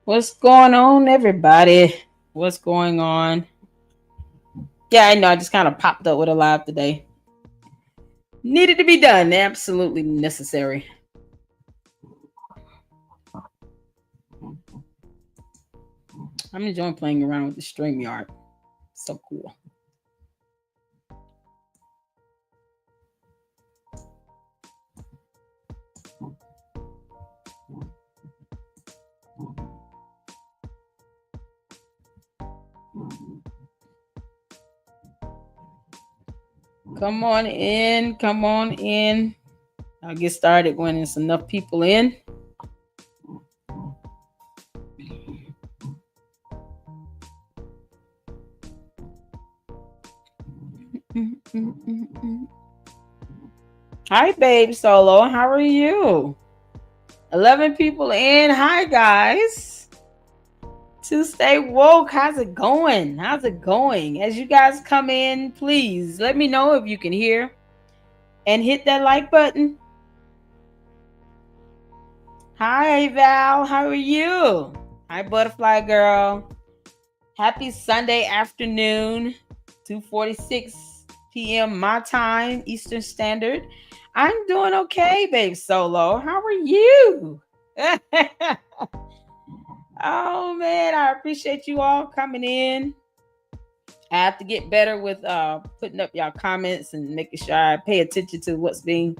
What's going on, everybody? What's going on? Yeah, I know. I just kind of popped up with a live today. Needed to be done. Absolutely necessary. I'm enjoying playing around with the StreamYard. So cool. Come on in. Come on in. I'll get started when there's enough people in. Hi, babe Solo. How are you? 11 people in. Hi, guys. To stay woke. How's it going? How's it going? As you guys come in, please let me know if you can hear and hit that like button. Hi, Val. How are you? Hi, Butterfly Girl. Happy Sunday afternoon, 2:46 p.m. my time, Eastern Standard. I'm doing okay, babe Solo. How are you? Oh, man, I appreciate you all coming in. I have to get better with putting up y'all comments and making sure I pay attention to what's being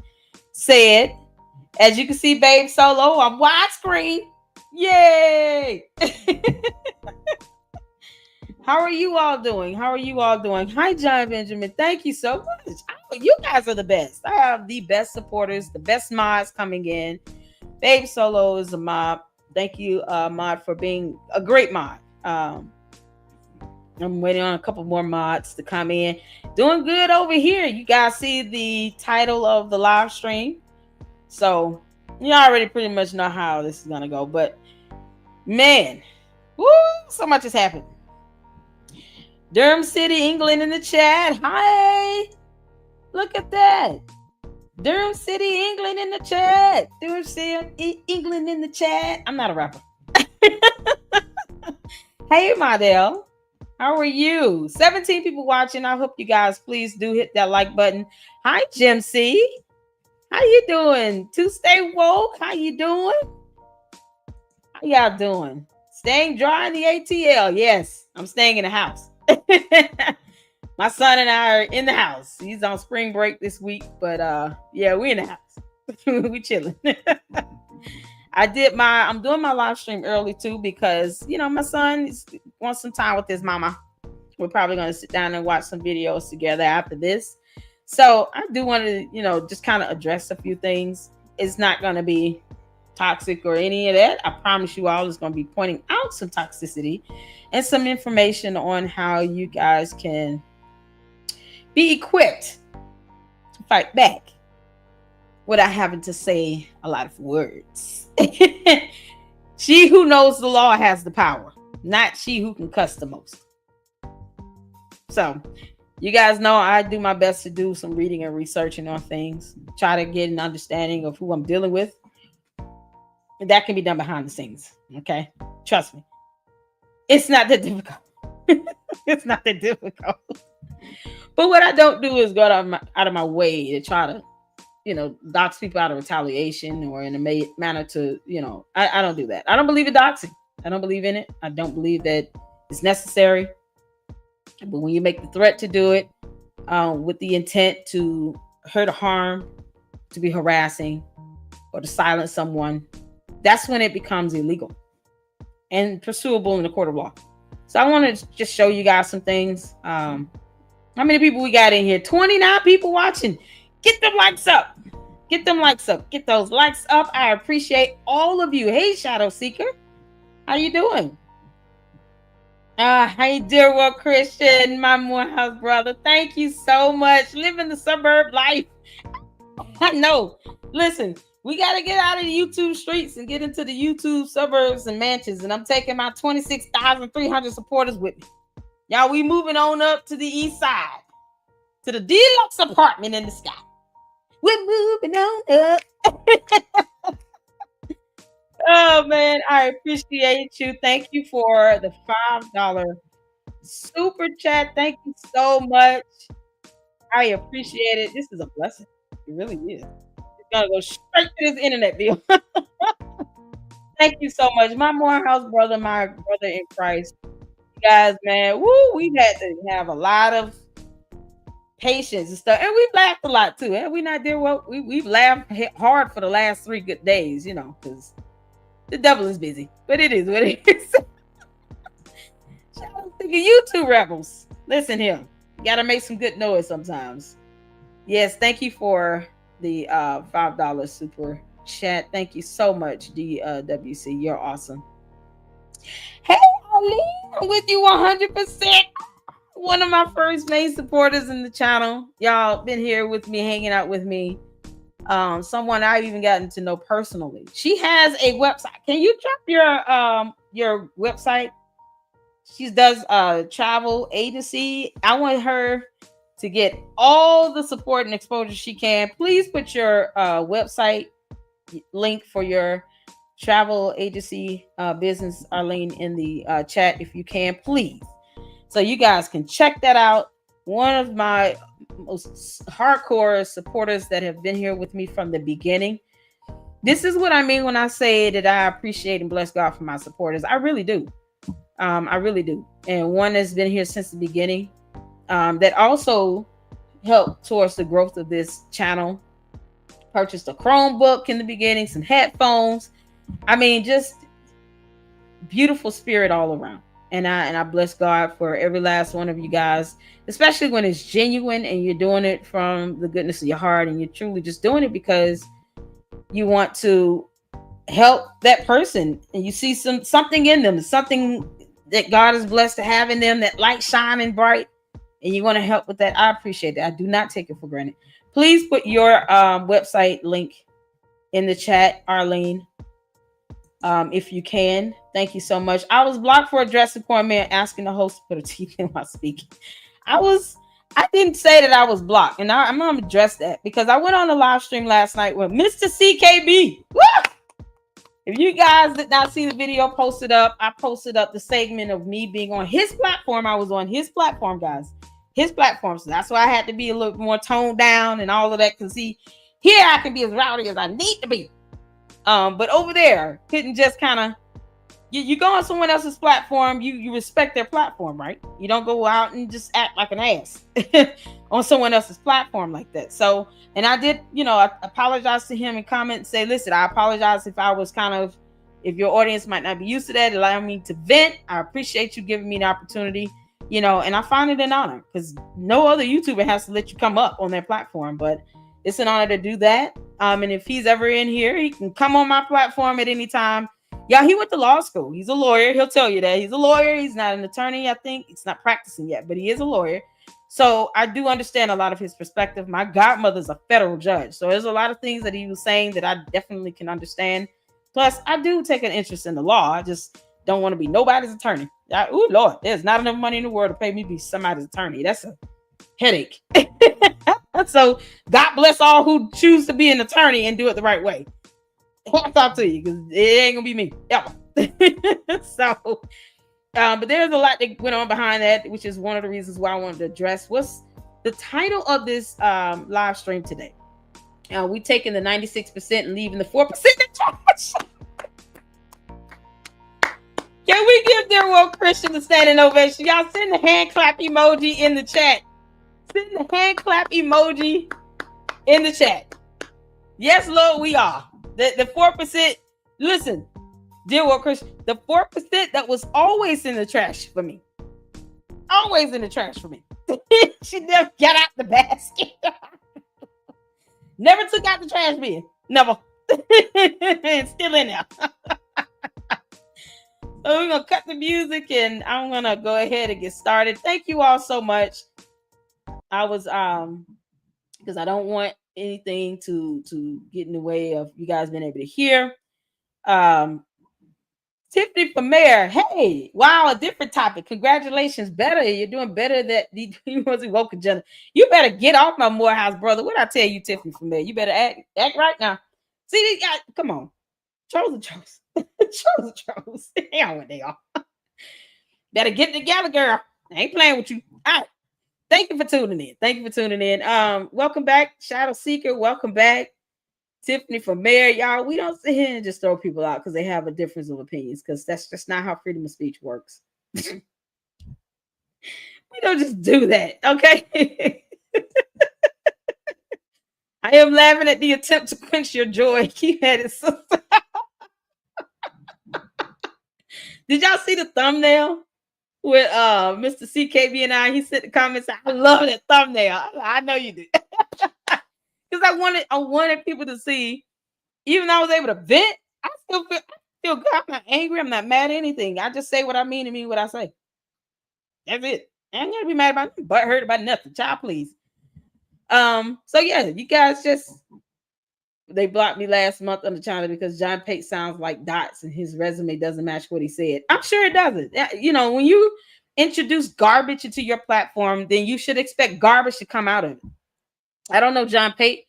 said. As you can see, babe Solo, I'm widescreen. Yay! How are you all doing? How are you all doing? Hi, John Benjamin. Thank you so much. You guys are the best. I have the best supporters, the best mods coming in. Babe Solo is a mod. Thank you, mod, for being a great mod. I'm waiting on a couple more mods to come in. Doing good over here. You guys see the title of the live stream. So you already pretty much know how this is going to go. But man, woo, so much has happened. Durham City, England in the chat. Hi. Look at that. Durham City, England in the chat. Durham City, England in the chat. I'm not a rapper. Hey, Model. How are you? 17 people watching. I hope you guys please do hit that like button. Hi, Jim C. How you doing? To stay woke. How you doing? How y'all doing? Staying dry in the ATL. Yes, I'm staying in the house. My son and I are in the house. He's on spring break this week, but yeah, we're in the house. We chilling. I'm doing my live stream early too because my son wants some time with his mama. We're probably going to sit down and watch some videos together after this. So I do want to, just kind of address a few things. It's not going to be toxic or any of that. I promise you all, it's going to be pointing out some toxicity and some information on how you guys can be equipped to fight back without having to say a lot of words. She who knows the law has the power, not she who can cuss the most. So you guys know I do my best to do some reading and researching on things, try to get an understanding of who I'm dealing with. And that can be done behind the scenes. Okay. Trust me. It's not that difficult. It's not that difficult. But what I don't do is go out of my way to try to, dox people out of retaliation or in a manner to, I don't do that. I don't believe in doxing. I don't believe in it. I don't believe that it's necessary. But when you make the threat to do it with the intent to hurt or harm, to be harassing, or to silence someone, that's when it becomes illegal and pursuable in the court of law. So I want to just show you guys some things. How many people we got in here? 29 people watching. Get them likes up. Get them likes up. Get those likes up. I appreciate all of you. Hey, Shadow Seeker. How you doing? Hey, dear well, Christian, my Morehouse brother. Thank you so much. Living the suburb life. I know. Listen, we got to get out of the YouTube streets and get into the YouTube suburbs and mansions. And I'm taking my 26,300 supporters with me. Y'all, we moving on up to the east side, to the deluxe apartment in the sky. We're moving on up. Oh man, I appreciate you. Thank you for the $5 super chat. Thank you so much. I appreciate it. This is a blessing. It really is. It's gonna go straight to this internet bill. Thank you so much. My Morehouse brother, my brother in Christ. You guys, man, woo, we've had to have a lot of patience and stuff. And we've laughed a lot too. And we not there well. We've laughed hard for the last 3 good days, because the devil is busy. But it is what it is. Shout out to you two rebels. Listen here. You gotta make some good noise sometimes. Yes, thank you for the $5 super chat. Thank you so much, DWC. You're awesome. Hey, Ali, I'm with you 100%. One of my first main supporters in the channel. Y'all been here with me, hanging out with me. Someone I've even gotten to know personally. She has a website. Can you drop your website? She does travel agency. I want her to get all the support and exposure she can. Please put your website link for your travel agency business, Arlene, in the chat if you can, please. So you guys can check that out. One of my most hardcore supporters that have been here with me from the beginning. This is what I mean when I say that I appreciate and bless God for my supporters. I really do. I really do. And one has been here since the beginning. That also helped towards the growth of this channel. Purchased a Chromebook in the beginning, some headphones. I mean, just beautiful spirit all around. And I bless God for every last one of you guys, especially when it's genuine and you're doing it from the goodness of your heart and you're truly just doing it because you want to help that person and you see something in them, something that God is blessed to have in them, that light shining bright, and you want to help with that. I appreciate that. I do not take it for granted. Please put your website link in the chat, Arlene, if you can. Thank you so much. I was blocked for addressing Cornmeal, asking the host to put a teeth in while speaking. I didn't say that I was blocked, and I'm gonna address that because I went on a live stream last night with Mr. CKB. Woo! If you guys did not see the video posted up, I posted up the segment of me being on his platform. I was on his platform, guys. His platform. So that's why I had to be a little more toned down and all of that. Because here I can be as rowdy as I need to be. But over there, couldn't just kind of, you go on someone else's platform, you respect their platform, right? You don't go out and just act like an ass on someone else's platform like that. So, and I did, I apologize to him and comment and say, listen, I apologize if I was if your audience might not be used to that, allow me to vent. I appreciate you giving me the opportunity, and I find it an honor because no other YouTuber has to let you come up on their platform, but it's an honor to do that. And if he's ever in here, he can come on my platform at any time. Yeah, he went to law school. He's a lawyer. He'll tell you that. He's a lawyer. He's not an attorney, I think. He's not practicing yet, but he is a lawyer. So I do understand a lot of his perspective. My godmother's a federal judge. So there's a lot of things that he was saying that I definitely can understand. Plus, I do take an interest in the law. I just don't want to be nobody's attorney. Oh, Lord, there's not enough money in the world to pay me to be somebody's attorney. That's a headache. So God bless all who choose to be an attorney and do it the right way. I'll talk to you because it ain't gonna be me ever. So, but there's a lot that went on behind that, which is one of the reasons why I wanted to address what's the title of this live stream today. We taking the 96% and leaving the 4% in trash. Can we give their world Christian a standing ovation? Y'all send the hand clap emoji in the chat. Send the hand clap emoji in the chat. Yes, Lord, we are. The 4%, listen, dear world Christian, the 4% that was always in the trash for me. Always in the trash for me. She never got out the basket. Never took out the trash bin. Never. It's still in there. So we're gonna cut the music and I'm gonna go ahead and get started. Thank you all so much. I was because I don't want anything to get in the way of you guys being able to hear. Tiffany from Mayor, hey, wow, a different topic. Congratulations, better. You're doing better that you wasn't woke agenda. You better get off my Morehouse, brother. What I tell you, Tiffany from Mayor? You better act right now. See these guys, come on. Chose. Trolls. Hell what they are. Better get together, girl. I ain't playing with you. All right. Thank you for tuning in. Thank you for tuning in. Welcome back, Shadow Seeker. Welcome back, Tiffany from Mayor. Y'all, we don't sit here and just throw people out because they have a difference of opinions, because that's just not how freedom of speech works. We don't just do that, okay? I am laughing at the attempt to quench your joy. He had it so. Did y'all see the thumbnail with Mr. CKB and I? He said in the comments, I love that thumbnail. I know you did. Because I wanted people to see, even though I was able to vent, I still feel good. I'm not angry. I'm not mad at anything. I just say what I mean and mean what I say. That's it. I ain't gonna be mad about nothing, but hurt about nothing. Child, please. So yeah, you guys they blocked me last month on the channel because John Pate sounds like Dots and his resume doesn't match what he said. I'm sure it doesn't. You know, when you introduce garbage into your platform, then you should expect garbage to come out of it. I don't know John Pate,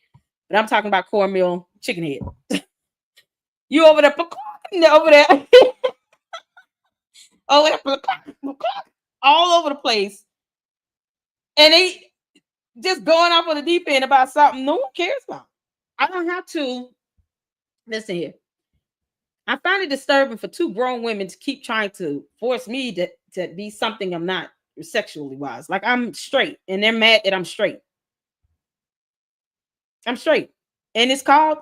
but I'm talking about Cornmeal Chickenhead. You over there, over there, over there, all over the place, and they just going off on the deep end about something no one cares about. I don't have to listen here. I find it disturbing for two grown women to keep trying to force me to be something I'm not sexually wise. Like I'm straight, and they're mad that I'm straight. I'm straight, and it's called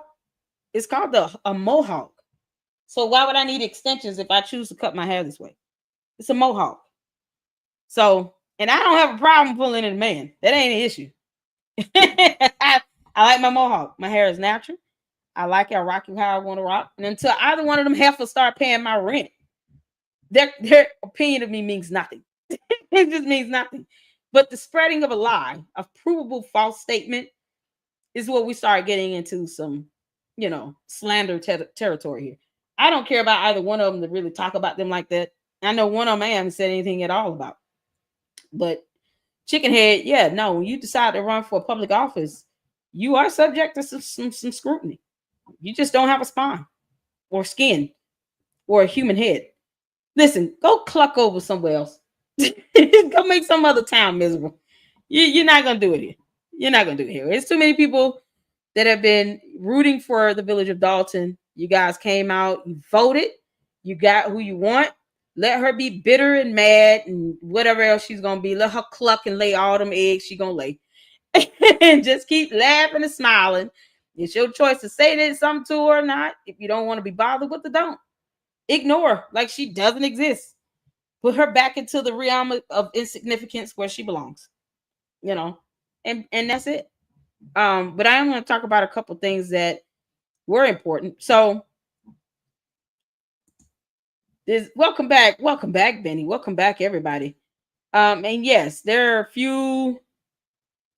a mohawk. So why would I need extensions if I choose to cut my hair this way? It's a mohawk. So, and I don't have a problem pulling in a man. That ain't an issue. I like my mohawk. My hair is natural. I like it. I rock you how I want to rock. And until either one of them heifers start paying my rent, their opinion of me means nothing. It just means nothing. But the spreading of a lie, a provable false statement, is what we start getting into some, slander territory here. I don't care about either one of them to really talk about them like that. I know one of them I haven't said anything at all about. But Chickenhead, yeah, no, when you decide to run for a public office, you are subject to some scrutiny. You just don't have a spine or skin or a human head. Listen, go cluck over somewhere else. Go make some other town miserable. You're not going to do it here. You're not going to do it here. It's too many people that have been rooting for the village of Dalton. You guys came out, you voted, you got who you want. Let her be bitter and mad and whatever else she's going to be. Let her cluck and lay all them eggs she's going to lay. And just keep laughing and smiling. It's your choice to say that something to her or not. If you don't want to be bothered with her, don't. Ignore her like she doesn't exist. Put her back into the realm of insignificance where she belongs. And that's it. But I am going to talk about a couple things that were important. So welcome back, Benny. Welcome back, everybody. And yes, there are a few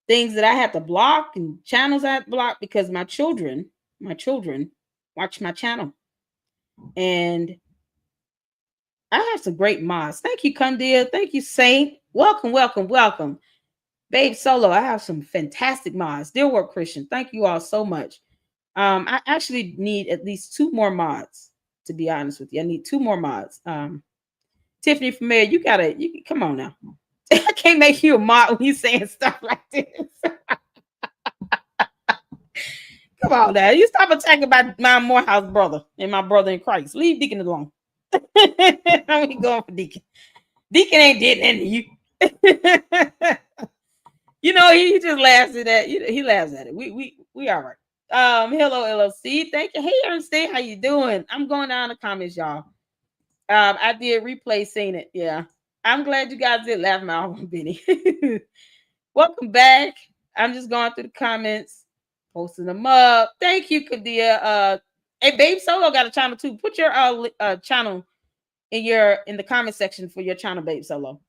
things that I have to block and channels I have to block because my children watch my channel. And I have some great mods. Thank you, Cundia. Thank you, Saint. Welcome. Babe Solo, I have some fantastic mods. Dear Work Christian, thank you all so much. I actually need at least 2 more mods, to be honest with you. I need 2 more mods. Tiffany from Mayor, you come on now. I can't make you a mod when you saying stuff like this. Come on now. You stop attacking my Morehouse brother and my brother in Christ. Leave Deacon alone. I'm going for Deacon. Deacon ain't did anything to you. He just laughs at that. He laughs at it. We all right. Hello, LLC. Thank you. Hey, Ernestine, how you doing? I'm going down the comments, y'all. I did replay seeing it. Yeah. I'm glad you guys did laugh my own Benny. Welcome back. I'm just going through the comments, posting them up. Thank you, Kadia. Hey, Babe Solo got a channel too. Put your channel in the comment section for your channel, Babe Solo.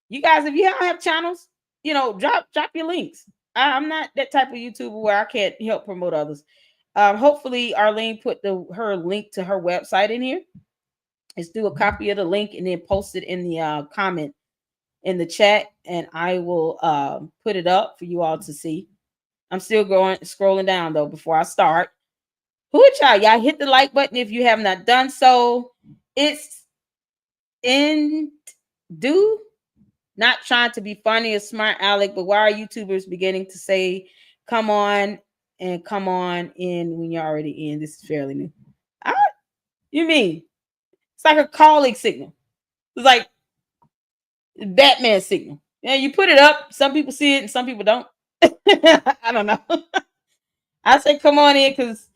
You guys, if you don't have channels, drop your links. I'm not that type of YouTuber where I can't help promote others. Hopefully Arlene put her link to her website in here. Let's do a copy of the link and then post it in the comment in the chat, and I will put it up for you all to see. I'm still scrolling down though before I start. Y'all hit the like button if you have not done so. It's in do not trying to be funny or smart, Alec, but why are YouTubers beginning to say come on and come on in when you're already in? This is fairly new. Ah, you mean it's like a calling signal. It's like Batman signal. Yeah, you put it up, some people see it and some people don't. I don't know. I say come on in because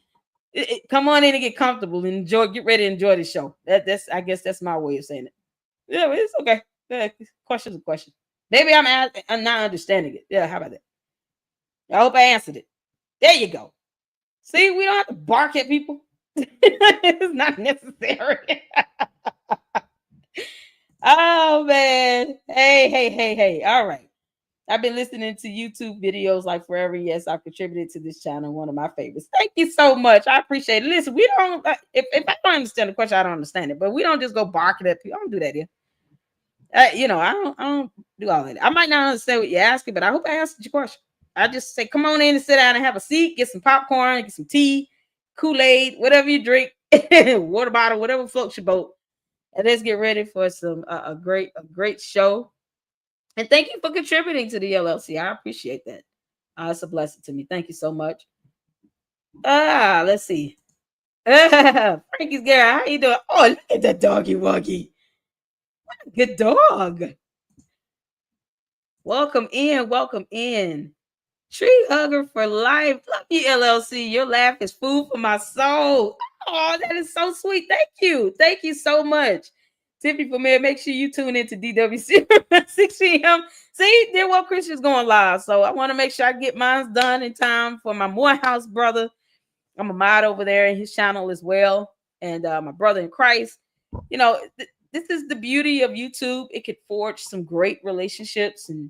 come on in and get comfortable and enjoy, get ready to enjoy the show. That's I guess that's my way of saying it. Yeah, it's okay. Yeah, question's a question. Maybe I'm not understanding it. Yeah, how about that? I hope I answered it. There you go. See, we don't have to bark at people. It's not necessary. Oh man. Hey. All right. I've been listening to YouTube videos like forever. Yes, I've contributed to this channel. One of my favorites. Thank you so much. I appreciate it. Listen, we don't. If I don't understand the question, I don't understand it. But we don't just go barking at people. I don't do that here. I don't do all that. I might not understand what you're asking, but I hope I answered your question. I just say, come on in and sit down and have a seat, get some popcorn, get some tea, Kool-Aid, whatever you drink, water bottle, whatever floats your boat, and let's get ready for some a great show. And thank you for contributing to the LLC. I appreciate that. It's a blessing to me. Thank you so much. Let's see. Frankie's Gary, how you doing? Oh, look at that doggy woggy. What a good dog. Welcome in. Welcome in. Tree hugger for life. Love you, LLC. Your laugh is food for my soul. Oh, that is so sweet. Thank you. Thank you so much. Tiffany for Mayor, make sure you tune into DWC 6 p.m. See, Dear Well Christian's going live. So I want to make sure I get mine done in time for my Morehouse brother. I'm a mod over there in his channel as well. And my brother in Christ. You know, this is the beauty of YouTube. It could forge some great relationships and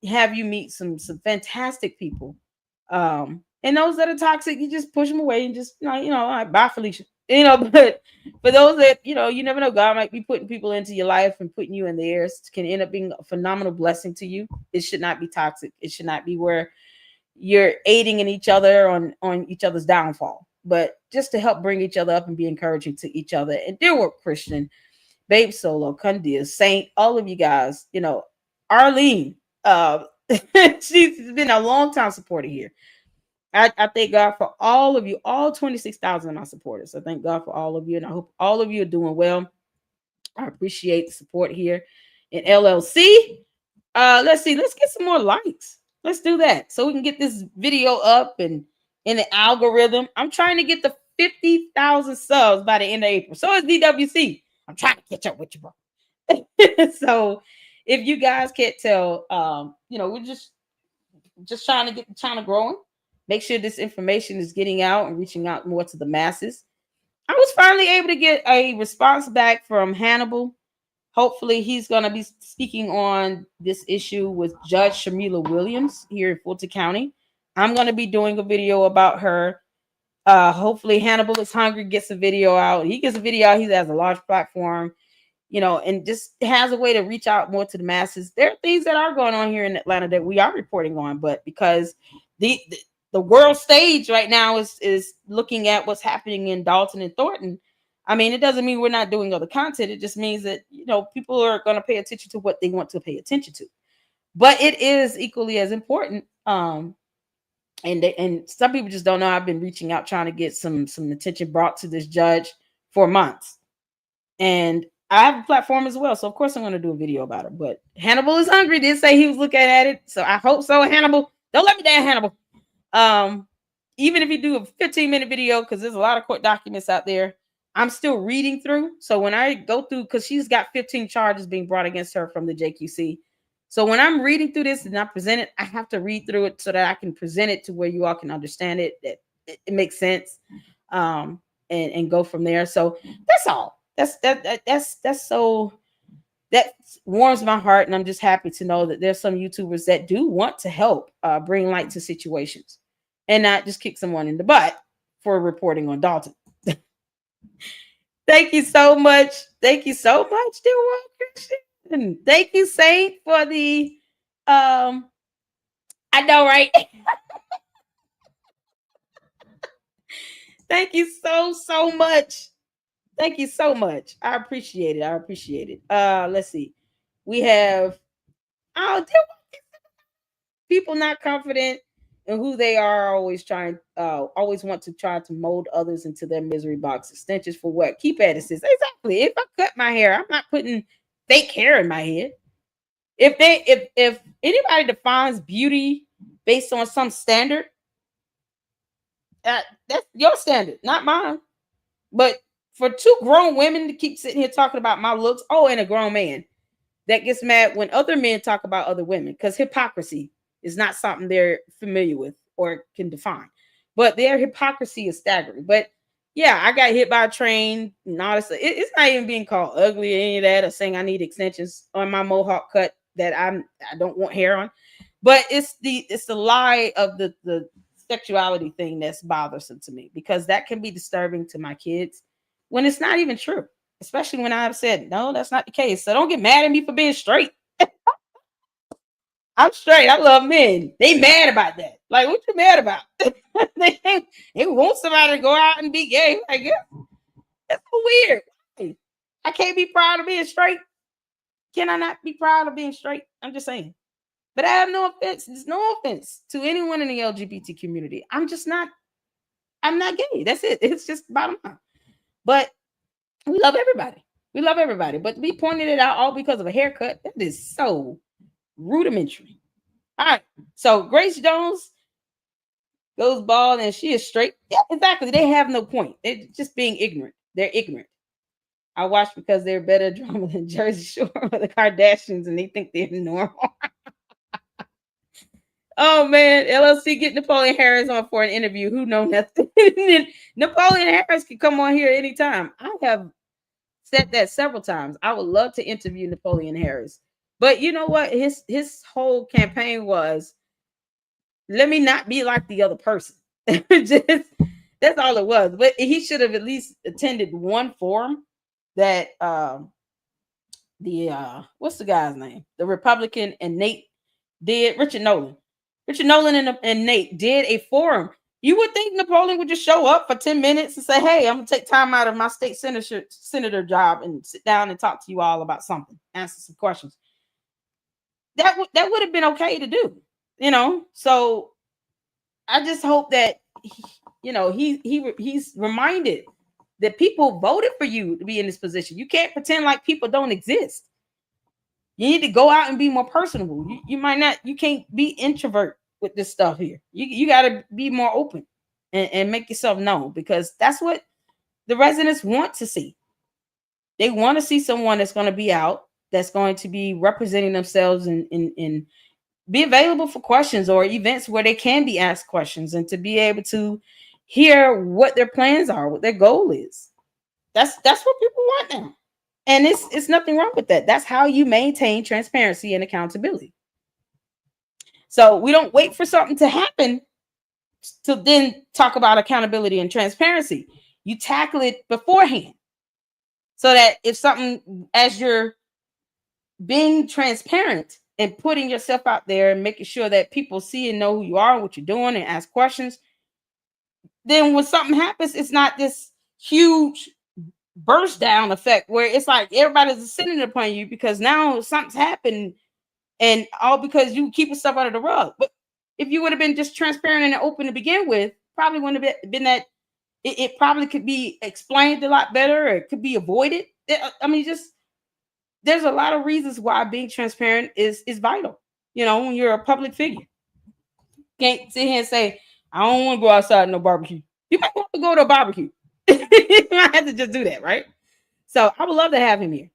have you meet some fantastic people. And those that are toxic, you just push them away and just like, bye Felicia. But for those that, you never know, God might be putting people into your life and putting you in theirs. Can end up being a phenomenal blessing to you. It should not be toxic. It should not be where you're aiding in each other on each other's downfall, but just to help bring each other up and be encouraging to each other. And Dear Work Christian, Babe Solo, Cundia, Saint, all of you guys, Arlene, she's been a long time supporter here. I thank God for all of you, all 26,000 of my supporters. I thank God for all of you, and I hope all of you are doing well. I appreciate the support here in LLC. Let's see, let's get some more likes. Let's do that so we can get this video up and in the algorithm. I'm trying to get the 50,000 subs by the end of April. So is DWC. I'm trying to catch up with you, bro. So if you guys can't tell, we're just trying to get the channel growing. Make sure this information is getting out and reaching out more to the masses. I was finally able to get a response back from Hannibal. Hopefully he's going to be speaking on this issue with Judge Shamila Williams here in Fulton County. I'm going to be doing a video about her. Hopefully Hannibal is hungry, gets a video out. He gets a video out. He has a large platform, and just has a way to reach out more to the masses. There are things that are going on here in Atlanta that we are reporting on, but because the world stage right now is looking at what's happening in Dalton and Thornton. I mean, it doesn't mean we're not doing other content. It just means that, people are going to pay attention to what they want to pay attention to. But it is equally as important. And some people just don't know. I've been reaching out, trying to get some attention brought to this judge for months. And I have a platform as well. So, of course, I'm going to do a video about it. But Hannibal is hungry. Did say he was looking at it. So I hope so, Hannibal. Don't let me down, Hannibal. Even if you do a 15-minute video, because there's a lot of court documents out there, I'm still reading through. So when I go through, because she's got 15 charges being brought against her from the JQC. So when I'm reading through this and I present it, I have to read through it so that I can present it to where you all can understand it, that it makes sense, and go from there. So that's all. That's so, that warms my heart, and I'm just happy to know that there's some YouTubers that do want to help bring light to situations and not just kick someone in the butt for reporting on Dalton. Thank you so much. Thank you so much, dear World Christian. Thank you, Saint, for the I know, right? Thank you so much. Thank you so much. I appreciate it. I appreciate it. Let's see. We have people not confident in who they are, always want to try to mold others into their misery box. Extensions for what? Keep at it, sis. Exactly. If I cut my hair, I'm not putting fake hair in my head. If anybody defines beauty based on some standard, that's your standard, not mine. But for two grown women to keep sitting here talking about my looks, and a grown man that gets mad when other men talk about other women, because hypocrisy is not something they're familiar with or can define. But their hypocrisy is staggering. But yeah, I got hit by a train and all this. It's not even being called ugly or any of that, or saying I need extensions on my mohawk cut that I don't want hair on. But it's the lie of the sexuality thing that's bothersome to me, because that can be disturbing to my kids when it's not even true, especially when I've said no, that's not the case. So don't get mad at me for being straight. I'm straight. I love men. They mad about that. Like, what you mad about? they want somebody to go out and be gay. Like, yeah, that's so weird. I can't be proud of being straight. Can I not be proud of being straight? I'm just saying. But I have no offense. There's no offense to anyone in the LGBT community. I'm not gay. That's it. It's just bottom line. But we love everybody. We love everybody. But we pointed it out all because of a haircut. That is so rudimentary. All right. So Grace Jones goes bald and she is straight. Yeah, exactly. They have no point. They're just being ignorant. They're ignorant. I watch because they're better drama than Jersey Shore or the Kardashians, and they think they're normal. Oh man, LLC, get Napoleon Harris on for an interview. Who know nothing? Napoleon Harris can come on here anytime. I have said that several times. I would love to interview Napoleon Harris. But you know what? His whole campaign was, let me not be like the other person. Just, that's all it was. But he should have at least attended one forum that what's the guy's name? The Republican and Nate did. Richard Nolan and Nate did a forum. You would think Napoleon would just show up for 10 minutes and say, hey, I'm going to take time out of my state senator job and sit down and talk to you all about something, answer some questions. That would have been okay to do, So I just hope that, he's reminded that people voted for you to be in this position. You can't pretend like people don't exist. You need to go out and be more personable. You can't be introvert with this stuff here. You got to be more open and make yourself known, because that's what the residents want to see. They want to see someone that's going to be out, that's going to be representing themselves and be available for questions or events where they can be asked questions, and to be able to hear what their plans are, what their goal is. That's what people want now. And it's nothing wrong with that. That's how you maintain transparency and accountability. So we don't wait for something to happen to then talk about accountability and transparency. You tackle it beforehand, so that if something, as you're being transparent and putting yourself out there and making sure that people see and know who you are, what you're doing, and ask questions, then when something happens, it's not this huge burst down effect where it's like everybody's descending upon you because now something's happened, and all because you keeping stuff under the rug. But if you would have been just transparent and open to begin with, probably wouldn't have been that. It probably could be explained a lot better, or it could be avoided. I mean, just there's a lot of reasons why being transparent is vital. When you're a public figure, you can't sit here and say, I don't want to go outside no barbecue. You might have to go to a barbecue. You might have to just do that, right? So I would love to have him here.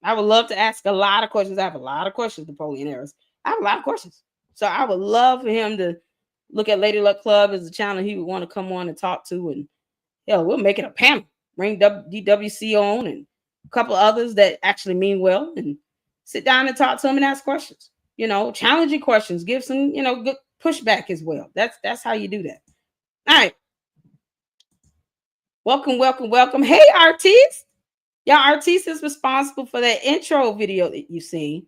I would love to ask a lot of questions. I have a lot of questions, Napoleon Harris. I have a lot of questions. So I would love for him to look at Lady Luck Club as a channel he would want to come on and talk to. And we'll make it a panel. Bring DWC on and a couple of others that actually mean well, and sit down and talk to him and ask questions. Challenging questions. Give some, good pushback as well. That's how you do that. All right. Welcome. Hey, Artiste. Yeah, Artiste is responsible for that intro video that you seen.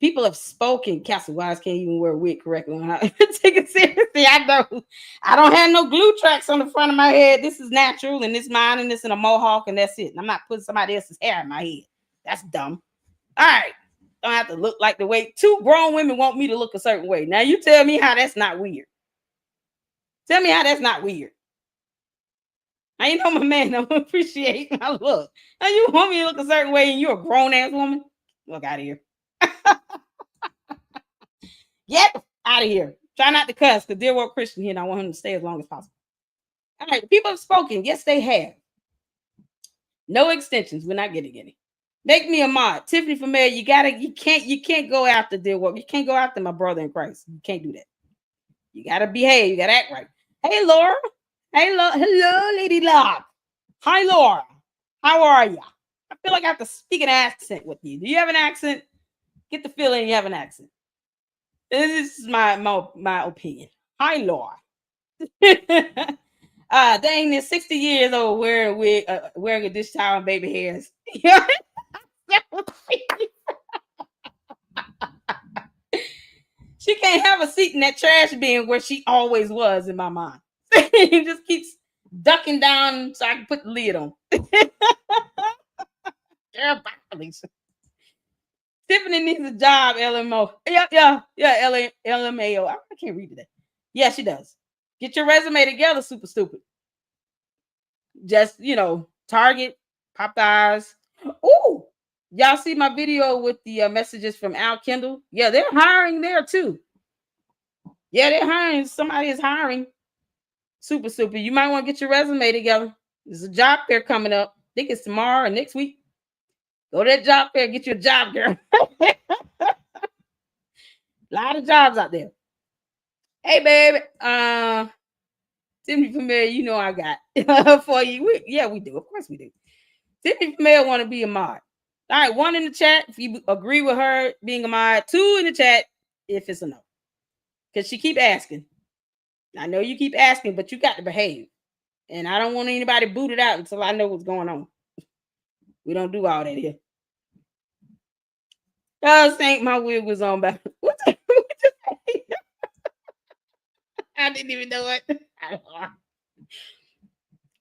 People have spoken. Castle Wise can't even wear a wig correctly. Take it seriously. I know. I don't have no glue tracks on the front of my head. This is natural, and this mine, and this in a mohawk, and that's it. And I'm not putting somebody else's hair in my head. That's dumb. All right. Don't have to look like the way 2 grown women want me to look a certain way. Now you tell me how that's not weird. Tell me how that's not weird. Now you know my man don't appreciate my look. Now you want me to look a certain way and you're a grown ass woman? Look out of here. Get out of here. Try not to cuss because dear world Christian here and I want him to stay as long as possible. All right, the people have spoken. Yes, they have. No extensions. We're not getting any. Make me a mod. Tiffany from Mayor, you can't go after dear world. You can't go after my brother in Christ. You can't do that. You gotta behave. You gotta act right. Hey, Laura. Hello, Lady Luck. Hi, Laura. How are you? I feel like I have to speak an accent with you. Do you have an accent? Get the feeling you have an accent. This is my opinion. Hi, Laura. Dang, this 60 years old wearing a dish towel and baby hairs. She can't have a seat in that trash bin where she always was in my mind. He just keeps ducking down so I can put the lid on. Tiffany needs a job, LMO. Yeah, LMAO. I can't read that. Yeah, she does. Get your resume together, super stupid. Just, Target, Popeyes. Oh, y'all see my video with the messages from Al Kendall? Yeah, they're hiring there too. Yeah, they're hiring. Somebody is hiring. Super. You might want to get your resume together. There's a job fair coming up. I think it's tomorrow or next week. Go to that job fair, get you a job, girl. A lot of jobs out there. Hey, baby. Tiffany Familiar, I got for you. We do. Of course we do. Tiffany Familiar want to be a mod. All right, 1 in the chat if you agree with her being a mod. 2 in the chat if it's a no. Because she keep asking. I know you keep asking, but you got to behave. And I don't want anybody booted out until I know what's going on. We don't do all that here. Oh, think my wig was on back. What the I didn't even know it.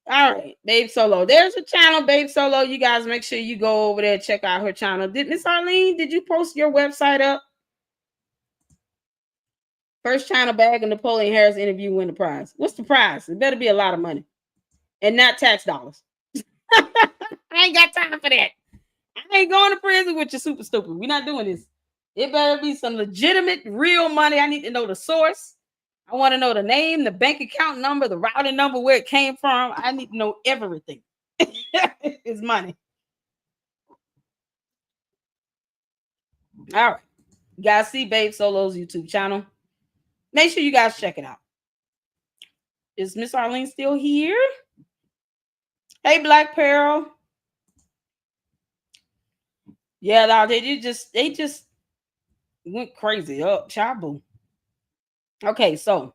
All right, Babe Solo. There's a channel, Babe Solo. You guys make sure you go over there and check out her channel. Miss Arlene, did you post your website up? First China bag of Napoleon Harris interview win the prize. What's the prize? It better be a lot of money. And not tax dollars. I ain't got time for that. I ain't going to prison with you super stupid. We're not doing this. It better be some legitimate, real money. I need to know the source. I want to know the name, the bank account number, the routing number, where it came from. I need to know everything. It's money. All right. You guys see Babe Solo's YouTube channel. Make sure you guys check it out. Is Miss Arlene still here? Hey, Black Pearl. Yeah, they just went crazy. Oh, chabu. Okay, so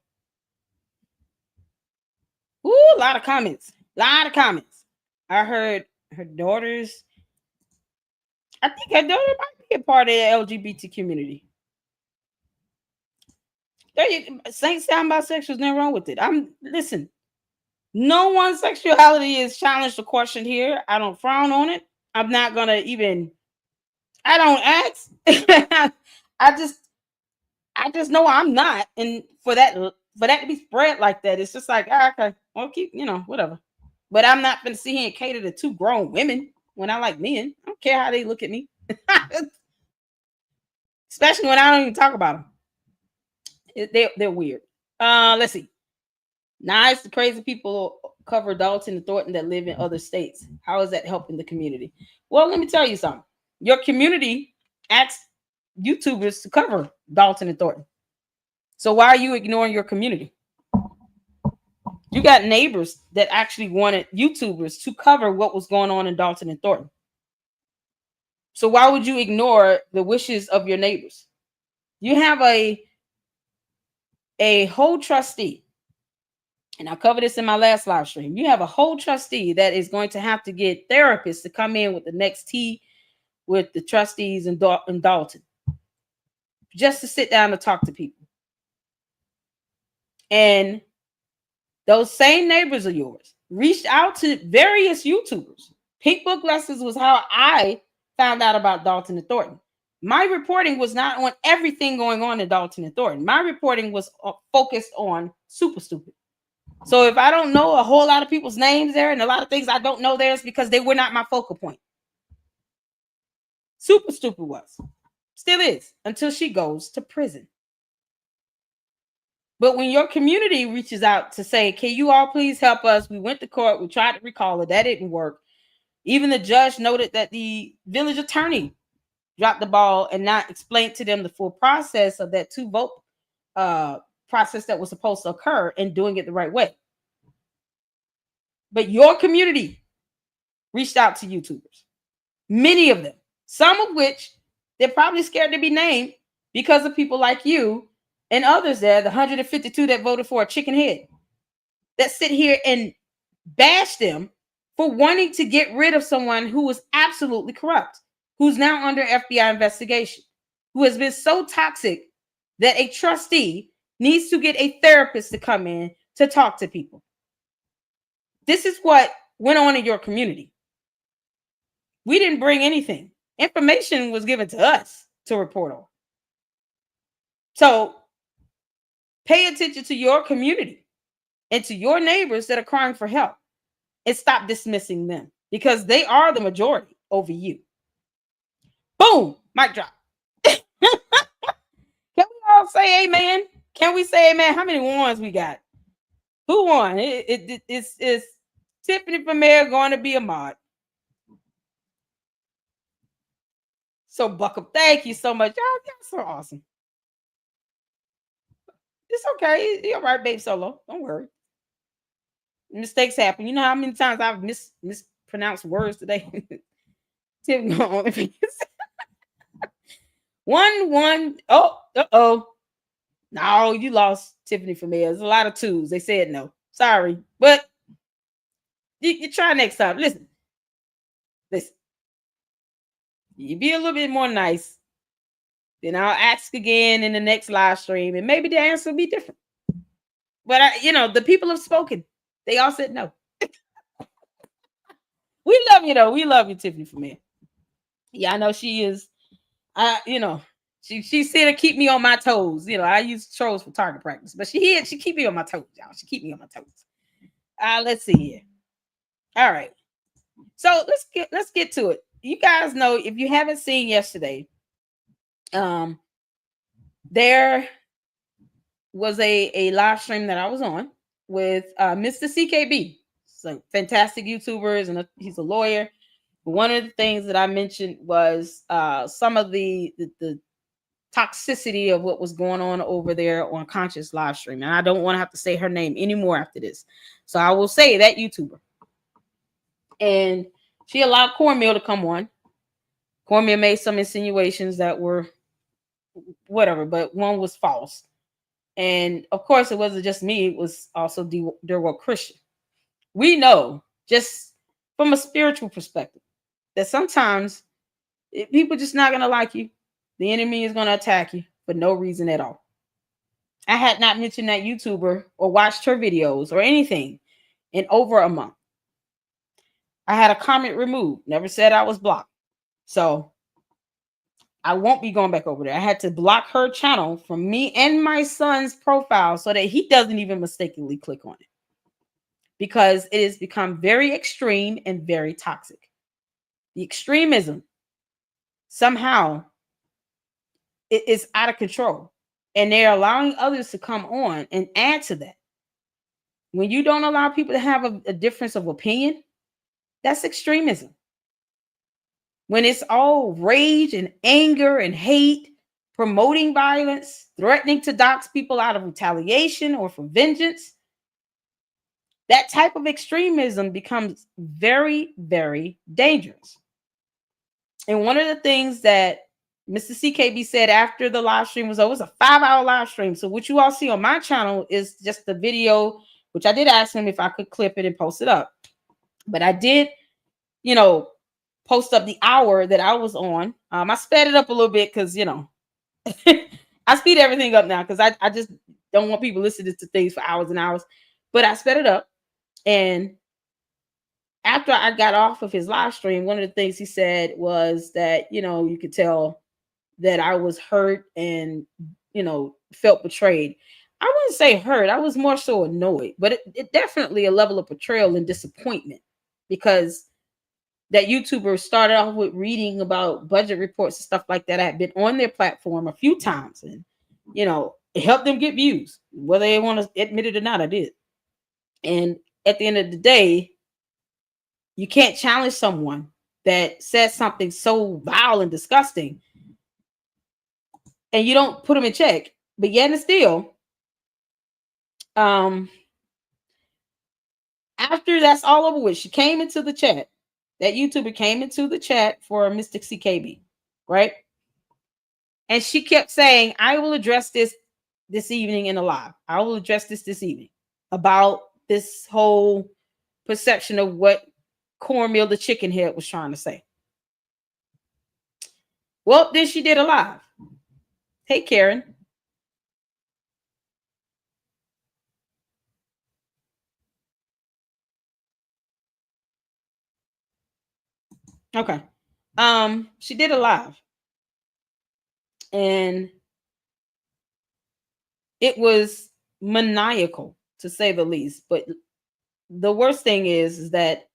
a lot of comments. I heard her daughters. I think her daughter might be a part of the LGBT community. Saints sound bisexual, nothing wrong with it. Listen. No one's sexuality is challenged or questioned here. I don't frown on it. I'm not gonna even. I don't ask. I just know I'm not, and for that to be spread like that, it's just like, okay, well, keep, whatever. But I'm not gonna sit here and cater to 2 grown women when I like men. I don't care how they look at me, especially when I don't even talk about them. They're weird. Let's see. Nice, the crazy people cover Dalton and Thornton that live in other states. How is that helping the community? Well, let me tell you something. Your community asks YouTubers to cover Dalton and Thornton. So why are you ignoring your community? You got neighbors that actually wanted YouTubers to cover what was going on in Dalton and Thornton. So why would you ignore the wishes of your neighbors? You have a whole trustee, and I covered this in my last live stream. You have a whole trustee that is going to have to get therapists to come in with the next tea with the trustees in Dalton. just to sit down and talk to people. And those same neighbors of yours reached out to various YouTubers. Pink Book Lessons was how I found out about Dalton and Thornton. My reporting was not on everything going on in Dalton and Thornton. My reporting was focused on Super Stupid. So if I don't know a whole lot of people's names there and a lot of things I don't know there, it's because they were not my focal point. Super Stupid was. Still is, until she goes to prison. But when your community reaches out to say, can you all please help us? We went to court. We tried to recall it. That didn't work. Even the judge noted that the village attorney dropped the ball and not explained to them the full process of that 2-vote process that was supposed to occur and doing it the right way. But your community reached out to YouTubers. Many of them. Some of which they're probably scared to be named because of people like you and others there, the 152 that voted for a Chickenhead, that sit here and bash them for wanting to get rid of someone who was absolutely corrupt, who's now under FBI investigation, who has been so toxic that a trustee needs to get a therapist to come in to talk to people. This is what went on in your community. We didn't bring anything. Information was given to us to report on. So pay attention to your community and to your neighbors that are crying for help and stop dismissing them because they are the majority over you. Boom, mic drop. Can we all say amen? Can we say amen? How many ones we got? Who won? It's Tiffany from Mayor going to be a mod. So Buckup, thank you so much. Y'all so awesome. It's okay. You're all right, babe solo. Don't worry. Mistakes happen. You know how many times I've mispronounced words today? Tiffany, one. Oh. No, you lost Tiffany from there. There's a lot of twos. They said no. Sorry. But you try next time. Listen. You be a little bit more nice. Then I'll ask again in the next live stream, and maybe the answer will be different. But the people have spoken. They all said no. We love you though. We love you, Tiffany from here. Yeah, I know she is. She's here to keep me on my toes. I use trolls for target practice, but she keep me on my toes, y'all. She keep me on my toes. Let's see here. All right. So let's get to it. You guys know, if you haven't seen yesterday, there was a live stream that I was on with Mr. CKB. So fantastic YouTubers, and he's a lawyer. One of the things that I mentioned was some of the toxicity of what was going on over there on Conscious live stream. And I don't want to have to say her name anymore after this. So I will say that YouTuber. And she allowed Cornmeal to come on. Cornmeal made some insinuations that were whatever, but one was false. And of course, it wasn't just me. It was also Durham Christian. We know, just from a spiritual perspective, that sometimes people just not going to like you. The enemy is going to attack you for no reason at all. I had not mentioned that YouTuber or watched her videos or anything in over a month. I had a comment removed. Never said I was blocked. So I won't be going back over there. I had to block her channel from me and my son's profile so that he doesn't even mistakenly click on it. Because it has become very extreme and very toxic. The extremism somehow it is out of control. And they're allowing others to come on and add to that. When you don't allow people to have a difference of opinion, that's extremism. When it's all rage and anger and hate, promoting violence, threatening to dox people out of retaliation or for vengeance, that type of extremism becomes very, very dangerous. And one of the things that Mr. CKB said after the live stream was over, it was a 5-hour live stream. So what you all see on my channel is just the video, which I did ask him if I could clip it and post it up. But I did, post up the hour that I was on. I sped it up a little bit because, I speed everything up now because I just don't want people listening to things for hours and hours. But I sped it up. And after I got off of his live stream, one of the things he said was that, you could tell that I was hurt and, felt betrayed. I wouldn't say hurt. I was more so annoyed, but it definitely a level of betrayal and disappointment, because that YouTuber started off with reading about budget reports and stuff like that. I had been on their platform a few times, and it helped them get views, whether they want to admit it or not. I did. And at the end of the day, you can't challenge someone that says something so vile and disgusting, and you don't put them in check. But yet and still, after that's all over with, she came into the chat. That YouTuber came into the chat for Mystic CKB, right? And she kept saying, I will address this evening in a live. I will address this evening about this whole perception of what Cornmeal the Chickenhead was trying to say. Well, then she did a live. Hey, Karen. Okay. She did a live. And it was maniacal, to say the least. But the worst thing is that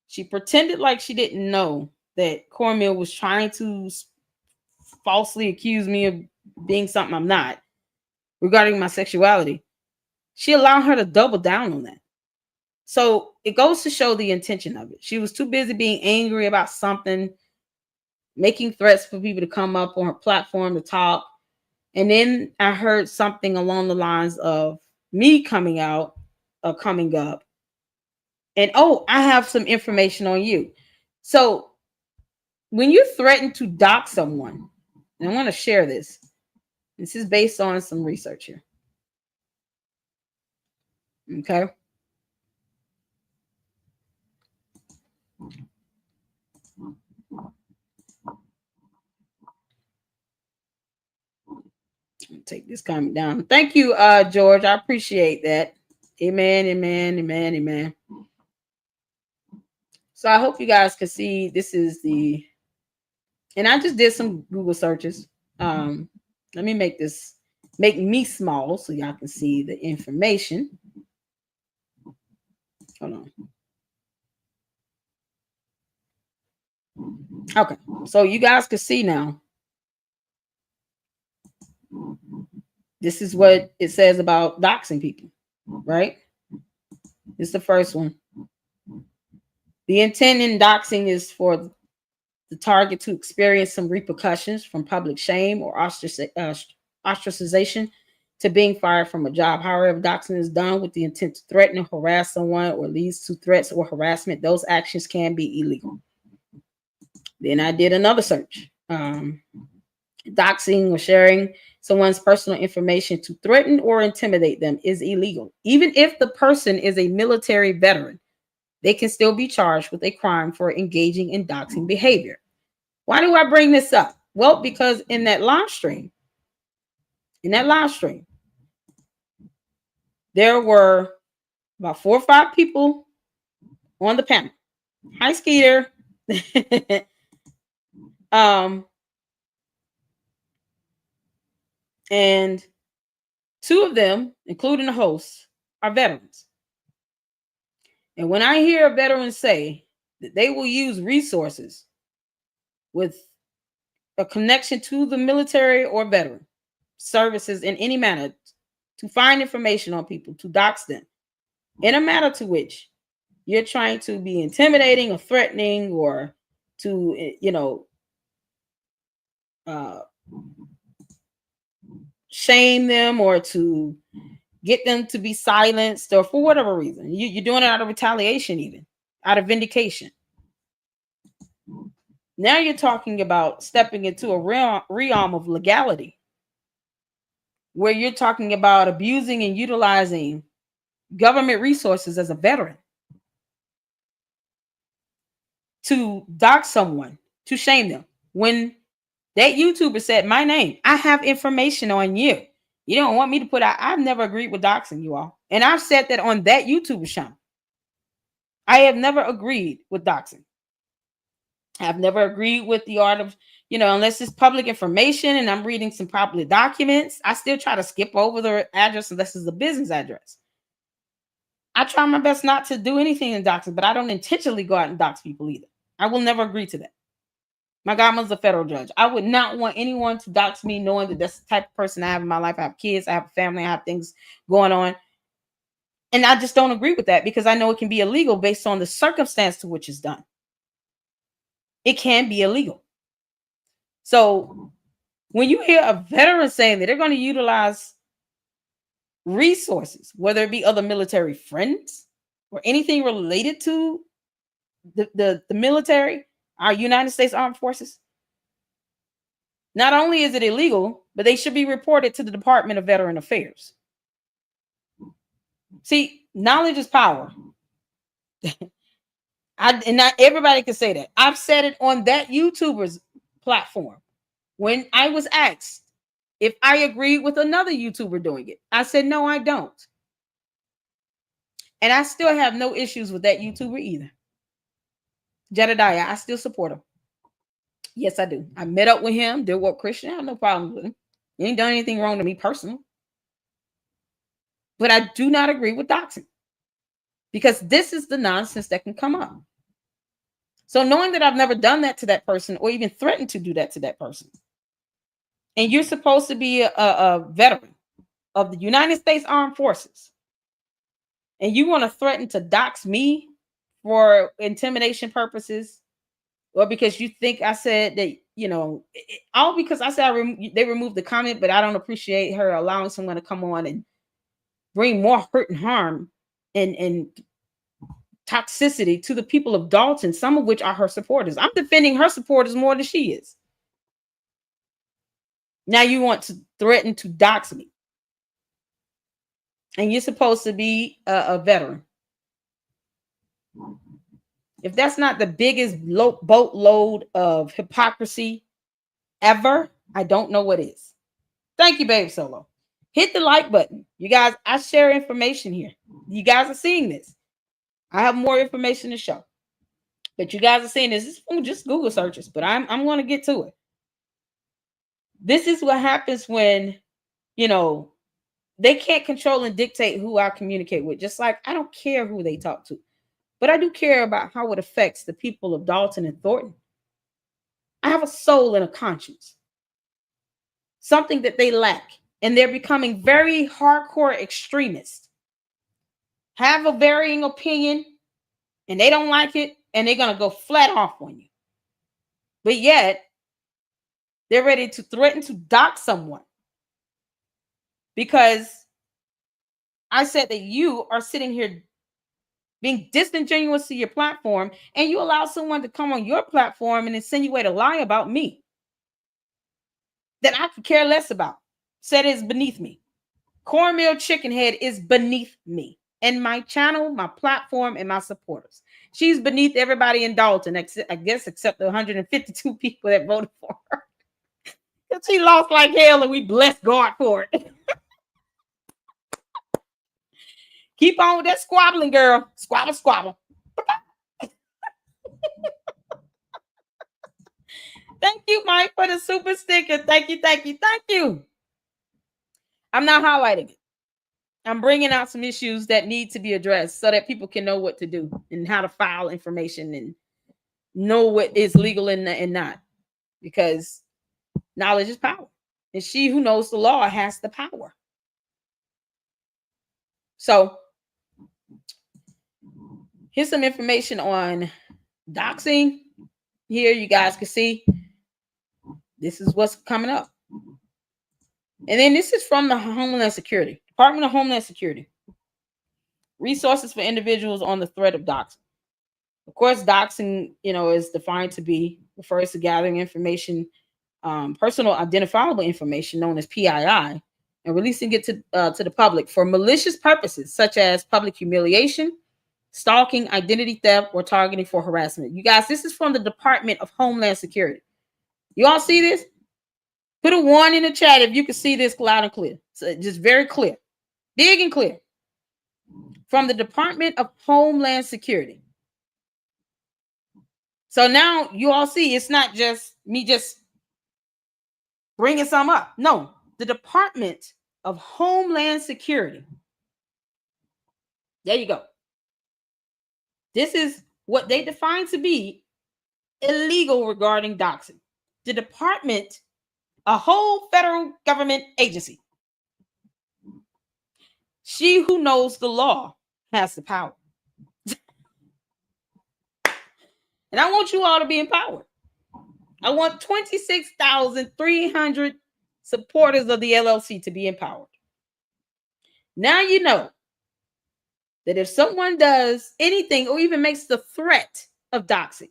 she pretended like she didn't know that Cornmeal was trying to falsely accuse me of being something I'm not regarding my sexuality. She allowed her to double down on that. So it goes to show the intention of it. She was too busy being angry about something, making threats for people to come up on her platform to talk. And then I heard something along the lines of me coming out or coming up. And I have some information on you. So when you threaten to dox someone, and I want to share this. This is based on some research here. Okay. Take this comment down. Thank you, George. I appreciate that. Amen, amen, amen, amen. So I hope you guys can see this is the, and I just did some Google searches. Let me make me small so y'all can see the information. Hold on. Okay, so you guys can see now. This is what it says about doxing people, right? This is the first one. The intent in doxing is for the target to experience some repercussions, from public shame or ostracization to being fired from a job. However, doxing is done with the intent to threaten or harass someone or leads to threats or harassment. Those actions can be illegal. Then I did another search. Doxing or sharing someone's personal information to threaten or intimidate them is illegal. Even if the person is a military veteran, they can still be charged with a crime for engaging in doxing behavior. Why do I bring this up? Well, because in that live stream, there were about 4 or 5 people on the panel. Hi, Skeeter. And 2 of them, including the host, are veterans. And when I hear a veteran say that they will use resources with a connection to the military or veteran services in any manner to find information on people, to dox them, in a matter to which you're trying to be intimidating or threatening, or to, shame them, or to get them to be silenced, or for whatever reason. You're doing it out of retaliation, even out of vindication. Now you're talking about stepping into a realm of legality, where you're talking about abusing and utilizing government resources as a veteran to dox someone, to shame them, when That YouTuber said my name. I have information on you. You don't want me to put out. I've never agreed with doxing you all. And I've said that on that YouTube channel. I have never agreed with doxing. I've never agreed with the art of, unless it's public information and I'm reading some public documents, I still try to skip over the address unless it's a business address. I try my best not to do anything in doxing, but I don't intentionally go out and dox people either. I will never agree to that. My godmother's a federal judge. I would not want anyone to dox me knowing that that's the type of person I have in my life. I have kids, I have a family, I have things going on. And I just don't agree with that because I know it can be illegal based on the circumstance to which it's done. It can be illegal. So when you hear a veteran saying that they're going to utilize resources, whether it be other military friends or anything related to the military, our United States Armed Forces, not only is it illegal, but they should be reported to the Department of Veteran Affairs. See, knowledge is power. And not everybody can say that. I've said it on that YouTuber's platform. When I was asked if I agreed with another YouTuber doing it, I said, no, I don't. And I still have no issues with that YouTuber either. Jedediah, I still support him. Yes, I do. I met up with him. Did what Christian. I have no problem with him. He ain't done anything wrong to me personally. But I do not agree with doxing. Because this is the nonsense that can come up. So knowing that I've never done that to that person or even threatened to do that to that person, and you're supposed to be a veteran of the United States Armed Forces, and you want to threaten to dox me for intimidation purposes, or because you think I said that, all because I said they removed the comment, but I don't appreciate her allowing someone to come on and bring more hurt and harm and toxicity to the people of Dalton, some of which are her supporters. I'm defending her supporters more than she is. Now you want to threaten to dox me. And you're supposed to be a veteran. If that's not the biggest boatload of hypocrisy ever, I don't know what is. Thank you, Babe Solo. Hit the like button. You guys, I share information here. You guys are seeing this. I have more information to show. But you guys are seeing this. This is just Google searches, but I'm going to get to it. This is what happens when, they can't control and dictate who I communicate with. Just like I don't care who they talk to. But I do care about how it affects the people of Dalton and Thornton. I have a soul and a conscience. Something that they lack. And they're becoming very hardcore extremists. Have a varying opinion, and they don't like it, and they're going to go flat off on you. But yet, they're ready to threaten to dox someone. Because I said that you are sitting here being disingenuous to your platform, and you allow someone to come on your platform and insinuate a lie about me that I could care less about. Said it's beneath me. Cornmeal Chickenhead is beneath me. And my channel, my platform, and my supporters. She's beneath everybody in Dalton, I guess, except the 152 people that voted for her. Because she lost like hell, and we bless God for it. Keep on with that squabbling, girl. Squabble, squabble. Thank you, Mike, for the super sticker. Thank you, thank you, thank you. I'm not highlighting it. I'm bringing out some issues that need to be addressed so that people can know what to do and how to file information and know what is legal and not. Because knowledge is power. And she who knows the law has the power. So here's some information on doxing. Here you guys can see this is what's coming up. And then this is from the Homeland Security, Department of Homeland Security. Resources for individuals on the threat of doxing. Of course, doxing, is defined to be, refers to gathering information, personal identifiable information known as PII, and releasing it to the public for malicious purposes, such as public humiliation, stalking, identity theft, or targeting for harassment. You guys, this is from the Department of Homeland Security. You all see this? Put a 1 in the chat if you can see this loud and clear. So just very clear, big and clear. From the Department of Homeland Security. So now you all see it's not just me just bringing some up. No, the Department of Homeland Security. There you go. This is what they define to be illegal regarding doxing. The department, a whole federal government agency. She who knows the law has the power. And I want you all to be empowered. I want 26,300 supporters of the LLC to be empowered. Now you know that if someone does anything or even makes the threat of doxing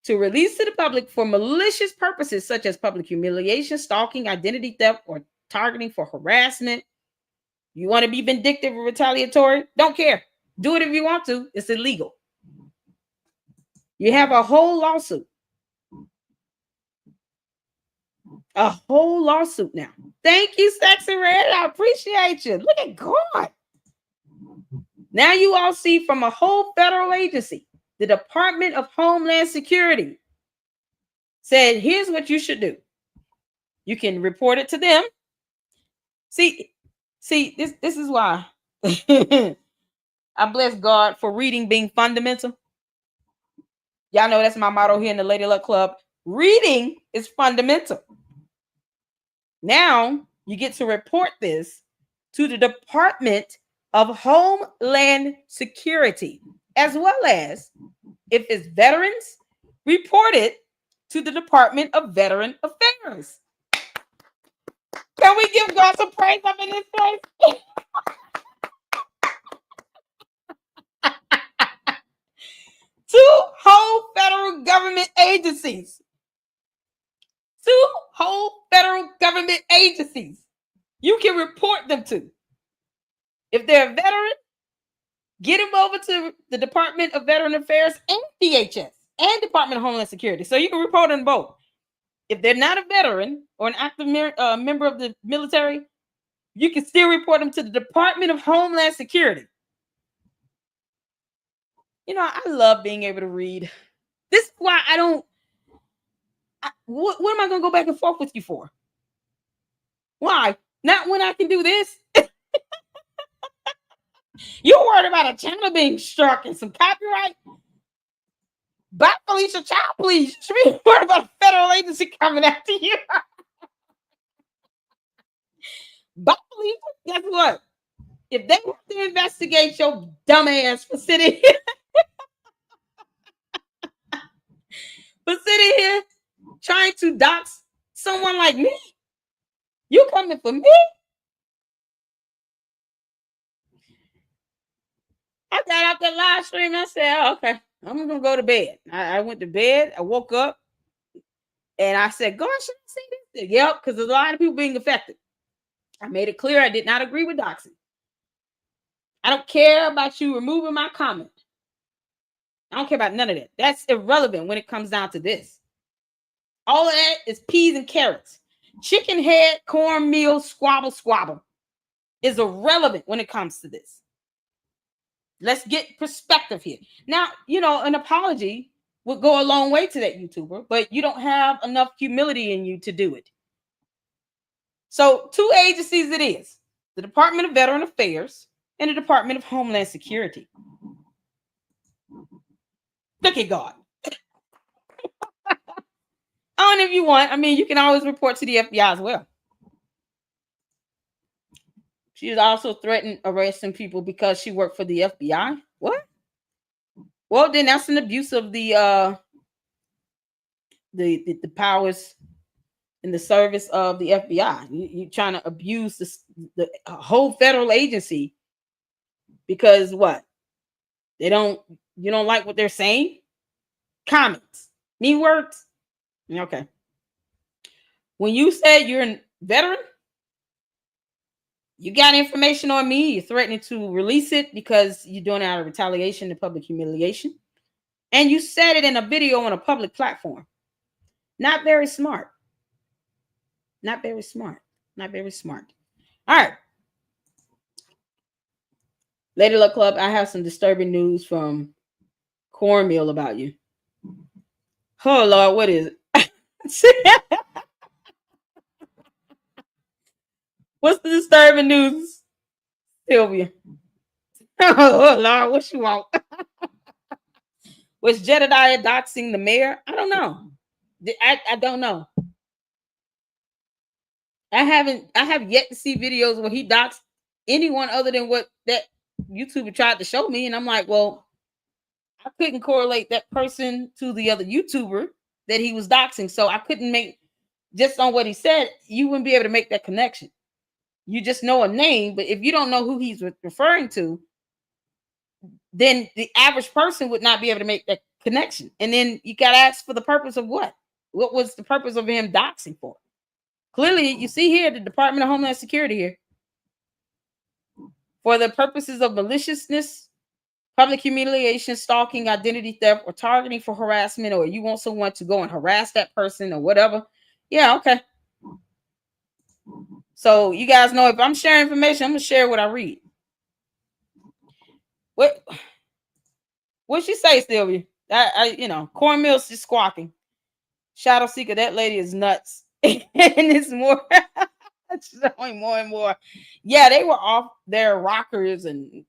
to release to the public for malicious purposes such as public humiliation, stalking, identity theft, or targeting for harassment, you want to be vindictive or retaliatory? Don't care. Do it if you want to. It's illegal. You have a whole lawsuit. A whole lawsuit now. Thank you, Sexy Red. I appreciate you. Look at God. Now you all see from a whole federal agency, the Department of Homeland Security said, here's what you should do. You can report it to them. See, this is why I bless God for reading being fundamental. Y'all know that's my motto here in the Lady Luck Club. Reading is fundamental. Now you get to report this to the Department of Homeland Security, as well as, if it's veterans, report it to the Department of Veteran Affairs. Can we give God some praise up in this place? Two whole federal government agencies. Two whole federal government agencies. You can report them to. If they're a veteran, get them over to the Department of Veteran Affairs and DHS and Department of Homeland Security. So you can report them both. If they're not a veteran or an active member of the military, you can still report them to the Department of Homeland Security. You know, I love being able to read. This is why I don't. What am I going to go back and forth with you for? Why? Not when I can do this. You're worried about a channel being struck and some copyright? Bye, Felicia Child, please. You should be worried about a federal agency coming after you. Bye, Felicia. Guess what? If they have to investigate your dumb ass for sitting here, trying to dox someone like me, you coming for me? I got out the live stream. I said, oh, okay, I'm going to go to bed. I went to bed. I woke up and I said, God, should I say this? Yep, because there's a lot of people being affected. I made it clear I did not agree with doxing. I don't care about you removing my comment. I don't care about none of that. That's irrelevant when it comes down to this. All of that is peas and carrots. Chickenhead, cornmeal, squabble is irrelevant when it comes to this. Let's get perspective here. Now, you know, an apology would go a long way to that YouTuber, but you don't have enough humility in you to do it. So 2 agencies it is. The Department of Veteran Affairs and the Department of Homeland Security. Look at God. And if you want, I mean, you can always report to the FBI as well. She has also threatened arresting people because she worked for the FBI. What? Well, then that's an abuse of the powers in the service of the FBI. You're trying to abuse the whole federal agency because what? You don't like what they're saying? Comments. Need words? Okay. When you said you're a veteran, you got information on me, you're threatening to release it because you're doing it out of retaliation to public humiliation. And you said it in a video on a public platform. Not very smart. Not very smart. Not very smart. All right. Lady Luck Club, I have some disturbing news from Cornmeal about you. Oh, Lord, what is it? What's the disturbing news, Sylvia? Oh, Lord, what you want? Was Jedediah doxing the mayor? I don't know. I don't know. I have yet to see videos where he doxed anyone other than what that YouTuber tried to show me. And I'm like, well, I couldn't correlate that person to the other YouTuber that he was doxing. So I couldn't make, just on what he said, you wouldn't be able to make that connection. You just know a name, but if you don't know who he's referring to, then the average person would not be able to make that connection. And then you got to ask for the purpose of what? What was the purpose of him doxing for? Clearly, you see here the Department of Homeland Security here. For the purposes of maliciousness, public humiliation, stalking, identity theft, or targeting for harassment, or you want someone to go and harass that person or whatever. Yeah, okay. So you guys know if I'm sharing information, I'm gonna share what I read. What'd she say, Sylvia? Cornmeal's just squawking. Shadow Seeker, that lady is nuts. And it's more showing more and more. Yeah, they were off their rockers and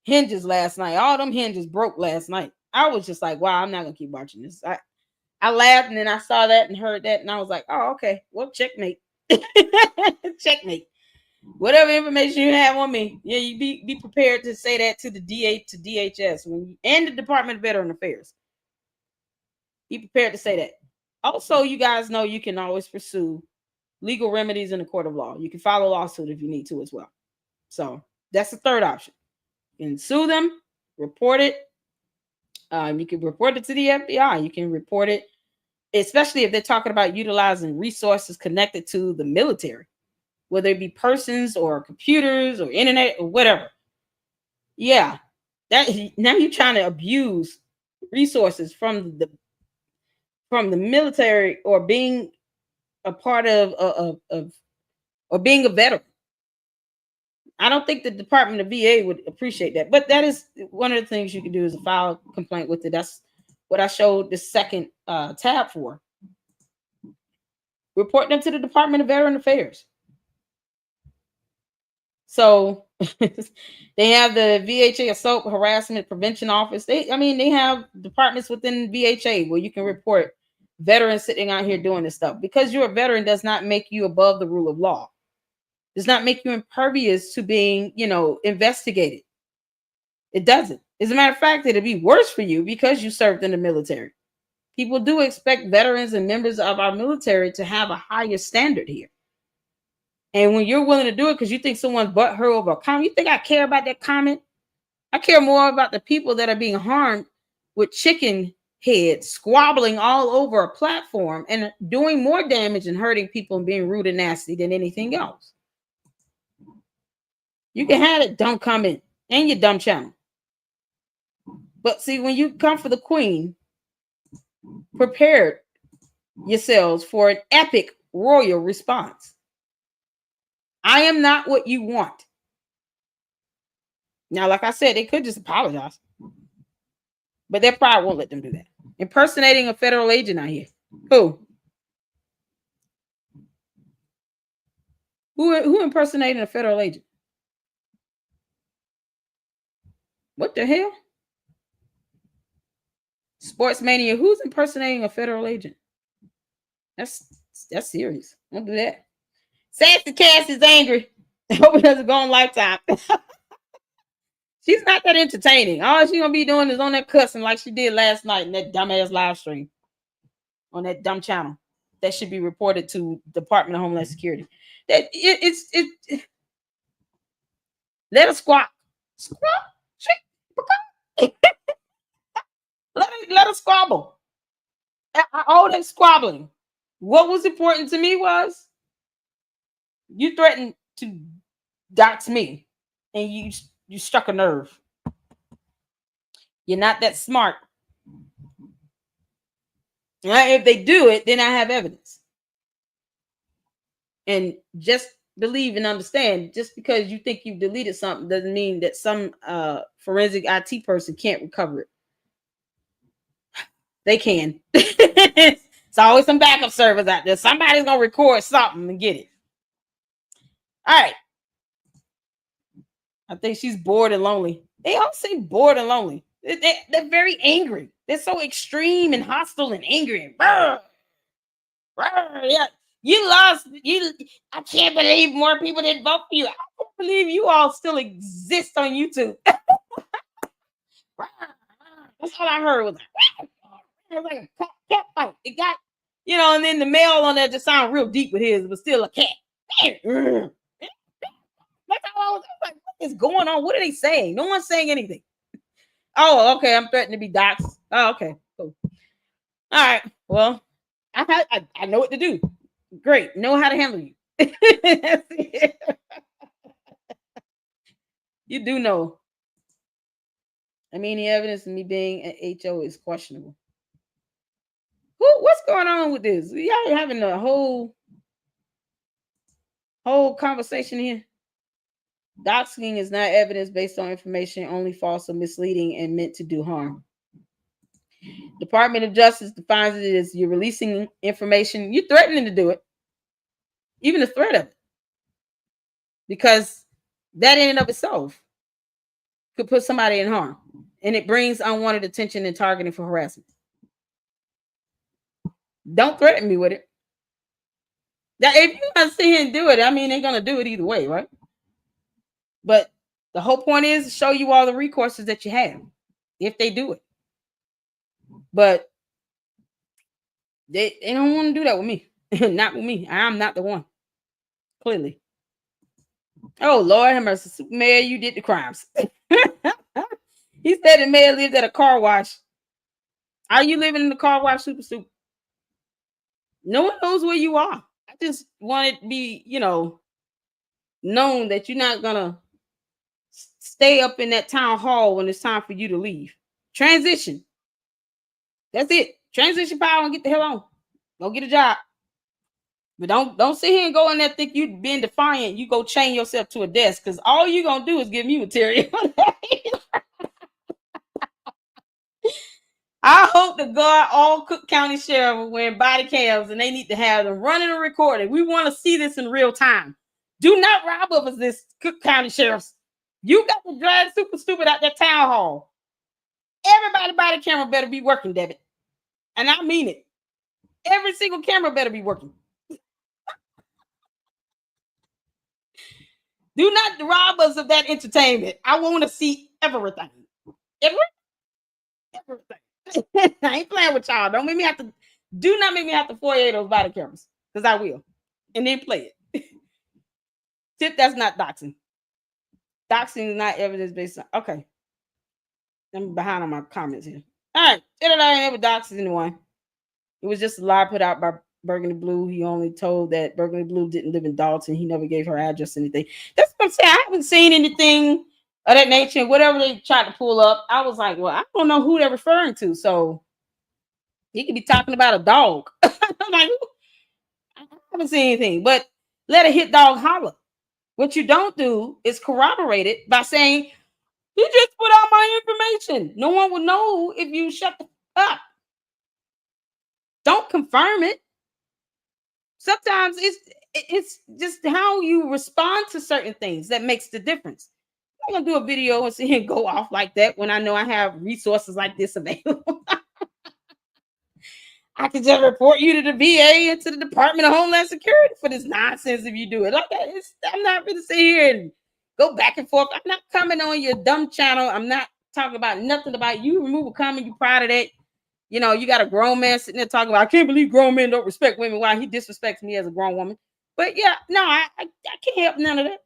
hinges last night. All them hinges broke last night. I was just like, wow, I'm not gonna keep watching this. I laughed and then I saw that and heard that and I was like, oh, okay, well, checkmate. Checkmate. Whatever information you have on me, yeah, you be prepared to say that to the DA, to DHS, and the Department of Veteran Affairs. Be prepared to say that. Also, you guys know you can always pursue legal remedies in the court of law. You can file a lawsuit if you need to as well. So that's the third option. You can sue them, report it. You can report it to the FBI. You can report it, especially if they're talking about utilizing resources connected to the military, whether it be persons or computers or internet or whatever. Yeah, that now you're trying to abuse resources from the military or being a part of or being a veteran. I don't think the Department of VA would appreciate that, but that is one of the things you can do is file a complaint with it. That's what I showed the second tab for. Report them to the Department of Veteran Affairs. So they have the VHA Assault Harassment Prevention Office. They have departments within VHA where you can report veterans sitting out here doing this stuff. Because you're a veteran does not make you above the rule of law. Does not make you impervious to being, investigated. It doesn't. As a matter of fact, it'd be worse for you because you served in the military. People do expect veterans and members of our military to have a higher standard here. And when you're willing to do it because you think someone's butt hurt over a comment, you think I care about that comment? I care more about the people that are being harmed with Chickenhead squabbling all over a platform and doing more damage and hurting people and being rude and nasty than anything else. You can have it dumb comment and your dumb channel. But see, when you come for the queen, prepare yourselves for an epic royal response. I am not what you want. Now, like I said, they could just apologize. But their pride won't let them do that. Impersonating a federal agent out here. Who impersonating a federal agent? What the hell? Sports Mania, who's impersonating a federal agent? That's serious. Don't do that. Sassy Cass is angry. I hope it doesn't go on Lifetime. She's not that entertaining. All she's gonna be doing is on that cussing like she did last night in that dumbass live stream on that dumb channel. That should be reported to Department of Homeland Security. That it let her squawk. Let her squabble. All that squabbling. What was important to me was you threatened to dox me, and you struck a nerve. You're not that smart. If they do it, then I have evidence. And just believe and understand, just because you think you've deleted something doesn't mean that some forensic IT person can't recover it. They can. It's always some backup servers out there. Somebody's gonna record something and get it. All right. I think she's bored and lonely. They all seem bored and lonely. They're very angry. They're so extreme and hostile and angry. Brr, brr, yeah. You lost. I can't believe more people didn't vote for you. I can't believe you all still exist on YouTube. That's all I heard was like a cat fight. It got, and then the male on there just sounded real deep with his, but still a cat. That's all I was like, what is going on? What are they saying? No one's saying anything. Oh, okay. I'm threatening to be doxxed. Oh, okay. Cool. All right. Well, I know what to do. Great. Know how to handle you. You do know. I mean, the evidence of me being an HO is questionable. What's going on with this? Y'all having a whole conversation here. Doxing is not evidence based on information, only false or misleading and meant to do harm. Department of Justice defines it as you're releasing information, you're threatening to do it, even the threat of it, because that in and of itself could put somebody in harm, and it brings unwanted attention and targeting for harassment. Don't threaten me with it. Now, if you want to sit here and do it, I mean, they're gonna do it either way, right? But the whole point is to show you all the recourses that you have if they do it. But they don't want to do that with me. Not with me. I'm not the one. Clearly. Oh, Lord have mercy. Super Mayor, you did the crimes. He said the mayor lived at a car wash. Are you living in the car wash, Super Soup? No one knows where you are. I just want it to be, known that you're not going to stay up in that town hall when it's time for you to leave. Transition. That's it. Transition power and get the hell on. Go get a job. But don't sit here and go in there think you being defiant. You go chain yourself to a desk, because all you're going to do is give me material. I hope to God all Cook County sheriff are wearing body cams, and they need to have them running and recording. We want to see this in real time. Do not rob of us, this Cook County sheriffs. You got to drive super stupid out that town hall. Everybody body camera better be working, David. And I mean it. Every single camera better be working. Do not rob us of that entertainment. I want to see everything. Everything. I ain't playing with y'all. Do not make me have to foyer those body cameras, because I will. And then play it. Tip, that's not doxing. Doxing is not evidence based on. Okay. I'm behind on my comments here. All right. I ain't ever doxed anyone. It was just a lie put out by Burgundy Blue. He only told that Burgundy Blue didn't live in Dalton. He never gave her address or anything. That's what I'm saying. I haven't seen anything of that nature. Whatever they tried to pull up, I was like, well, I don't know who they're referring to. So he could be talking about a dog. I'm like, I haven't seen anything. But let a hit dog holler. What you don't do is corroborate it by saying, you just put out my information. No one will know if you shut the up. Don't confirm it. Sometimes it's just how you respond to certain things that makes the difference. I'm not gonna do a video and sit here and go off like that when I know I have resources like this available. I can just report you to the VA and to the Department of Homeland Security for this nonsense if you do it. I'm not going to sit here and go back and forth. I'm not coming on your dumb channel. I'm not talking about nothing about you. Remove a comment. You proud of that. You got a grown man sitting there talking about, I can't believe grown men don't respect women. Why he disrespects me as a grown woman. But yeah, no, I can't help none of that.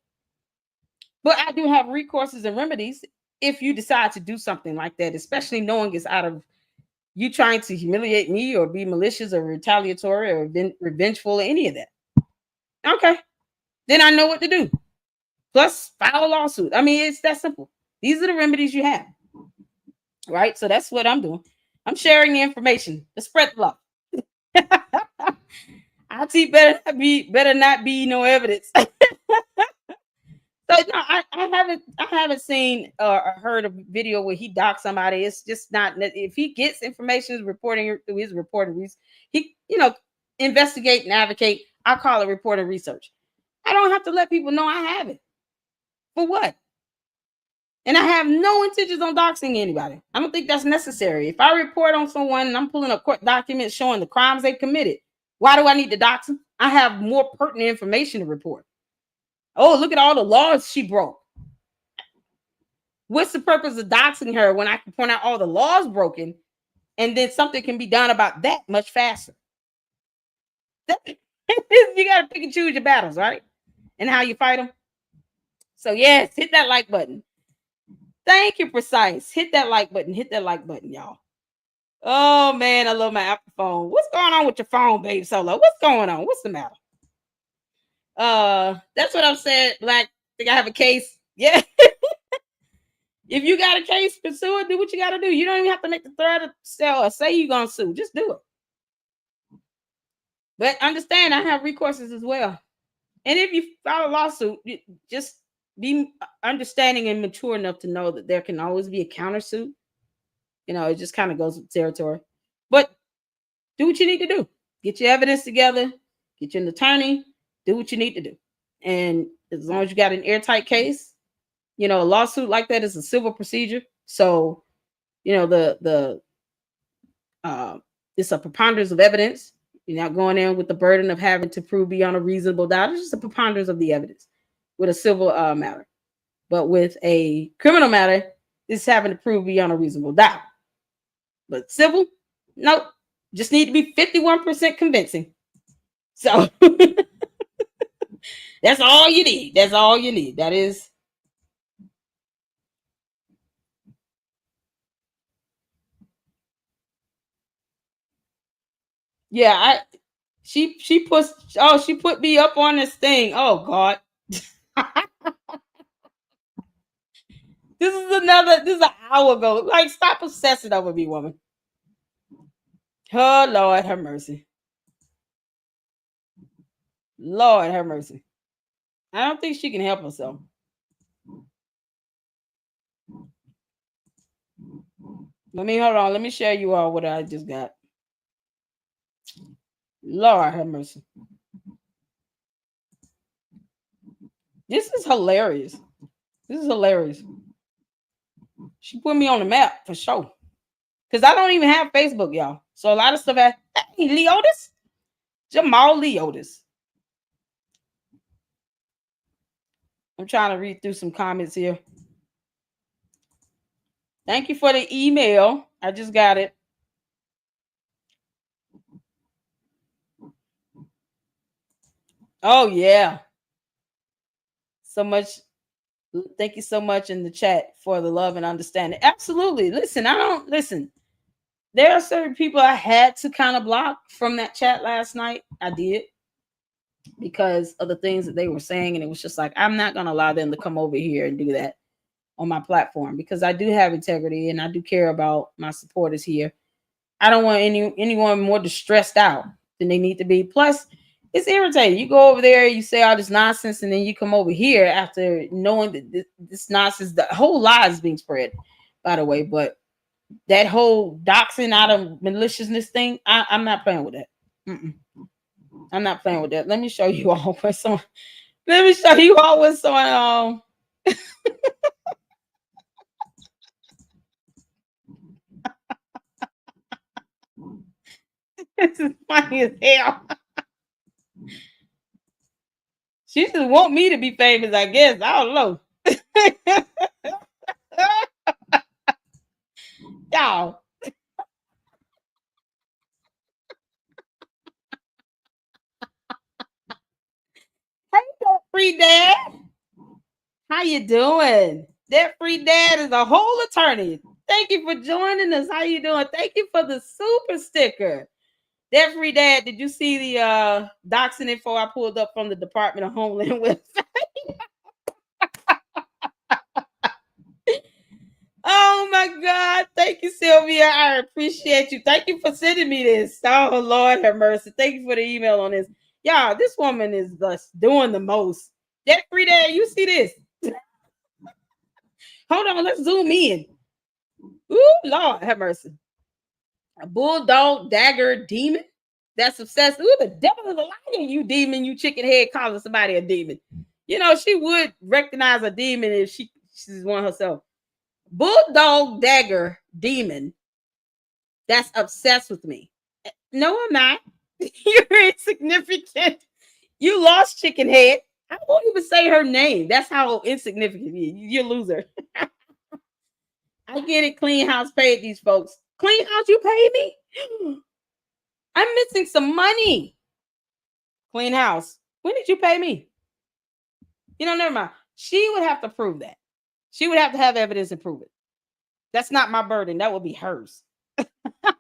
But I do have recourses and remedies if you decide to do something like that, especially knowing it's out of you trying to humiliate me or be malicious or retaliatory or revengeful or any of that. Okay. Then I know what to do. Plus, file a lawsuit. I mean, it's that simple. These are the remedies you have. Right? So that's what I'm doing. I'm sharing the information to spread the love. IT better not be no evidence. So no, I haven't seen or heard a video where he doxed somebody. It's just not, if he gets information reporting through his reporting, he investigate and advocate. I call it reporting research. I don't have to let people know I have it. For what? And I have no intentions on doxing anybody. I don't think that's necessary. If I report on someone and I'm pulling up court documents showing the crimes they committed, why do I need to dox them? I have more pertinent information to report. Oh, look at all the laws she broke. What's the purpose of doxing her when I can point out all the laws broken and then something can be done about that much faster? You got to pick and choose your battles, right? And how you fight them. So yes, hit that like button. Thank you, Precise. Hit that like button. Hit that like button, y'all. Oh man, I love my Apple phone. What's going on with your phone, babe Solo? What's going on? What's the matter? That's what I'm saying. Black, think I have a case. Yeah. If you got a case, pursue it. Do what you got to do. You don't even have to make the threat of sell or say you're gonna sue. Just do it. But understand, I have recourses as well. And if you file a lawsuit, just be understanding and mature enough to know that there can always be a countersuit. It just kind of goes with territory. But do what you need to do. Get your evidence together. Get you an attorney. Do what you need to do. And as long as you got an airtight case, a lawsuit like that is a civil procedure. So, it's a preponderance of evidence. You're not going in with the burden of having to prove beyond a reasonable doubt. It's just a preponderance of the evidence with a civil matter. But with a criminal matter, it's having to prove beyond a reasonable doubt. But civil, nope. Just need to be 51% convincing. So that's all you need. That's all you need. That is. Yeah, she put me up on this thing. Oh God. This is an hour ago. Like, stop obsessing over me, woman. Oh Lord, have mercy. Lord, have mercy. I don't think she can help herself. Hold on. Let me show you all what I just got. Lord, have mercy. This is hilarious. This is hilarious. She put me on the map for sure. Because I don't even have Facebook, y'all. So a lot of stuff. Hey, Leotis. Jamal Leotis. I'm trying to read through some comments here. Thank you for the email. I just got it. Oh, yeah. So much. Thank you so much in the chat for the love and understanding. Absolutely. Listen. There are certain people I had to kind of block from that chat last night. I did. Because of the things that they were saying. And it was just like, I'm not going to allow them to come over here and do that on my platform. Because I do have integrity and I do care about my supporters here. I don't want anyone more distressed out than they need to be. Plus, it's irritating. You go over there, you say all this nonsense, and then you come over here after knowing that this nonsense, the whole lie is being spread, by the way. But that whole doxing out of maliciousness thing, I'm not playing with that. I'm not playing with that. Let me show you all what's on. Let me show you all what's on. This is funny as hell. She just want me to be famous, I guess. I don't know. Y'all. Hey, that free dad. How you doing? That free dad is a whole attorney. Thank you for joining us. How you doing? Thank you for the super sticker. That free dad, did you see the doxing info I pulled up from the Department of Homeland website? Oh my God. Thank you, Sylvia. I appreciate you. Thank you for sending me this. Oh, Lord have mercy. Thank you for the email on this. Yeah, this woman is just doing the most. That free day, you see this. Hold on, let's zoom in. Ooh, Lord, have mercy. A bulldog, dagger, demon that's obsessed. Ooh, the devil is a liar, you demon, you chicken head calling somebody a demon. You know, she would recognize a demon if she's one herself. Bulldog, dagger, demon that's obsessed with me. No, I'm not. You're insignificant. You lost Chickenhead. I won't even say her name. That's how insignificant you're a loser. I get it. Clean House paid these folks. Clean House, you paid me? I'm missing some money. Clean House, when did you pay me? You know, never mind. She would have to prove that. She would have to have evidence and prove it. That's not my burden. That would be hers.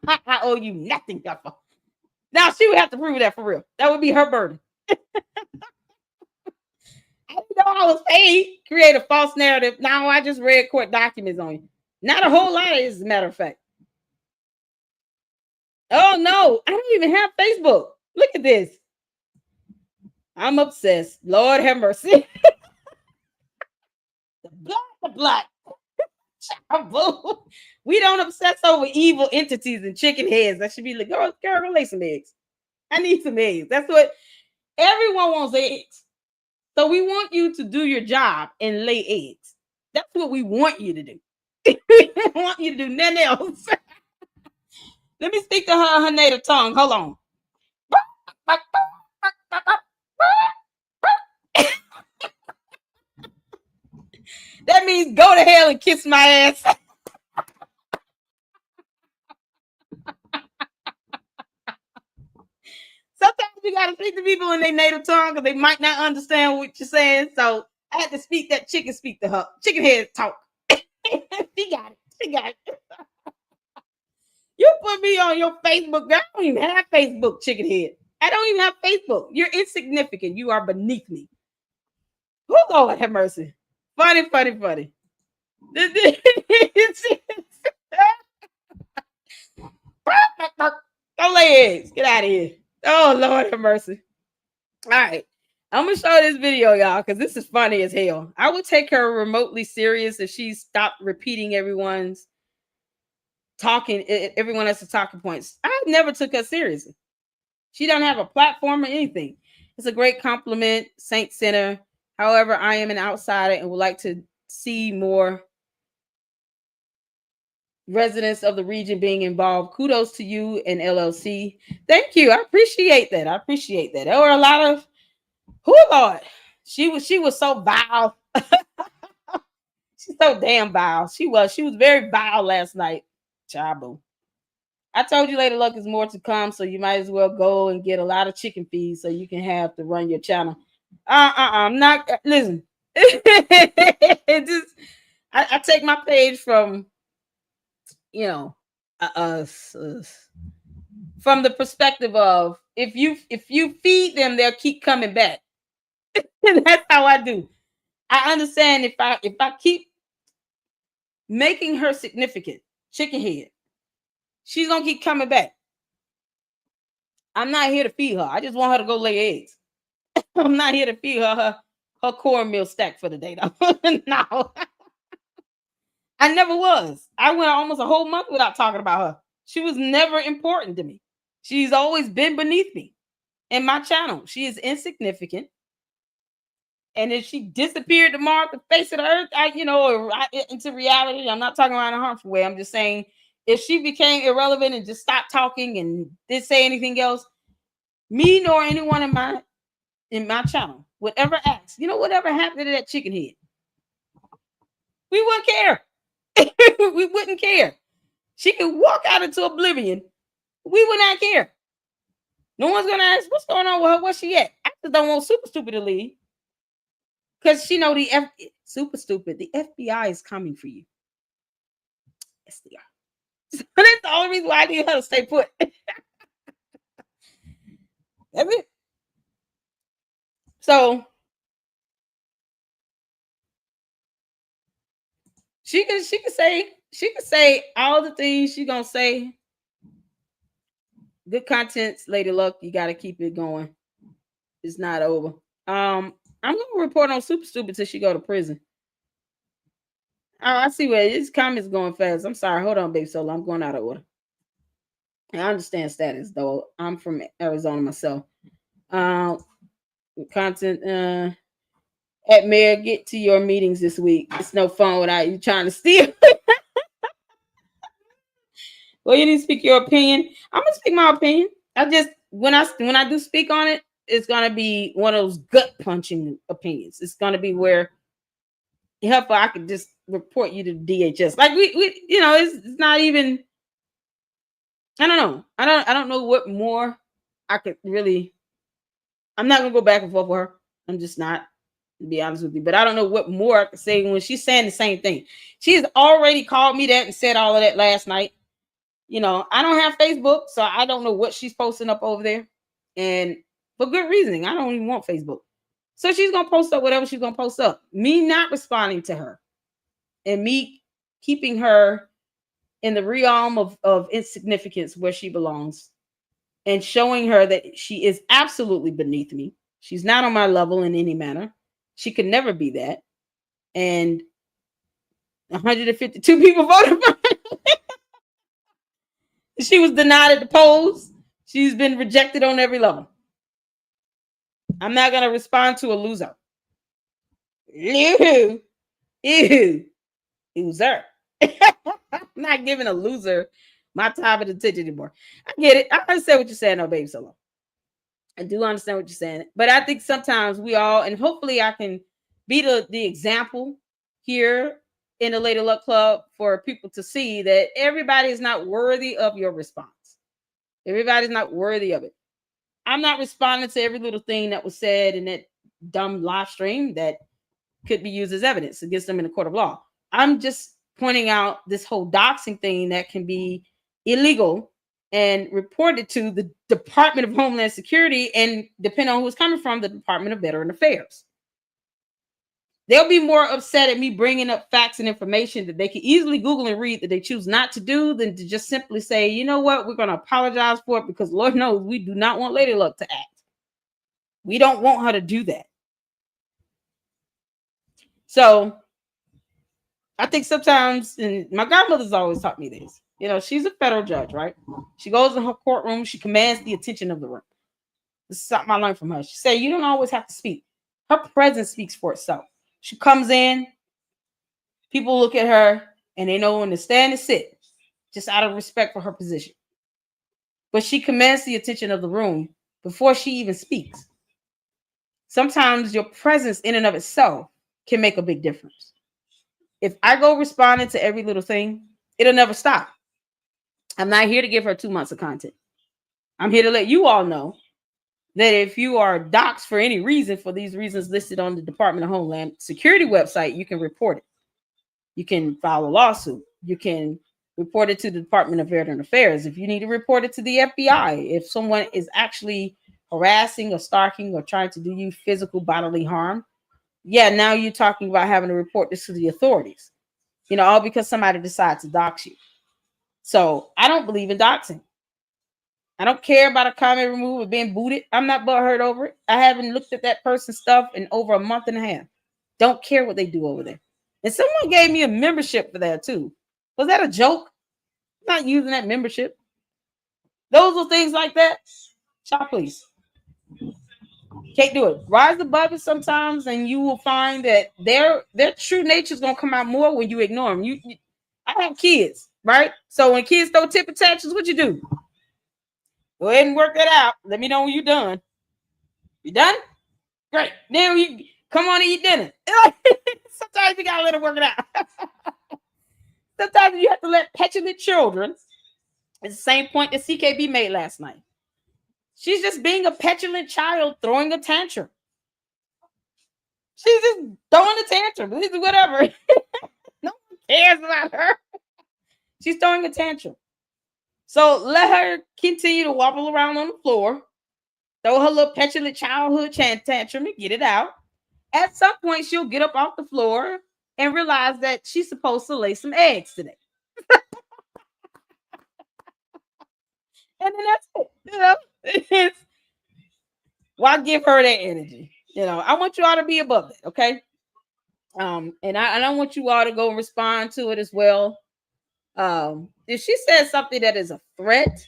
I owe you nothing, Guffa. Now she would have to prove that for real. That would be her burden. I didn't know I was paid. Create a false narrative. Now I just read court documents on you. Not a whole lot, as a matter of fact. Oh no, I don't even have Facebook. Look at this. I'm obsessed. Lord have mercy. The black. We don't obsess over evil entities and chicken heads. That should be like, girl, go lay some eggs. I need some eggs. That's what everyone wants, eggs. So we want you to do your job and lay eggs. That's what we want you to do. We don't want you to do nothing else. Let me speak to her native tongue. Hold on. That means go to hell and kiss my ass. Sometimes you gotta speak to people in their native tongue because they might not understand what you're saying. So I had to speak that chicken speak to her. Chicken head talk. She got it. She got it. You put me on your Facebook. I don't even have Facebook, chicken head. I don't even have Facebook. You're insignificant. You are beneath me. Oh, Lord have mercy. Funny. Go lay eggs. Get out of here. Oh, Lord have mercy. All right. I'm going to show this video, y'all, because this is funny as hell. I would take her remotely serious if she stopped repeating everyone else's talking points. I never took her seriously. She don't have a platform or anything. It's a great compliment, Saint Center. However, I am an outsider and would like to see more residents of the region being involved. Kudos to you and LLC. Thank you. I appreciate that. There were a lot of Lord. She was so vile. She's so damn vile. She was very vile last night. Chabu. I told you Lady Luck is more to come, so you might as well go and get a lot of chicken feed so you can have to run your channel. I'm not listen. I take my page from from the perspective of if you feed them, they'll keep coming back. That's how I do. I understand if I keep making her significant, chicken head, she's gonna keep coming back. I'm not here to feed her. I just want her to go lay eggs. I'm not here to feed her cornmeal stack for the day. No. I never was. I went almost a whole month without talking about her. She was never important to me. She's always been beneath me in my channel. She is insignificant. And if she disappeared tomorrow off the face of the earth, into reality, I'm not talking about in a harmful way. I'm just saying if she became irrelevant and just stopped talking and didn't say anything else, me nor anyone in my channel would ever ask, whatever happened to that chicken head? We wouldn't care. We wouldn't care. She could walk out into oblivion. We would not care. No one's gonna ask what's going on with her. Where's she at? I just don't want Super Stupid to leave. Because she know Super Stupid, the FBI is coming for you. Yes, they are. So that's the only reason why I need her to stay put. That's it. So she can say all the things she gonna say. Good contents, Lady Luck. You gotta keep it going. It's not over. I'm gonna report on Super Stupid till she go to prison. Oh, I see where this comments going fast. I'm sorry. Hold on, baby solo. I'm going out of order. I understand status though. I'm from Arizona myself. Content at Mayor, get to your meetings this week. It's no fun without you trying to steal. Well, you need to speak your opinion. I'm gonna speak my opinion. I just when I do speak on it, it's gonna be one of those gut punching opinions. It's gonna be where helpful I could just report you to DHS. Like we you know, it's not even. I don't know. I don't know what more I could really. I'm not gonna go back and forth with her. I'm just not, to be honest with you. But I don't know what more I could say when she's saying the same thing. She's already called me that and said all of that last night. You know, I don't have Facebook, so I don't know what she's posting up over there. And for good reasoning, I don't even want Facebook. So she's gonna post up whatever she's gonna post up. Me not responding to her and me keeping her in the realm of insignificance where she belongs and showing her that she is absolutely beneath me. She's not on my level in any manner. She could never be that. And 152 people voted for her. She was denied at the polls. She's been rejected on every level. I'm not going to respond to a loser. Ew. Loser. I'm not giving a loser my time and attention anymore. I get it. I understand what you're saying, no, baby solo. I do understand what you're saying. But I think sometimes we all, and hopefully I can be the example here in the Lady Luck Club for people to see that everybody is not worthy of your response. Everybody's not worthy of it. I'm not responding to every little thing that was said in that dumb live stream that could be used as evidence against them in the court of law. I'm just pointing out this whole doxing thing that can be illegal and reported to the Department of Homeland Security, and depending on who's coming from, the Department of Veteran Affairs. They'll be more upset at me bringing up facts and information that they can easily Google and read that they choose not to do than to just simply say, you know what, we're going to apologize for it because Lord knows we do not want Lady Luck to act. We don't want her to do that. So I think sometimes, and my godmother's always taught me this, you know, she's a federal judge, right? She goes in her courtroom, she commands the attention of the room. This is something I learned from her. She said, you don't always have to speak. Her presence speaks for itself. She comes in, people look at her, and they know when to stand and sit, just out of respect for her position. But she commands the attention of the room before she even speaks. Sometimes your presence in and of itself can make a big difference. If I go responding to every little thing, it'll never stop. I'm not here to give her 2 months of content. I'm here to let you all know that if you are doxxed for any reason, for these reasons listed on the Department of Homeland Security website, you can report it. You can file a lawsuit. You can report it to the Department of Veteran Affairs. If you need to report it to the FBI, if someone is actually harassing or stalking or trying to do you physical bodily harm, yeah, now you're talking about having to report this to the authorities. You know, all because somebody decides to dox you. So I don't believe in doxing. I don't care about a comment removed or being booted. I'm not butthurt over it. I haven't looked at that person's stuff in over a month and a half. Don't care what they do over there. And someone gave me a membership for that too. Was that a joke? I'm not using that membership. Those are things like that. Shop, please. Can't do it. Rise above it sometimes, and you will find that their true nature is gonna come out more when you ignore them. I have kids, right? So when kids throw tip attachments, what you do? Go ahead and work that out. Let me know when you're done. You done? Great. Then you come on and eat dinner. Sometimes you gotta let them work it out. Sometimes you have to let petulant children. It's the same point that CKB made last night. She's just being a petulant child throwing a tantrum. She's just throwing a tantrum. Whatever. No one cares about her. She's throwing a tantrum. So let her continue to wobble around on the floor, throw her little petulant childhood tantrum and get it out. At some point, she'll get up off the floor and realize that she's supposed to lay some eggs today. And then that's it. You know, Why give her that energy? You know, I want you all to be above it, okay? And I want you all to go and respond to it as well. If she says something that is a threat,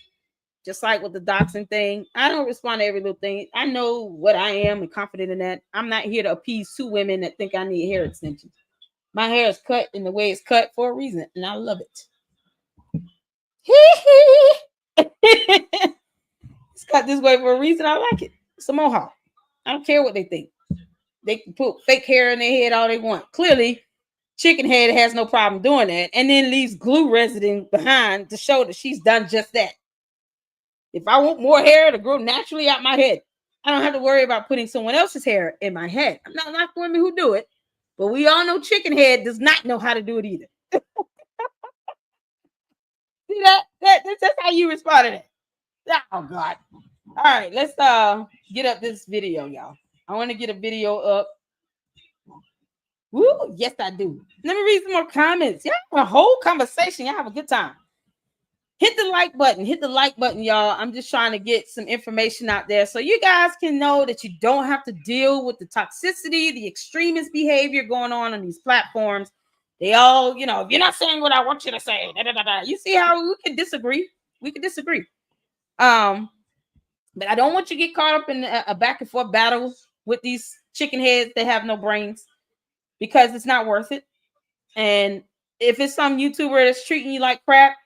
just like with the doxing thing, I don't respond to every little thing. I know what I am and confident in that. I'm not here to appease two women that think I need hair extensions. My hair is cut in the way it's cut for a reason, and I love it. It's cut this way for a reason. I like it. It's a mohawk. I don't care what they think. They can put fake hair in their head all they want. Clearly, Chickenhead has no problem doing that, and then leaves glue residue behind to show that she's done just that. If I want more hair to grow naturally out my head, I don't have to worry about putting someone else's hair in my head. I'm not knocking women who do it, but we all know Chickenhead does not know how to do it either. See that? That's how you respond to that. Oh God. All right, let's get up this video, y'all. I want to get a video up. Woo, yes, I do. Let me read some more comments. Y'all have a whole conversation. Y'all have a good time. Hit the like button. Hit the like button, y'all. I'm just trying to get some information out there so you guys can know that you don't have to deal with the toxicity, the extremist behavior going on these platforms. They all, you know, if you're not saying what I want you to say, you see how we can disagree. We can disagree. But I don't want you to get caught up in a back and forth battle with these chicken heads that have no brains, because it's not worth it. And if it's some YouTuber that's treating you like crap,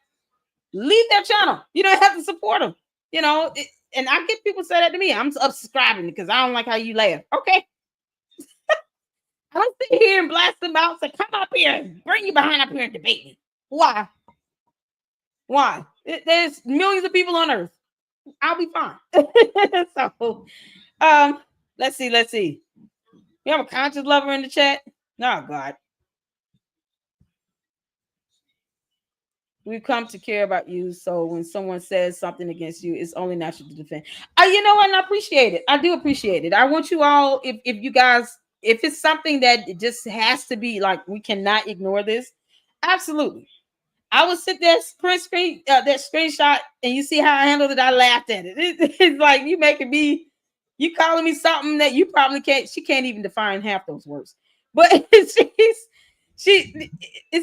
leave their channel. You don't have to support them. You know, and I get people say that to me. I'm unsubscribing because I don't like how you laugh. Okay. I don't sit here and blast them out. Say, come up here and bring you behind up here and debate me. Why? Why? There's millions of people on earth. I'll be fine. So, let's see. You have a conscious lover in the chat? Oh, God. We've come to care about you, so when someone says something against you, it's only natural to defend. You know what? And I appreciate it. I do appreciate it. I want you all, if you guys, if it's something that it just has to be like, we cannot ignore this, absolutely. I would sit there, print screen that screenshot, and you see how I handled it. I laughed at it. It's like you making me, you calling me something that you probably can't. She can't even define half those words, but it's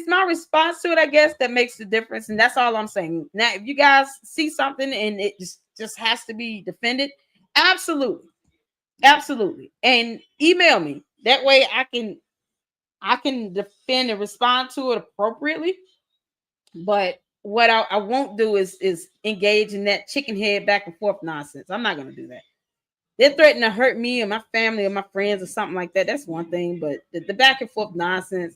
my response to it, I guess, that makes the difference, and that's all I'm saying. Now, if you guys see something and it just has to be defended, absolutely, and email me. That way, I can defend and respond to it appropriately. But what I won't do is engage in that chicken head back and forth nonsense. I'm not going to do that. They're threatening to hurt me or my family or my friends or something like that. That's one thing. But the back and forth nonsense,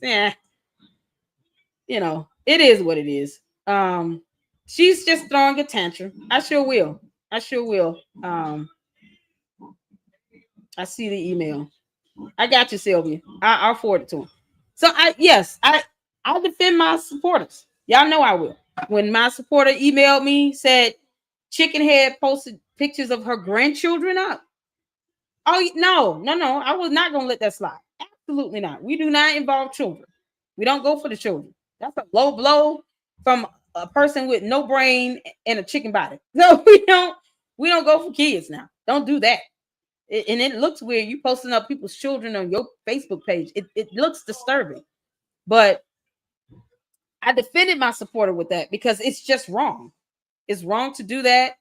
you know, it is what it is. She's just throwing a tantrum. I sure will. I see the email. I got you, Sylvia. I'll forward it to him. So I'll defend my supporters. Y'all know I will. When my supporter emailed me, said Chickenhead posted pictures of her grandchildren up. Oh, no. I was not going to let that slide. Absolutely not. We do not involve children. We don't go for the children. That's a low blow from a person with no brain and a chicken body. So we don't go for kids now. Don't do that. And it looks weird. You posting up people's children on your Facebook page. It looks disturbing. But I defended my supporter with that because it's just wrong. It's wrong to do that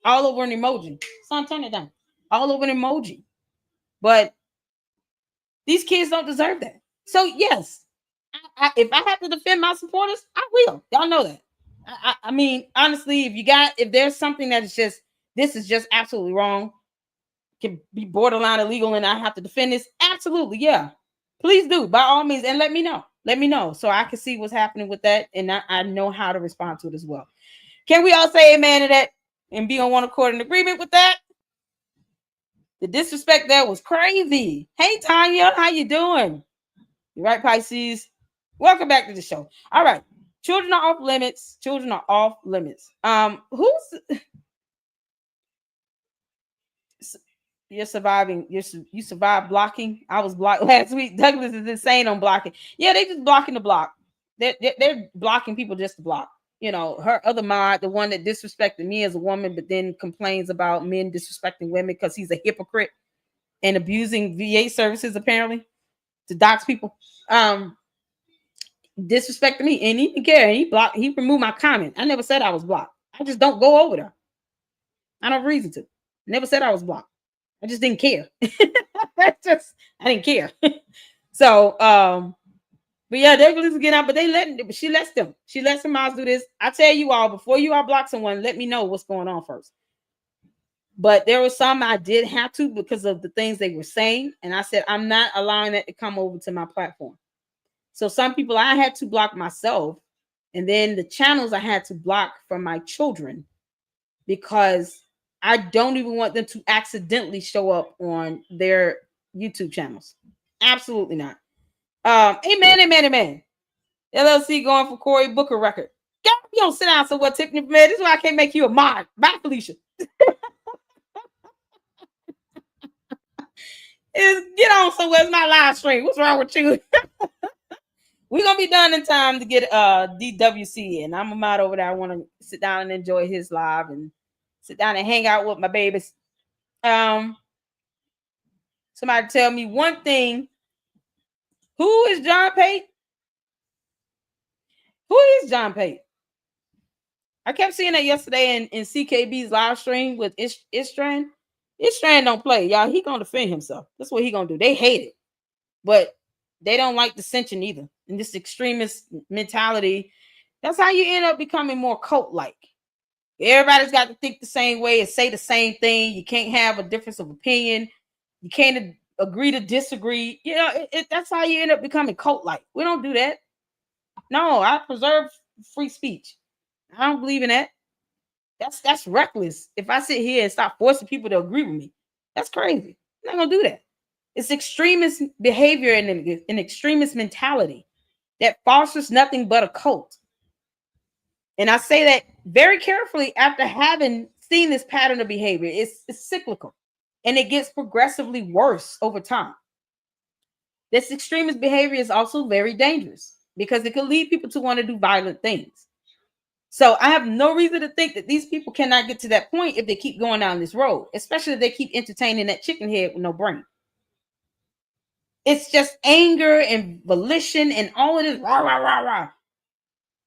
all over an emoji. Son, turn it down. All over an emoji. But these kids don't deserve that. So yes, if I have to defend my supporters, I will. Y'all know that. I mean, honestly, if there's something that is just, this is just absolutely wrong, can be borderline illegal, and I have to defend this, absolutely, yeah. Please do, by all means, and let me know. Let me know so I can see what's happening with that, and I know how to respond to it as well. Can we all say amen to that and be on one accord and agreement with that? The disrespect there was crazy. Hey, Tanya, how you doing? You right, Pisces? Welcome back to the show. All right. Children are off limits. Who's... You're surviving. You survived blocking. I was blocked last week. Douglas is insane on blocking. Yeah, they just blocking the block. They're blocking people just to block. you know, her other mod, the one that disrespected me as a woman, but then complains about men disrespecting women because he's a hypocrite and abusing VA services apparently to dox people. Disrespected me and he didn't care. He removed my comment. I never said I was blocked. I just don't go over there. I don't have reason to. Never said I was blocked. I just didn't care. I didn't care. So but yeah, they're going to get out, but she lets them. She lets them do this. I tell you all, before you all block someone, let me know what's going on first. But there were some I did have to because of the things they were saying. And I said, I'm not allowing that to come over to my platform. So some people I had to block myself. And then the channels I had to block from my children because I don't even want them to accidentally show up on their YouTube channels. Absolutely not. Amen. LLC going for Cory Booker record. God, you don't sit down somewhere, Tiffany. Man, this is why I can't make you a mod. Bye, Felicia. Get on somewhere. It's my live stream. What's wrong with you? We're gonna be done in time to get DWC, and I'm a mod over there. I want to sit down and enjoy his live and sit down and hang out with my babies. Somebody tell me one thing. Who is John Pate? Who is John Pate? I kept seeing that yesterday in CKB's live stream with Istran. Istran don't play, y'all. He gonna defend himself. That's what he gonna do. They hate it, but they don't like dissension either. And this extremist mentality, that's how you end up becoming more cult-like. Everybody's got to think the same way and say the same thing. You can't have a difference of opinion. You can't agree to disagree. You know, that's how you end up becoming cult-like. We don't do that. No, I preserve free speech. I don't believe in that. That's reckless. If I sit here and start forcing people to agree with me, that's crazy. I'm not gonna do that. It's extremist behavior and an extremist mentality that fosters nothing but a cult. And I say that very carefully after having seen this pattern of behavior. It's cyclical and it gets progressively worse over time. This extremist behavior is also very dangerous because it could lead people to want to do violent things. So I have no reason to think that these people cannot get to that point if they keep going down this road, especially if they keep entertaining that chicken head with no brain. It's just anger and volition and all of this rah, rah, rah, rah.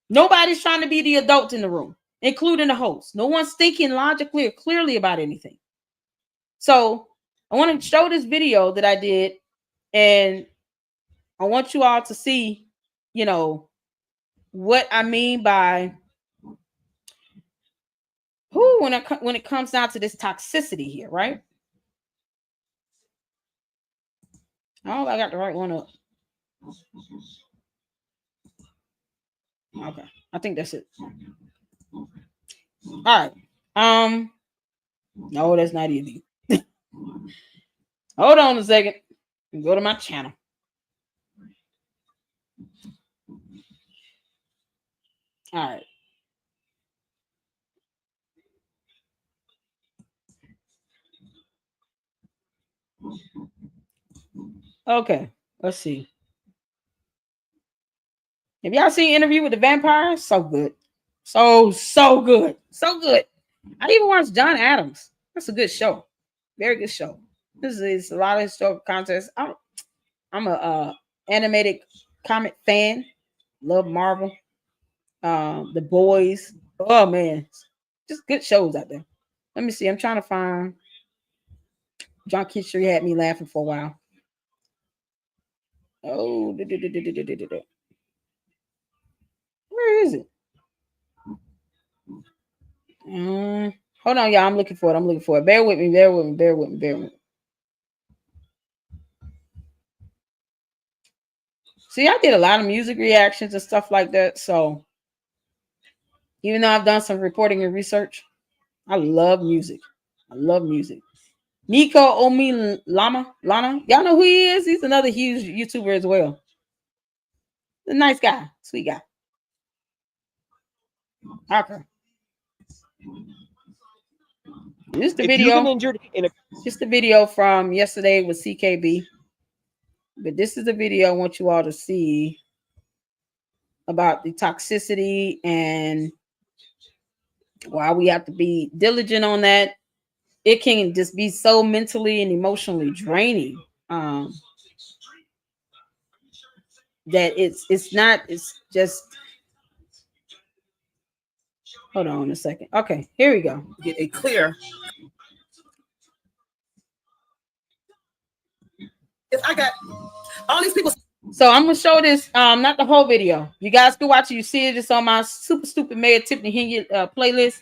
Nobody's trying to be the adult in the room, including the host. No one's thinking logically or clearly about anything. So I want to show this video that I did, and I want you all to see, you know, what I mean by when it comes down to this toxicity here, right? Oh, I got the right one up. Okay, I think that's it. All right. No, that's not easy. Hold on a second. Go to my channel. All right. Okay, let's see. Have y'all seen Interview with the Vampire? So good. So good. So good. I even watched John Adams. That's a good show. Very good show. This is a lot of historical context. I'm a animated comic fan. Love Marvel. The Boys. Oh man. Just good shows out there. Let me see. I'm trying to find John Kitchery had me laughing for a while. Oh, where is it? Hold on, y'all. I'm looking for it. Bear with me. See, I did a lot of music reactions and stuff like that. So even though I've done some reporting and research, I love music. Nico Omi Lana. Y'all know who he is? He's another huge YouTuber as well. A nice guy, sweet guy. Okay. This is the video. Just the video from yesterday with CKB. But this is the video I want you all to see about the toxicity and while we have to be diligent on that, it can just be so mentally and emotionally draining. That it's just hold on a second. Okay, here we go. Get a clear. If I got all these people. So I'm gonna show this, not the whole video. You guys can watch it. You see it. It's on my Super Stupid Mayor Tiffany Higgins playlist,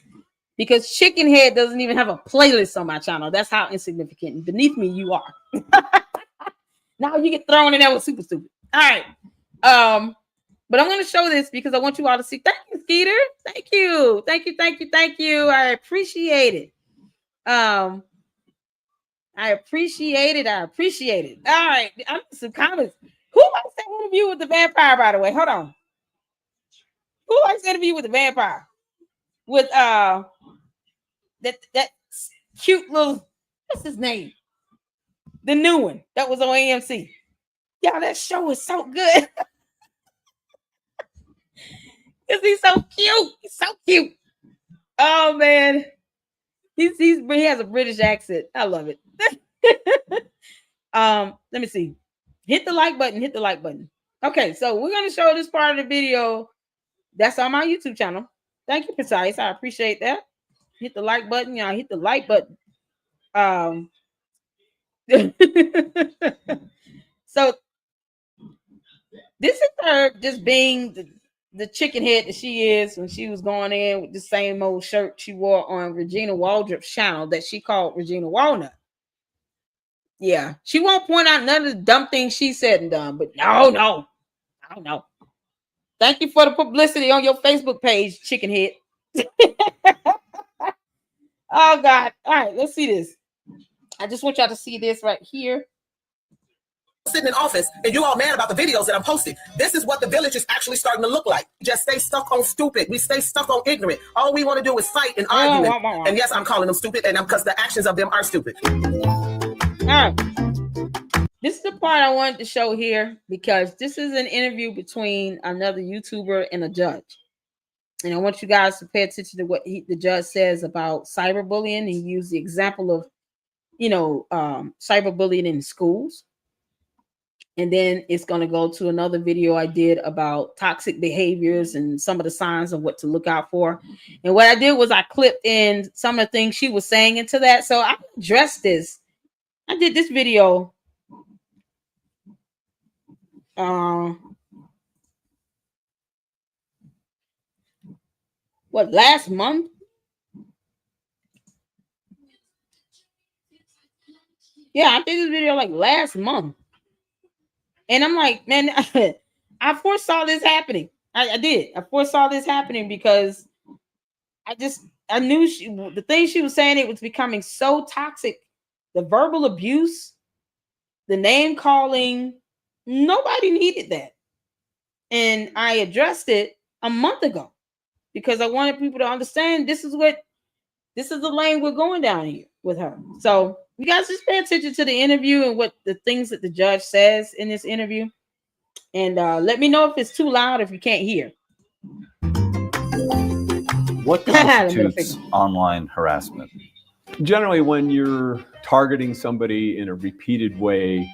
because Chickenhead doesn't even have a playlist on my channel. That's how insignificant and beneath me you are. Now you get thrown in there with Super Stupid. All right. But I'm going to show this because I want you all to see. Thank you, Skeeter. Thank you. Thank you. Thank you. Thank you. I appreciate it. I appreciate it. I appreciate it. All right. I'm some comments. Who likes that interview with the vampire, by the way? Hold on. Who likes the interview with the vampire? With that cute little, what's his name? The new one that was on AMC. Y'all, that show is so good. Cause he's so cute. He's so cute. Oh man. He has a British accent. I love it. Let me see. Hit the like button. Hit the like button. Okay, so we're gonna show this part of the video that's on my YouTube channel. Thank you, Precise. I appreciate that. Hit the like button, y'all. Hit the like button. So this is her just being the chicken head that she is when she was going in with the same old shirt she wore on Regina Waldrop's channel that she called Regina Walnut. Yeah, she won't point out none of the dumb things she said and done, but no. I don't know. Thank you for the publicity on your Facebook page, Chickenhead. Oh God. All right, let's see this. I just want y'all to see this right here. Sitting in office and you all mad about the videos that I'm posting. This is what the village is actually starting to look like. Just stay stuck on stupid. We stay stuck on ignorant. All we want to do is fight and argue. And yes, I'm calling them stupid, and because the actions of them are stupid. All right. This is the part I wanted to show here because this is an interview between another YouTuber and a judge. And I want you guys to pay attention to what the judge says about cyberbullying. He used the example of, cyberbullying in schools. And then it's going to go to another video I did about toxic behaviors and some of the signs of what to look out for. And what I did was I clipped in some of the things she was saying into that. So I addressed this. I did this video. Last month? Yeah, I did this video like last month. And I'm like, man, I foresaw this happening. I did. I foresaw this happening because I knew the things she was saying, it was becoming so toxic. The verbal abuse, the name calling, nobody needed that. And I addressed it a month ago because I wanted people to understand this is the lane we're going down here with her. So you guys just pay attention to the interview and what the things that the judge says in this interview. And let me know if it's too loud, if you can't hear. What constitutes online harassment? Generally, when you're targeting somebody in a repeated way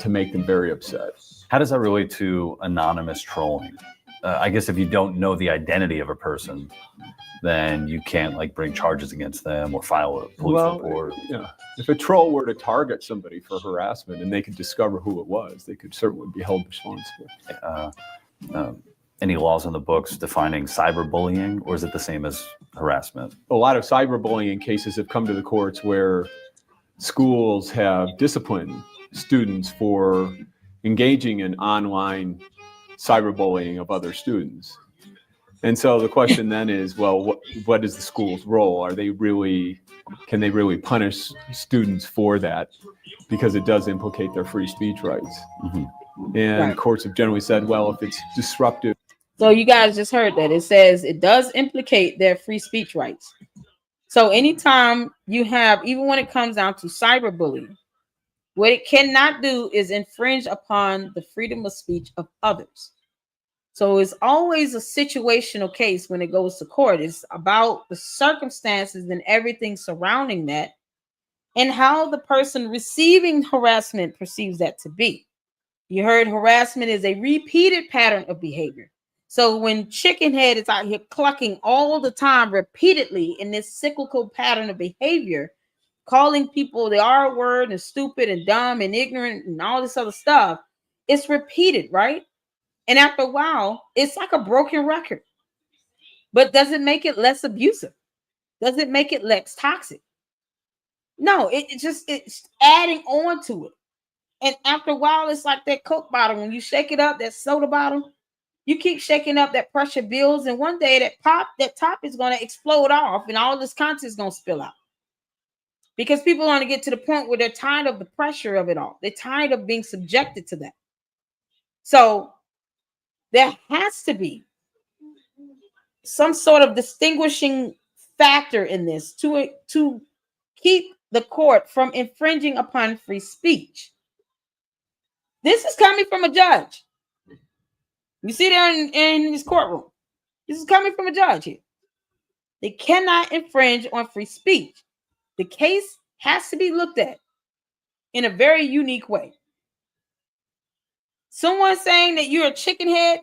to make them very upset. How does that relate to anonymous trolling? I guess if you don't know the identity of a person, then you can't bring charges against them or file a police report. Yeah. If a troll were to target somebody for harassment and they could discover who it was, they could certainly be held responsible. Any laws in the books defining cyberbullying, or is it the same as harassment? A lot of cyberbullying cases have come to the courts where schools have disciplined students for engaging in online cyberbullying of other students. And so the question then is, well, what is the school's role? Can they really punish students for that? Because it does implicate their free speech rights. Mm-hmm. And courts have generally said, well, if it's disruptive. So you guys just heard that. It says it does implicate their free speech rights. So anytime you have, even when it comes down to cyberbullying, what it cannot do is infringe upon the freedom of speech of others. So it's always a situational case when it goes to court. It's about the circumstances and everything surrounding that and how the person receiving harassment perceives that to be. You heard harassment is a repeated pattern of behavior. So when Chickenhead is out here clucking all the time repeatedly in this cyclical pattern of behavior, calling people the R word and stupid and dumb and ignorant and all this other stuff, it's repeated, right? And after a while, it's like a broken record. But does it make it less abusive? Does it make it less toxic? No, it's adding on to it. And after a while, it's like that Coke bottle. When you shake it up, that soda bottle, you keep shaking up, that pressure builds. And one day that top is going to explode off and all this content is going to spill out. Because people want to get to the point where they're tired of the pressure of it all. They're tired of being subjected to that. So there has to be some sort of distinguishing factor in this to keep the court from infringing upon free speech. This is coming from a judge. You see there in this courtroom. This is coming from a judge here. They cannot infringe on free speech. The case has to be looked at in a very unique way. Someone saying that you're a chickenhead,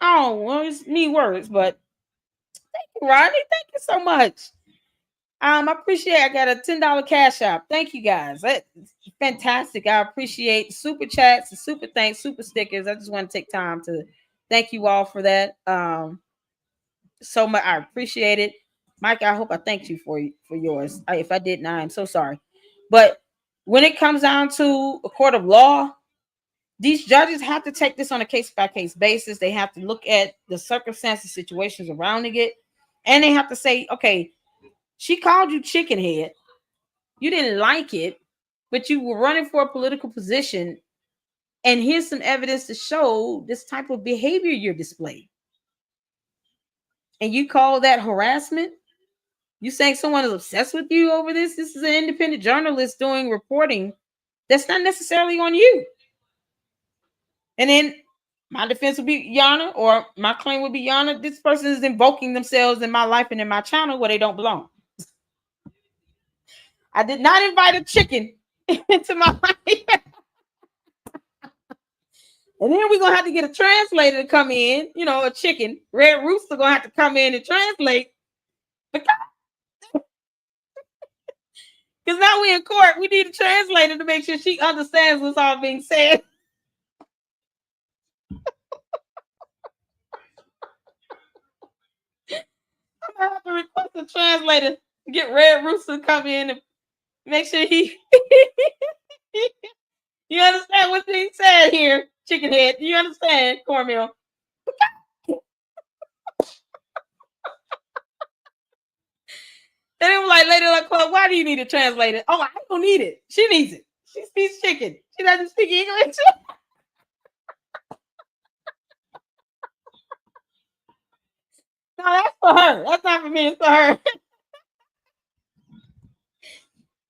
oh, well, it's me words, but thank you, Rodney. Thank you so much. I appreciate it. I got a $10 cash app. Thank you guys. That's fantastic. I appreciate super chats, and super thanks, super stickers. I just want to take time to thank you all for that. So much. I appreciate it. Mike, I hope I thanked you for yours. If I didn't, I'm so sorry. But when it comes down to a court of law, these judges have to take this on a case-by-case basis. They have to look at the circumstances, situations surrounding it, and they have to say, okay, she called you chickenhead. You didn't like it, but you were running for a political position, and here's some evidence to show this type of behavior you're displaying. And you call that harassment? You saying someone is obsessed with you over this? This is an independent journalist doing reporting that's not necessarily on you. And then my defense would be, Yana, or my claim would be, Yana, this person is invoking themselves in my life and in my channel where they don't belong. I did not invite a chicken into my life. And then we're going to have to get a translator to come in, a chicken. Red Rooster going to have to come in and translate. Because now we're in court. We need a translator to make sure she understands what's all being said. I'm going to have to request a translator to get Red Rooster to come in and make sure he... You understand what's being said here, Chickenhead? You understand, Cornmeal? Then it was like, LadyLuckClub, why do you need a translator? Oh, I don't need it. She needs it. She speaks chicken. She doesn't speak English. No, that's for her. That's not for me. It's for her.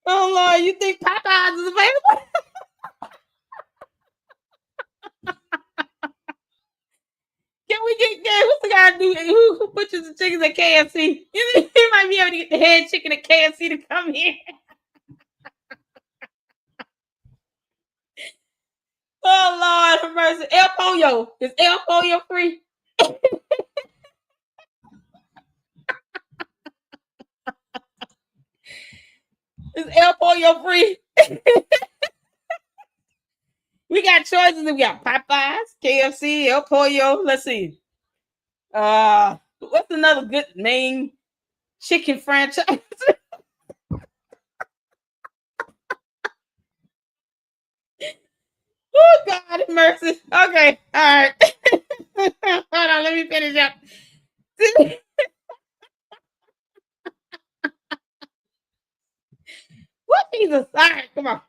Oh, Lord, you think Popeyes is available? Can we get what's the guy who butchers the chickens at KFC? He might be able to get the head chicken at KFC to come here. Oh, Lord have mercy. El Pollo. Is El Pollo free? Is El Pollo free? We got choices. We got Popeyes, KFC, El Pollo. Let's see. What's another good name chicken franchise? Oh, God have mercy. Okay. All right. Hold on. Let me finish up. What, Jesus? All right. Come on.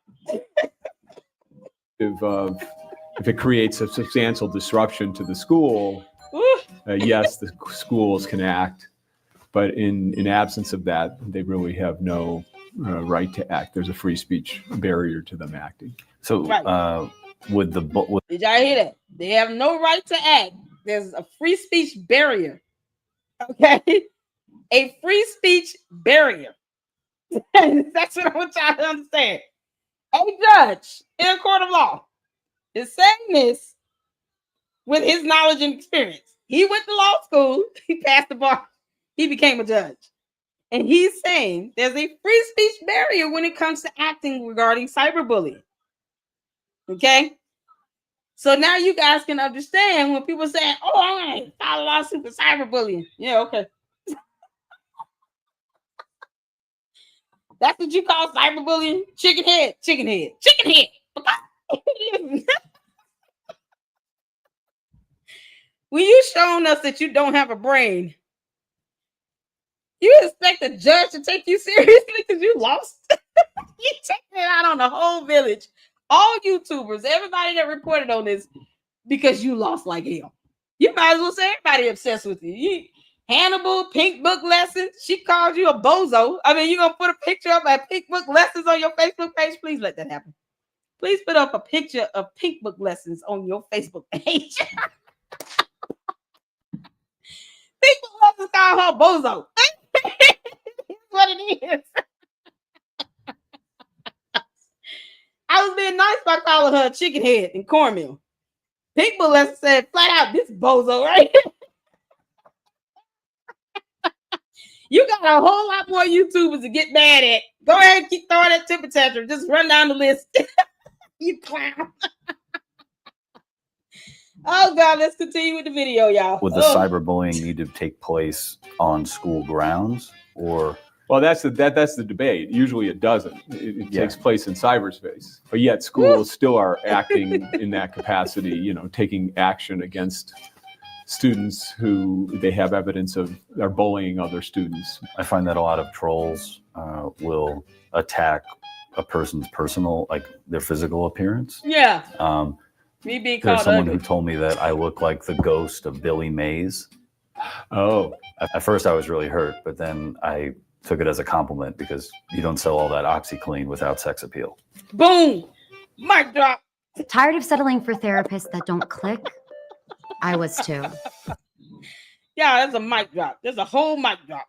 If it creates a substantial disruption to the school, yes, the schools can act, but in absence of that, they really have no right to act. There's a free speech barrier to them acting. So with the with, did y'all hear that? They have no right to act. There's a free speech barrier. Okay, a free speech barrier. That's what I want y'all to understand. A judge in a court of law is saying this with his knowledge and experience. He went to law school. He passed the bar. He became a judge. And he's saying there's a free speech barrier when it comes to acting regarding cyberbullying. Okay? So now you guys can understand when people say, oh, I'm going to file a lawsuit for cyberbullying. Yeah, okay. That's what you call cyberbullying? Chickenhead. When you showing us that you don't have a brain, you expect a judge to take you seriously because you lost? You taking it out on the whole village, all YouTubers, everybody that reported on this because you lost like hell. You might as well say everybody obsessed with you. Hannibal, Pink Book Lessons. She called you a bozo. I mean, you're going to put a picture up at Pink Book Lessons on your Facebook page? Please let that happen. Please put up a picture of Pink Book Lessons on your Facebook page. Pink Book Lessons call her bozo. That's what it is. I was being nice by calling her a chickenhead and cornmeal. Pink Book Lessons said flat out, this bozo right here. You got a whole lot more YouTubers to get mad at. Go ahead and keep throwing that temper tantrum. Just run down the list. You clown. Oh, God, let's continue with the video, y'all. Would the cyberbullying need to take place on school grounds or? Well, that's the debate. Usually it doesn't. It takes place in cyberspace. But yet schools still are acting in that capacity, you know, taking action against students who they have evidence of are bullying other students. I find that a lot of trolls will attack a person's personal, like their physical appearance. Yeah. Me being called There's someone ugly. who told me that I look like the ghost of Billy Mays. Oh. At first I was really hurt, but then I took it as a compliment because you don't sell all that OxyClean without sex appeal. Boom. Mic drop. Tired of settling for therapists that don't click? I was too. Yeah, that's a mic drop. There's a whole mic drop.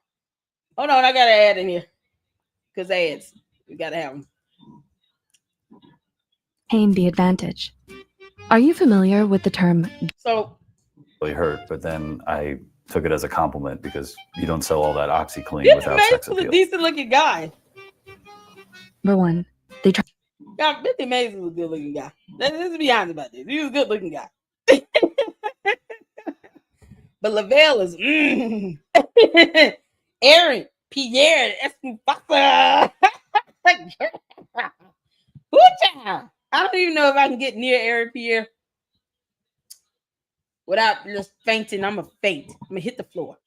Hold on, I got to add in here. Because ads. We got to have them. Gain the advantage. Are you familiar with the term? So. Really hurt, but then I took it as a compliment because you don't sell all that OxyClean Billy without Mays sex was a appeal. decent looking guy. Number one, they try. Yeah, Billy Mays was a good looking guy. Let's be honest about this. He was a good looking guy. But Lavelle is Aaron, Pierre, Espufasa. I don't even know if I can get near Aaron Pierre without just fainting. I'm gonna faint. I'm gonna hit the floor.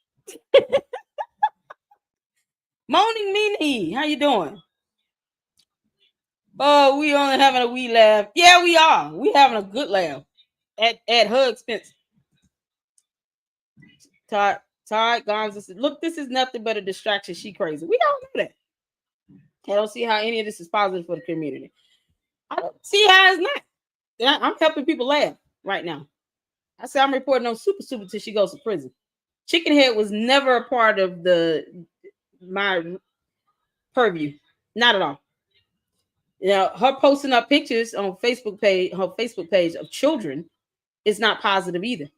Moaning Meanie, how you doing? Oh, we only having a wee laugh. Yeah, we are. We having a good laugh at her expense. Todd Gonza said, look, this is nothing but a distraction. She crazy. We all know that. I don't see how any of this is positive for the community. I don't see how it's not. I'm helping people laugh right now. I say I'm reporting on Super till she goes to prison. Chickenhead was never a part of my purview. Not at all. You know, her posting up pictures on her Facebook page of children is not positive either.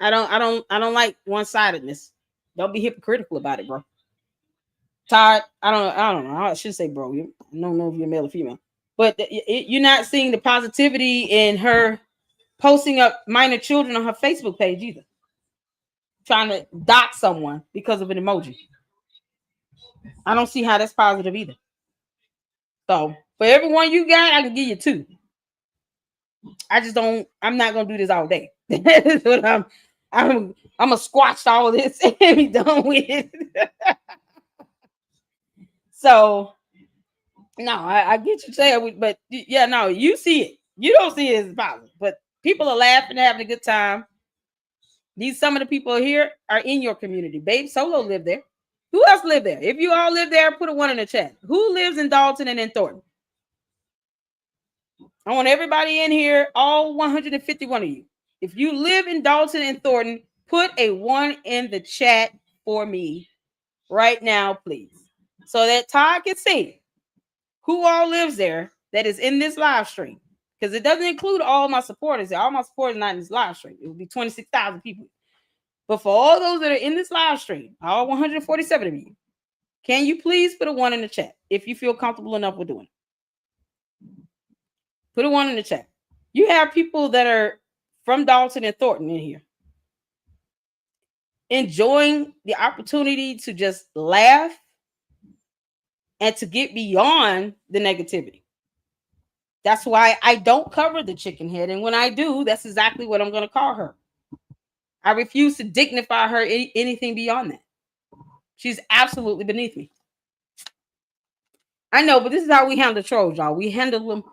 I don't like one-sidedness. Don't be hypocritical about it, bro. Todd, I don't know. I should say bro. I don't know if you're male or female. But you're not seeing the positivity in her posting up minor children on her Facebook page either. Trying to dox someone because of an emoji. I don't see how that's positive either. So for everyone you got, I can give you 2. I'm not gonna do this all day. That's what I'm gonna squash all this and be done with it. So no, I get you saying, but yeah, no, you see it. You don't see it as positive, but people are laughing, having a good time. Some of the people here are in your community. Babe Solo lived there. Who else lived there? If you all live there, put a 1 in the chat. Who lives in Dalton and in Thornton? I want everybody in here, all 151 of you. If you live in Dalton and Thornton, put a 1 in the chat for me right now, please. So that Todd can see who all lives there that is in this live stream. Because it doesn't include all my supporters. All my supporters are not in this live stream. It would be 26,000 people. But for all those that are in this live stream, all 147 of you, can you please put a 1 in the chat if you feel comfortable enough with doing it? Put a 1 in the chat. You have people that are from Dalton and Thornton in here, enjoying the opportunity to just laugh and to get beyond the negativity. That's why I don't cover the Chickenhead. And when I do, that's exactly what I'm going to call her. I refuse to dignify her anything beyond that. She's absolutely beneath me. I know, but this is how we handle trolls, y'all. We handle them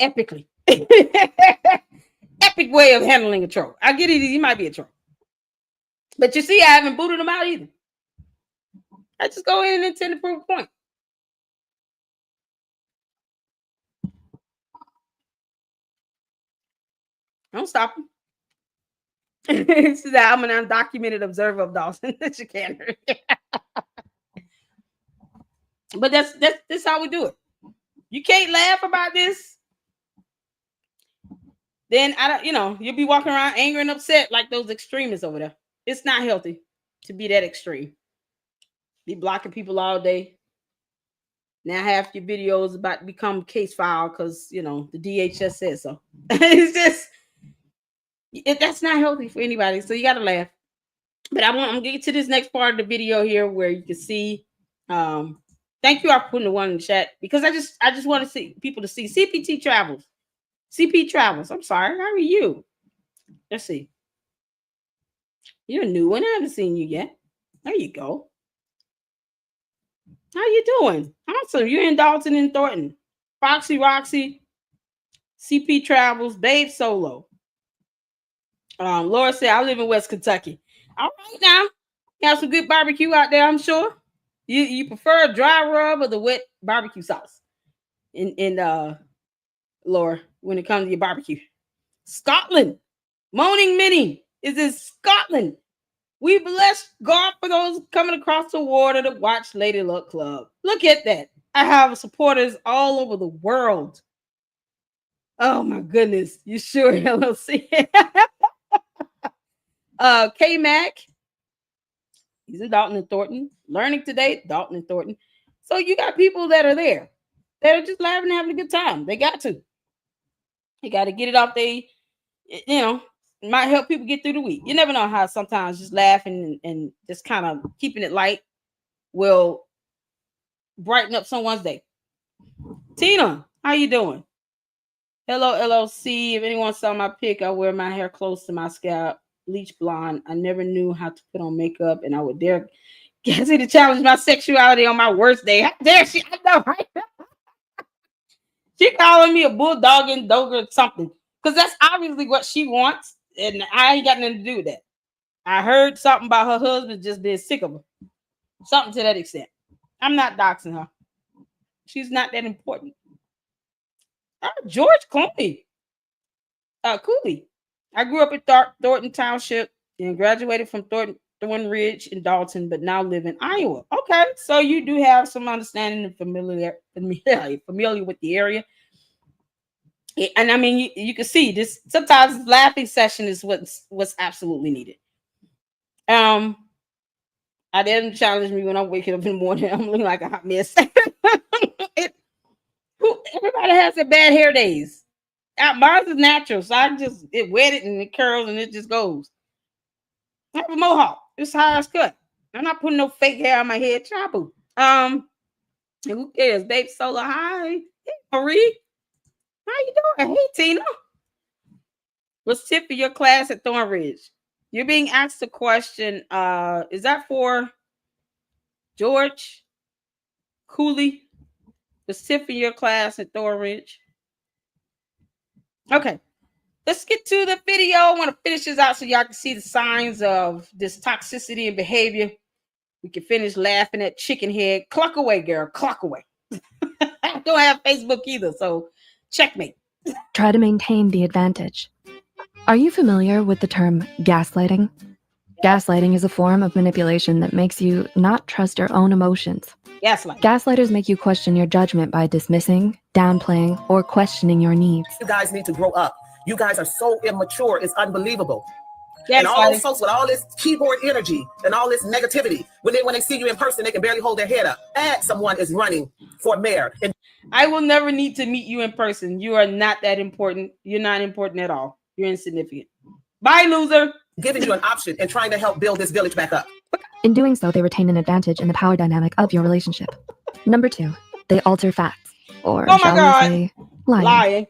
epically. Epic way of handling a troll. I get it. He might be a troll. But you see, I haven't booted him out either. I just go in and intend to prove a point. Don't stop him. This is I'm an undocumented observer of Dawson. You can't. But that's how we do it. You can't laugh about this. Then I don't, you'll be walking around angry and upset like those extremists over there. It's not healthy to be that extreme. Be blocking people all day. Now half your videos about to become case file because the DHS says so. It's just that's not healthy for anybody. So you gotta laugh. But I'm gonna get to this next part of the video here where you can see. Thank you all for putting the 1 in the chat because I just want to see people to see CP Travels. I'm sorry. How are you? Let's see. You're a new one. I haven't seen you yet. There you go. How you doing? Awesome. You're in Dalton and Thornton. Foxy Roxy, CP Travels, Babe Solo. Laura said, I live in West Kentucky. All right now. You have some good barbecue out there, I'm sure. You prefer a dry rub or the wet barbecue sauce? In Laura, when it comes to your barbecue. Scotland. Moaning Minnie is in Scotland. We bless God for those coming across the water to watch Lady Luck Club. Look at that. I have supporters all over the world. Oh my goodness. You sure, LLC? K-Mac. He's in Dalton and Thornton. Learning today, Dalton and Thornton. So you got people that are there. That are just laughing and having a good time. They got to. You got to get it off. It might help people get through the week. You never know how sometimes just laughing and just kind of keeping it light will brighten up someone's day. Tina, how you doing? Hello, LLC. If anyone saw my pic, I wear my hair close to my scalp, bleach blonde. I never knew how to put on makeup, and I would dare get to challenge my sexuality on my worst day. How dare she? I know, right? She calling me a bulldog and dog or something. Because that's obviously what she wants. And I ain't got nothing to do with that. I heard something about her husband just being sick of her. Something to that extent. I'm not doxing her. She's not that important. George Clooney. Cooley. I grew up in Thornton Township and graduated from Thornton Ridge in Dalton, but now live in Iowa. Okay, so you do have some understanding and familiar with the area. And I mean, you can see this. Sometimes laughing session is what's absolutely needed. I didn't challenge me when I'm waking up in the morning. I'm looking like a hot mess. Everybody has their bad hair days. Mine is natural, so it wet it and it curls and it just goes. I have a mohawk. It's how it's cut. I'm not putting no fake hair on my head. Chabu. And who cares? Babe Solar. Hi. Hey, Marie. How you doing? Hey, Tina. What's tip for your class at Thornridge? You're being asked a question. Is that for George Cooley? What's tip for your class at Thornridge? Okay. Let's get to the video. I want to finish this out so y'all can see the signs of this toxicity and behavior. We can finish laughing at Chickenhead. Cluck away, girl. Cluck away. I don't have Facebook either, so checkmate. try to maintain the advantage. Are you familiar with the term gaslighting? Gaslighting is a form of manipulation that makes you not trust your own emotions. Gaslight. Gaslighters make you question your judgment by dismissing, downplaying, or questioning your needs. You guys need to grow up. You guys are so immature. It's unbelievable. And all those folks with all this keyboard energy and all this negativity, when they see you in person, they can barely hold their head up. And someone is running for mayor. And I will never need to meet you in person. You are not that important. You're not important at all. You're insignificant. Bye, loser. Giving you an option and trying to help build this village back up. In doing so, they retain an advantage in the power dynamic of your relationship. Number 2, they alter facts. Or oh my shall God. we say, lying.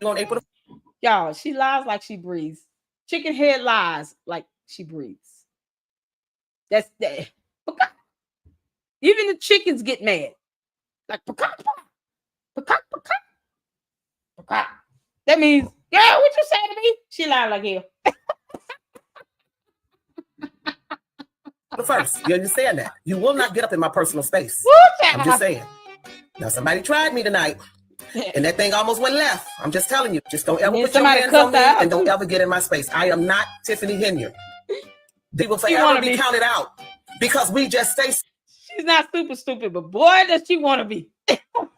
Y'all, she lies like she breathes. Chickenhead lies like she breathes. That's that. Even the chickens get mad. Like, that means, girl, what you say to me? She lied like hell. First, you understand that? You will not get up in my personal space. I'm just saying. Now, somebody tried me tonight, and that thing almost went left. I'm just telling you. Just don't ever put your hands on me and don't ever get in my space. I am not Tiffany Henyard. They will forever be counted out because we just stay. She's not super stupid, but boy, does she want to be.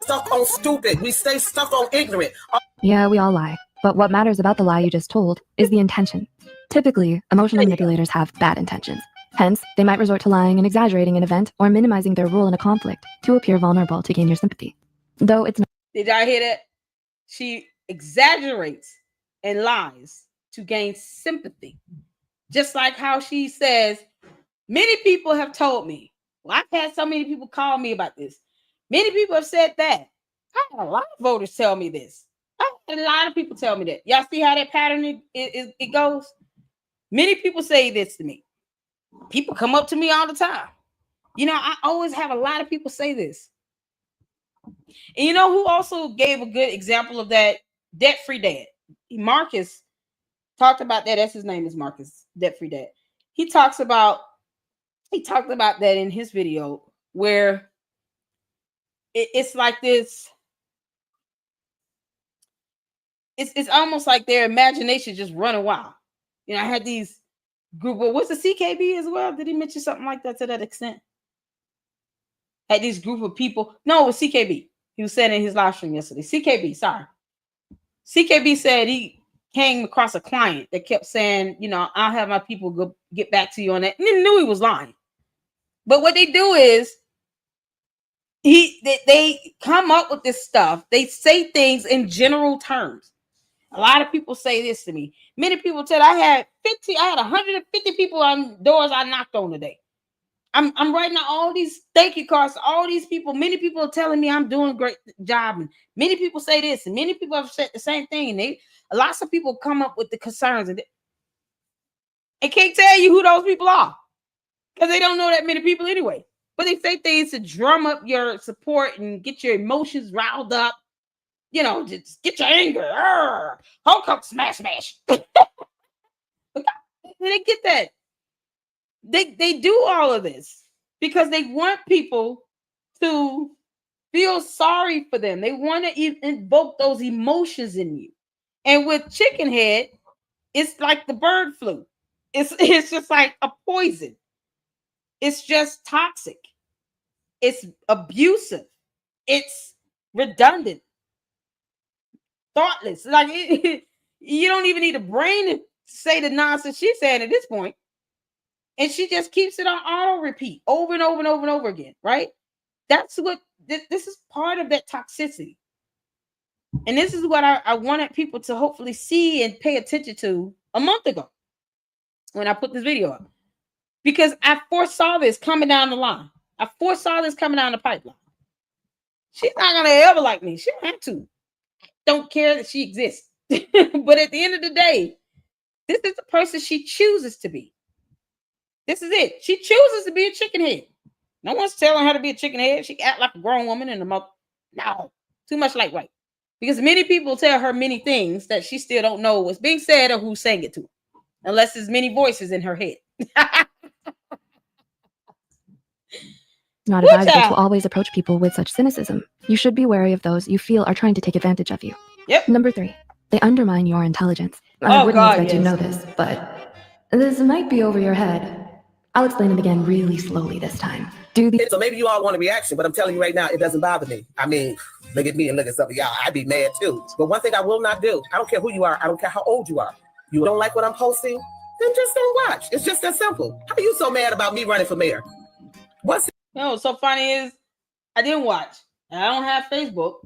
Stuck on stupid. We stay stuck on ignorant. Yeah, we all lie. But what matters about the lie you just told is the intention. Typically, emotional manipulators have bad intentions. Hence, they might resort to lying and exaggerating an event or minimizing their role in a conflict to appear vulnerable to gain your sympathy. Though it's not. Did y'all hear that? She exaggerates and lies to gain sympathy. Just like how she says, many people have told me. Well, I've had so many people call me about this. Many people have said that. I had a lot of voters tell me this. I had a lot of people tell me that. Y'all see how that pattern it goes? Many people say this to me. People come up to me all the time. You know, I always have a lot of people say this. And you know who also gave a good example of that? Debt-free dad. Marcus talked about that. That's his name is Marcus, Debt-free dad. He talked about that in his video where it's like this. It's almost like their imagination just running wild. You know, I had these group. What's the CKB as well? Did he mention something like that to that extent? Had this group of people. No, it was CKB. He was saying in his live stream yesterday. CKB, sorry. CKB said he came across a client that kept saying, you know, I'll have my people go get back to you on that. And he knew he was lying. But what they do is they come up with this stuff. They say things in general terms. A lot of people say this to me. Many people said I had 150 people on doors I knocked on today. I'm writing out all these thank you cards to all these people. Many people are telling me I'm doing a great job. And many people say this, and many people have said the same thing. And lots of people come up with the concerns and can't tell you who those people are because they don't know that many people anyway. But they say things to drum up your support and get your emotions riled up. You know, just get your anger. Hulk, smash. They get that. They do all of this because they want people to feel sorry for them. They want to invoke those emotions in you. And with Chickenhead, it's like the bird flu. It's just like a poison. It's just toxic. It's abusive. It's redundant. Thoughtless. Like you don't even need a brain to say the nonsense she's saying at this point. And she just keeps it on auto repeat over and over and over and over again, right? That's what this is part of that toxicity. And this is what I wanted people to hopefully see and pay attention to a month ago when I put this video up. Because I foresaw this coming down the line. I foresaw this coming down the pipeline. She's not going to ever like me. She don't have to. Don't care that she exists. But at the end of the day, this is the person she chooses to be. This is it. She chooses to be a chickenhead. No one's telling her to be a chickenhead. She act like a grown woman in the mouth. No, too much like white. Because many people tell her many things that she still don't know what's being said or who's saying it to her. Unless there's many voices in her head. Not advisable to always approach people with such cynicism. You should be wary of those you feel are trying to take advantage of you. Yep. Number 3, They undermine your intelligence. I wouldn't expect you to know this, but this might be over your head. I'll explain it again really slowly this time. So maybe you all want a reaction, but I'm telling you right now, it doesn't bother me. I mean, look at me and look at some of y'all. I'd be mad too. But one thing I will not do, I don't care who you are. I don't care how old you are. You don't like what I'm posting? Then just don't watch. It's just that simple. How are you so mad about me running for mayor? What's so funny is I didn't watch. I don't have Facebook.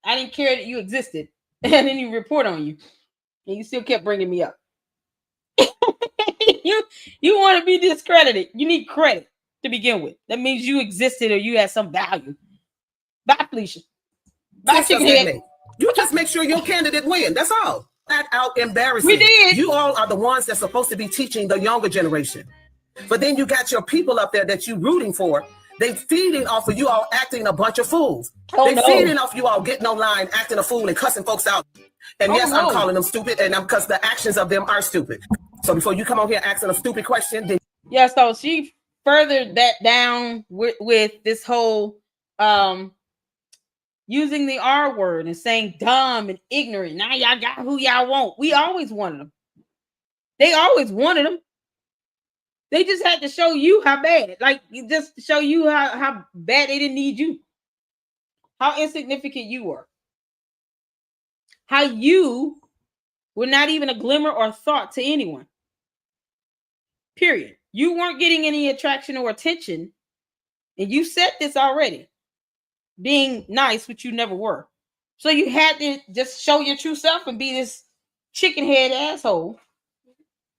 I didn't care that you existed. I didn't even report on you. And you still kept bringing me up. You want to be discredited. You need credit to begin with. That means you existed or you had some value. Bye, Felicia. Bye, Chickenhead. You just make sure your candidate win. That's all. That out embarrassing. We did. You all are the ones that's supposed to be teaching the younger generation. But then you got your people up there that you rooting for. They feeding off of you all acting a bunch of fools. Feeding off you all getting online, acting a fool and cussing folks out. And I'm calling them stupid, and because the actions of them are stupid. So before you come on here asking a stupid question, then so she furthered that down with this whole using the R word and saying dumb and ignorant. Now y'all got who y'all want. We always wanted them. They always wanted them. They just had to show you how bad, like just to show you how bad they didn't need you, how insignificant you were, how you were not even a glimmer or thought to anyone. Period. You weren't getting any attraction or attention, and you said this already, being nice, which you never were. So you had to just show your true self and be this chickenhead asshole,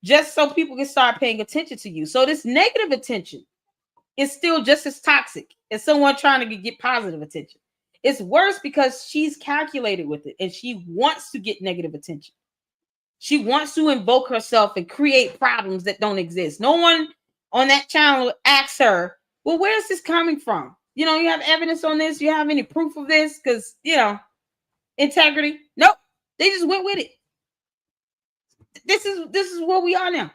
just so people can start paying attention to you. So this negative attention is still just as toxic as someone trying to get positive attention. It's worse because she's calculated with it and she wants to get negative attention. She wants to invoke herself and create problems that don't exist. No one on that channel asks her, well, where's this coming from? You have evidence on this? You have any proof of this? Because, integrity. Nope. They just went with it. This is where we are now.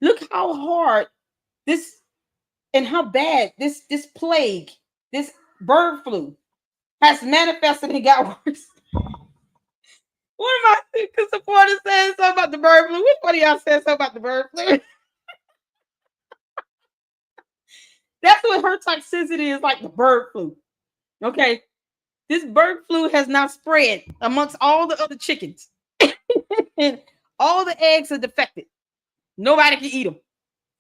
Look how hard this and how bad this plague, this bird flu has manifested and got worse. One of my supporters saying something about the bird flu. Which one of y'all said something about the bird flu? That's what her toxicity is like, the bird flu. Okay. This bird flu has now spread amongst all the other chickens. And all the eggs are defected. Nobody can eat them.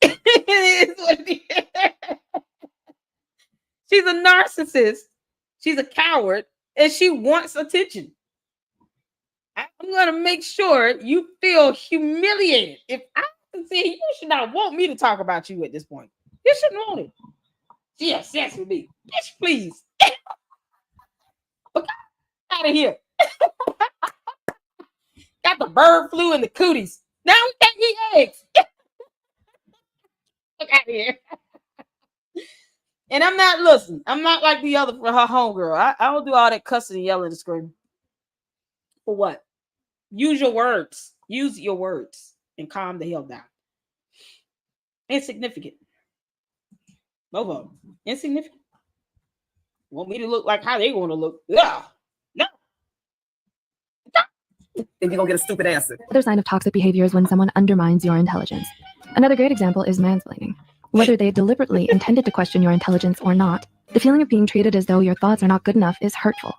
It is what it is. She's a narcissist. She's a coward. And she wants attention. I'm going to make sure you feel humiliated. If I can see, you should not want me to talk about you at this point. You shouldn't want it. Yes, with me. Yes, please. But out of here. Got the bird flu and the cooties. Now we can't eat eggs. Look out of here. And I'm not like the other for her homegirl. I don't do all that cussing and yelling and screaming. For what? Use your words. Use your words and calm the hell down. Insignificant. Both of them. Insignificant. Want me to look like how they want to look. Yeah. No. And you're going to get a stupid answer. Another sign of toxic behavior is when someone undermines your intelligence. Another great example is mansplaining. Whether they deliberately intended to question your intelligence or not, the feeling of being treated as though your thoughts are not good enough is hurtful.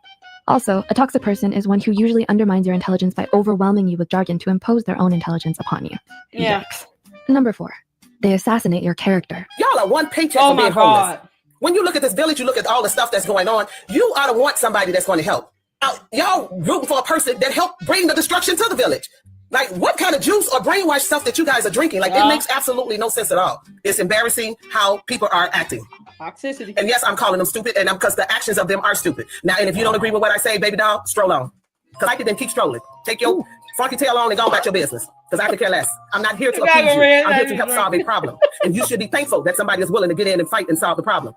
Also, a toxic person is one who usually undermines your intelligence by overwhelming you with jargon to impose their own intelligence upon you. Yeah. Yikes. Number 4, they assassinate your character. Y'all are one paycheck from being homeless. When you look at this village, you look at all the stuff that's going on, you ought to want somebody that's going to help. Y'all rooting for a person that helped bring the destruction to the village. Like, what kind of juice or brainwash stuff that you guys are drinking? Like, it makes absolutely no sense at all. It's embarrassing how people are acting. Toxicity. And yes, I'm calling them stupid, and because the actions of them are stupid. Now, and if you don't agree with what I say, baby doll, stroll on. Because I can then keep strolling. Take your funky tail on and go about your business. Because I could care less. I'm not here to appease you. I'm here to help solve a problem. And you should be thankful that somebody is willing to get in and fight and solve the problem.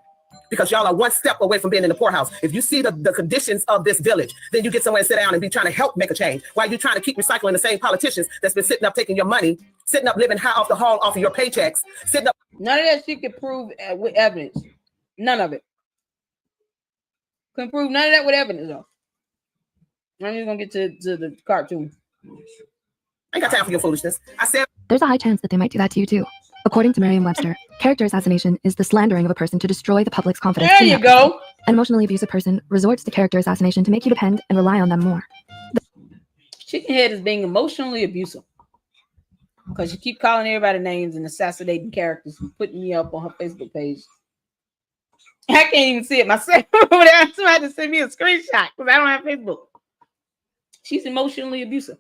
Because y'all are one step away from being in the poorhouse. If you see the conditions of this village, then you get somewhere and sit down and be trying to help make a change. While you're trying to keep recycling the same politicians that's been sitting up taking your money, sitting up living high off the hall off of your paychecks, sitting up. None of that she could prove with evidence. None of it. Couldn't prove none of that with evidence, though. I'm just going to get to the cartoon. I ain't got time for your foolishness. I said There's a high chance that they might do that to you too. According to Merriam-Webster, character assassination is the slandering of a person to destroy the public's confidence. There you go. An emotionally abusive person resorts to character assassination to make you depend and rely on them more. Chickenhead is being emotionally abusive because you keep calling everybody names and assassinating characters and putting me up on her Facebook page. I can't even see it myself. Somebody had to send me a screenshot because I don't have Facebook. She's emotionally abusive.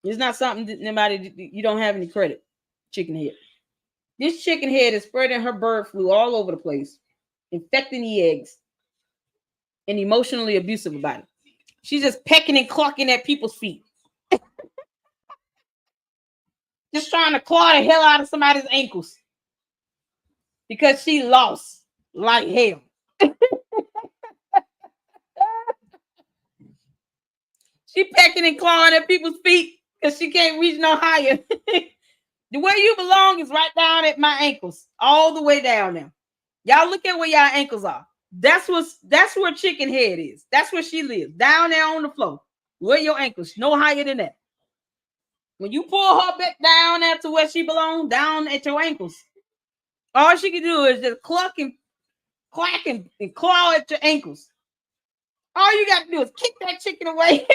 It's not something that nobody, you don't have any credit. Chickenhead. This chickenhead is spreading her bird flu all over the place, infecting the eggs, and emotionally abusive about it. She's just pecking and clucking at people's feet. Just trying to claw the hell out of somebody's ankles. Because she lost like hell. She pecking and clawing at people's feet because she can't reach no higher. The way you belong is right down at my ankles, all the way down there. Y'all look at where y'all ankles are. That's where Chickenhead is. That's where she lives, down there on the floor. Where your ankles, no higher than that. When you pull her back down there to where she belongs, down at your ankles, all she can do is just cluck and clack and claw at your ankles. All you got to do is kick that chicken away.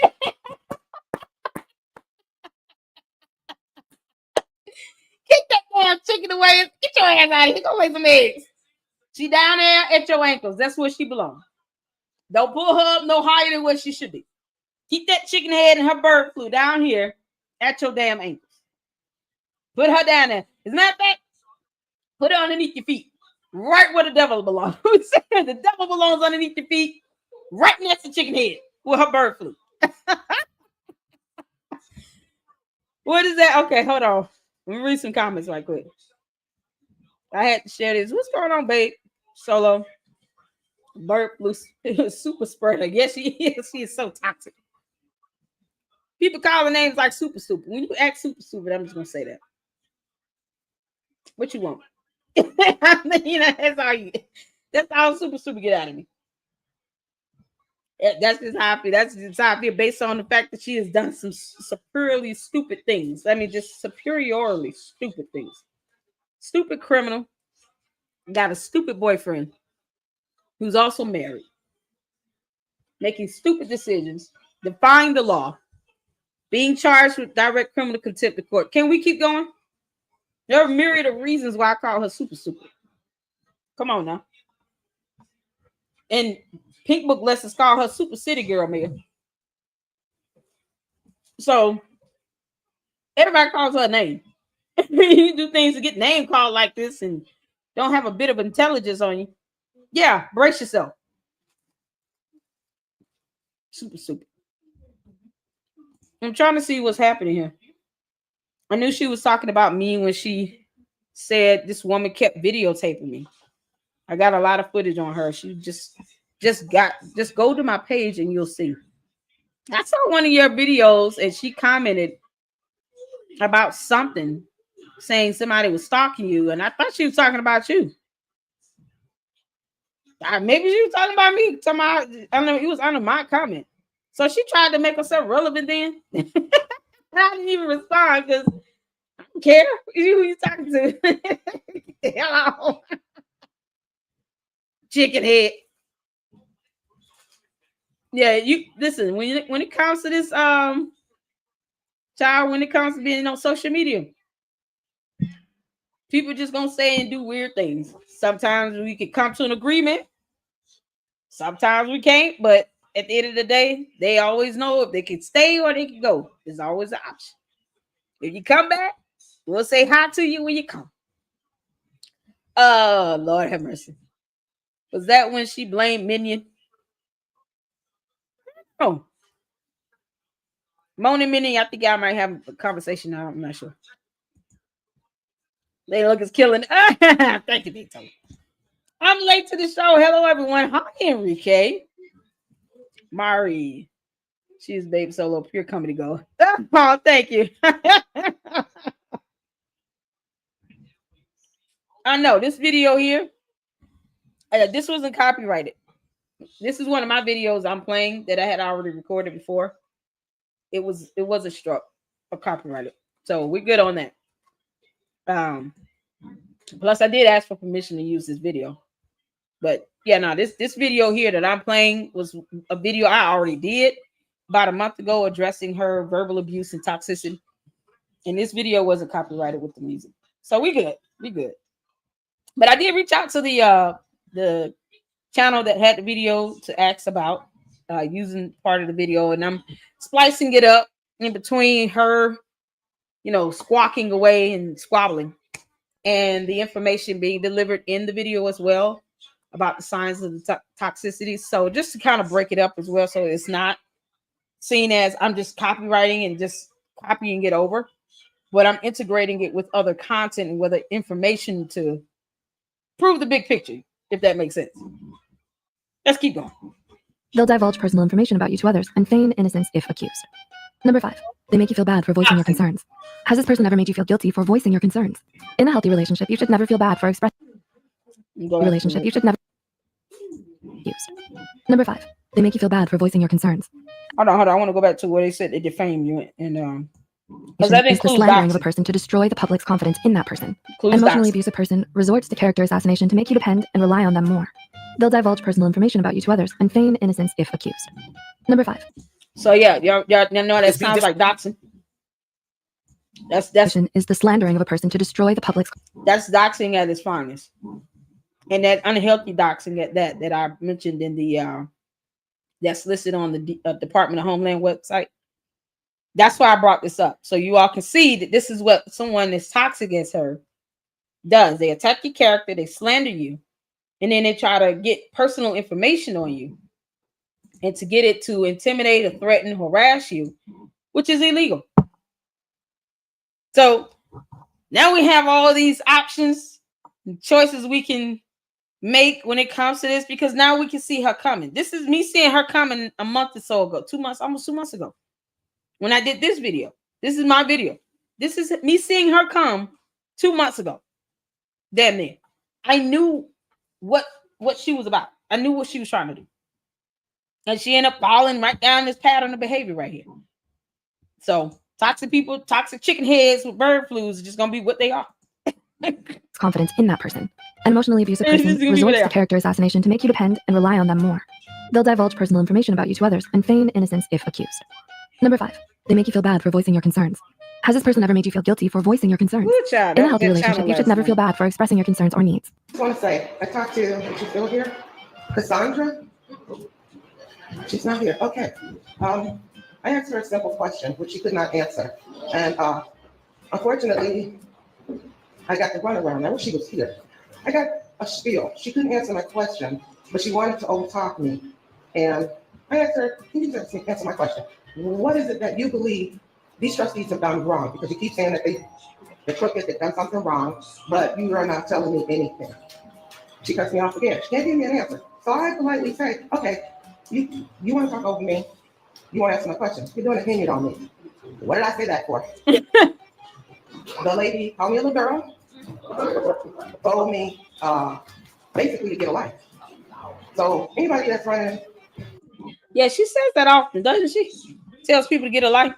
Kick that damn chicken away. Get your ass out of here. Go lay some eggs. She down there at your ankles. That's where she belongs. Don't pull her up no higher than where she should be. Keep that chicken head and her bird flu down here at your damn ankles. Put her down there. As a matter of fact, put her underneath your feet. Right where the devil belongs. The devil belongs underneath your feet. Right next to chicken head with her bird flu. What is that? Okay, hold on. Let me read some comments right quick. I had to share this. What's going on, babe? Solo. Bird flu super spreader. Yes, she is. She is so toxic. People call her names like super stupid. When you act super stupid, I'm just gonna say that. What you want? You know, that's all super stupid get out of me. That's just how I feel. That's just how I feel based on the fact that she has done some superiorly stupid things. I mean, just superiorly stupid things. Stupid criminal. Got a stupid boyfriend who's also married. Making stupid decisions. Defying the law. Being charged with direct criminal contempt of court. Can we keep going? There are a myriad of reasons why I call her super stupid. Come on now. And Pink Book lets us call her super city girl, man. So everybody calls her a name. You do things to get name called like this and don't have a bit of intelligence on you. Yeah, brace yourself. Super stupid. I'm trying to see what's happening here. I knew she was talking about me when she said this woman kept videotaping me. I got a lot of footage on her. She just go to my page and you'll see. I saw one of your videos and she commented about something saying somebody was stalking you, and I thought she was talking about you. Maybe she was talking about me. I don't know. It was under my comment. So she tried to make herself relevant then. I didn't even respond because I don't care who you talking to. Hello. Chickenhead. Yeah, you listen, when it comes to this child, when it comes to being on social media, people just gonna say and do weird things. Sometimes we can come to an agreement. Sometimes we can't, but at the end of the day, they always know if they can stay or they can go. There's always an option. If you come back, we'll say hi to you when you come. Oh, Lord have mercy. Was that when she blamed Minion? Oh. Mona Minion, I think I might have a conversation now. I'm not sure. They look is killing. Thank you, Dito. I'm late to the show. Hello, everyone. Hi, Enrique. Mari. She's Babe Solo. Pure comedy go. Oh, thank you. I know this video here. This wasn't copyrighted. This is one of my videos I'm playing that I had already recorded before. it wasn't struck or copyrighted. So we're good on that. Plus I did ask for permission to use this video. But yeah, no, this video here that I'm playing was a video I already did about a month ago addressing her verbal abuse and toxicity. And this video wasn't copyrighted with the music. So we good. We good. But I did reach out to the channel that had the video to ask about using part of the video, and I'm splicing it up in between her, squawking away and squabbling, and the information being delivered in the video as well about the signs of the toxicity. So just to kind of break it up as well, so it's not seen as I'm just copywriting and just copying it over, but I'm integrating it with other content and with information to prove the big picture, if that makes sense. Let's keep going. They'll divulge personal information about you to others and feign innocence if accused. Number 5, they make you feel bad for voicing your concerns. Has this person ever made you feel guilty for voicing your concerns? In a healthy relationship, you should never feel bad for expressing relationship. You should never accused. Number 5, they make you feel bad for voicing your concerns. Hold on. I want to go back to what they said they defame you and Is the slandering of a person to destroy the public's confidence in that person. An emotionally abusive person resorts to character assassination to make you depend and rely on them more. They'll divulge personal information about you to others and feign innocence if accused. Number 5. So yeah, y'all know that sounds like doxing. That's is the slandering of a person to destroy the public's. That's doxing at its finest, and that unhealthy doxing at that I mentioned in the that's listed on the Department of Homeland website. That's why I brought this up, so you all can see that this is what someone that's toxic against her does. They attack your character, they slander you, and then they try to get personal information on you, and to get it to intimidate or threaten, harass you, which is illegal. So now we have all these options and choices we can make when it comes to this, because now we can see her coming. This is me seeing her coming a month or so ago, almost 2 months ago. When I did this video, this is my video. This is me seeing her come 2 months ago. Damn near. I knew what she was about. I knew what she was trying to do. And she ended up falling right down this pattern of behavior right here. So toxic people, toxic chicken heads with bird flus is just going to be what they are. Confidence in that person. An emotionally abusive person resorts to character assassination to make you depend and rely on them more. They'll divulge personal information about you to others and feign innocence if accused. Number 5, they make you feel bad for voicing your concerns. Has this person ever made you feel guilty for voicing your concerns? In a healthy relationship, you should never feel bad for expressing your concerns or needs. I just want to say, I talked to, is she still here? Cassandra? She's not here. Okay. I asked her a simple question, which she could not answer. And unfortunately, I got the runaround. I wish she was here. I got a spiel. She couldn't answer my question, but she wanted to overtalk me. And I asked her, can you just answer my question? What is it that you believe these trustees have done wrong? Because you keep saying that they're crooked, they've done something wrong, but you are not telling me anything. She cuts me off again. She can't give me an answer. So I politely say, okay, you want to talk over me? You want to answer my question? You're doing a opinion on me. What did I say that for? The lady called me a little girl, told me basically to get a life. So anybody that's running. Yeah, she says that often, doesn't she? Tells people to get a life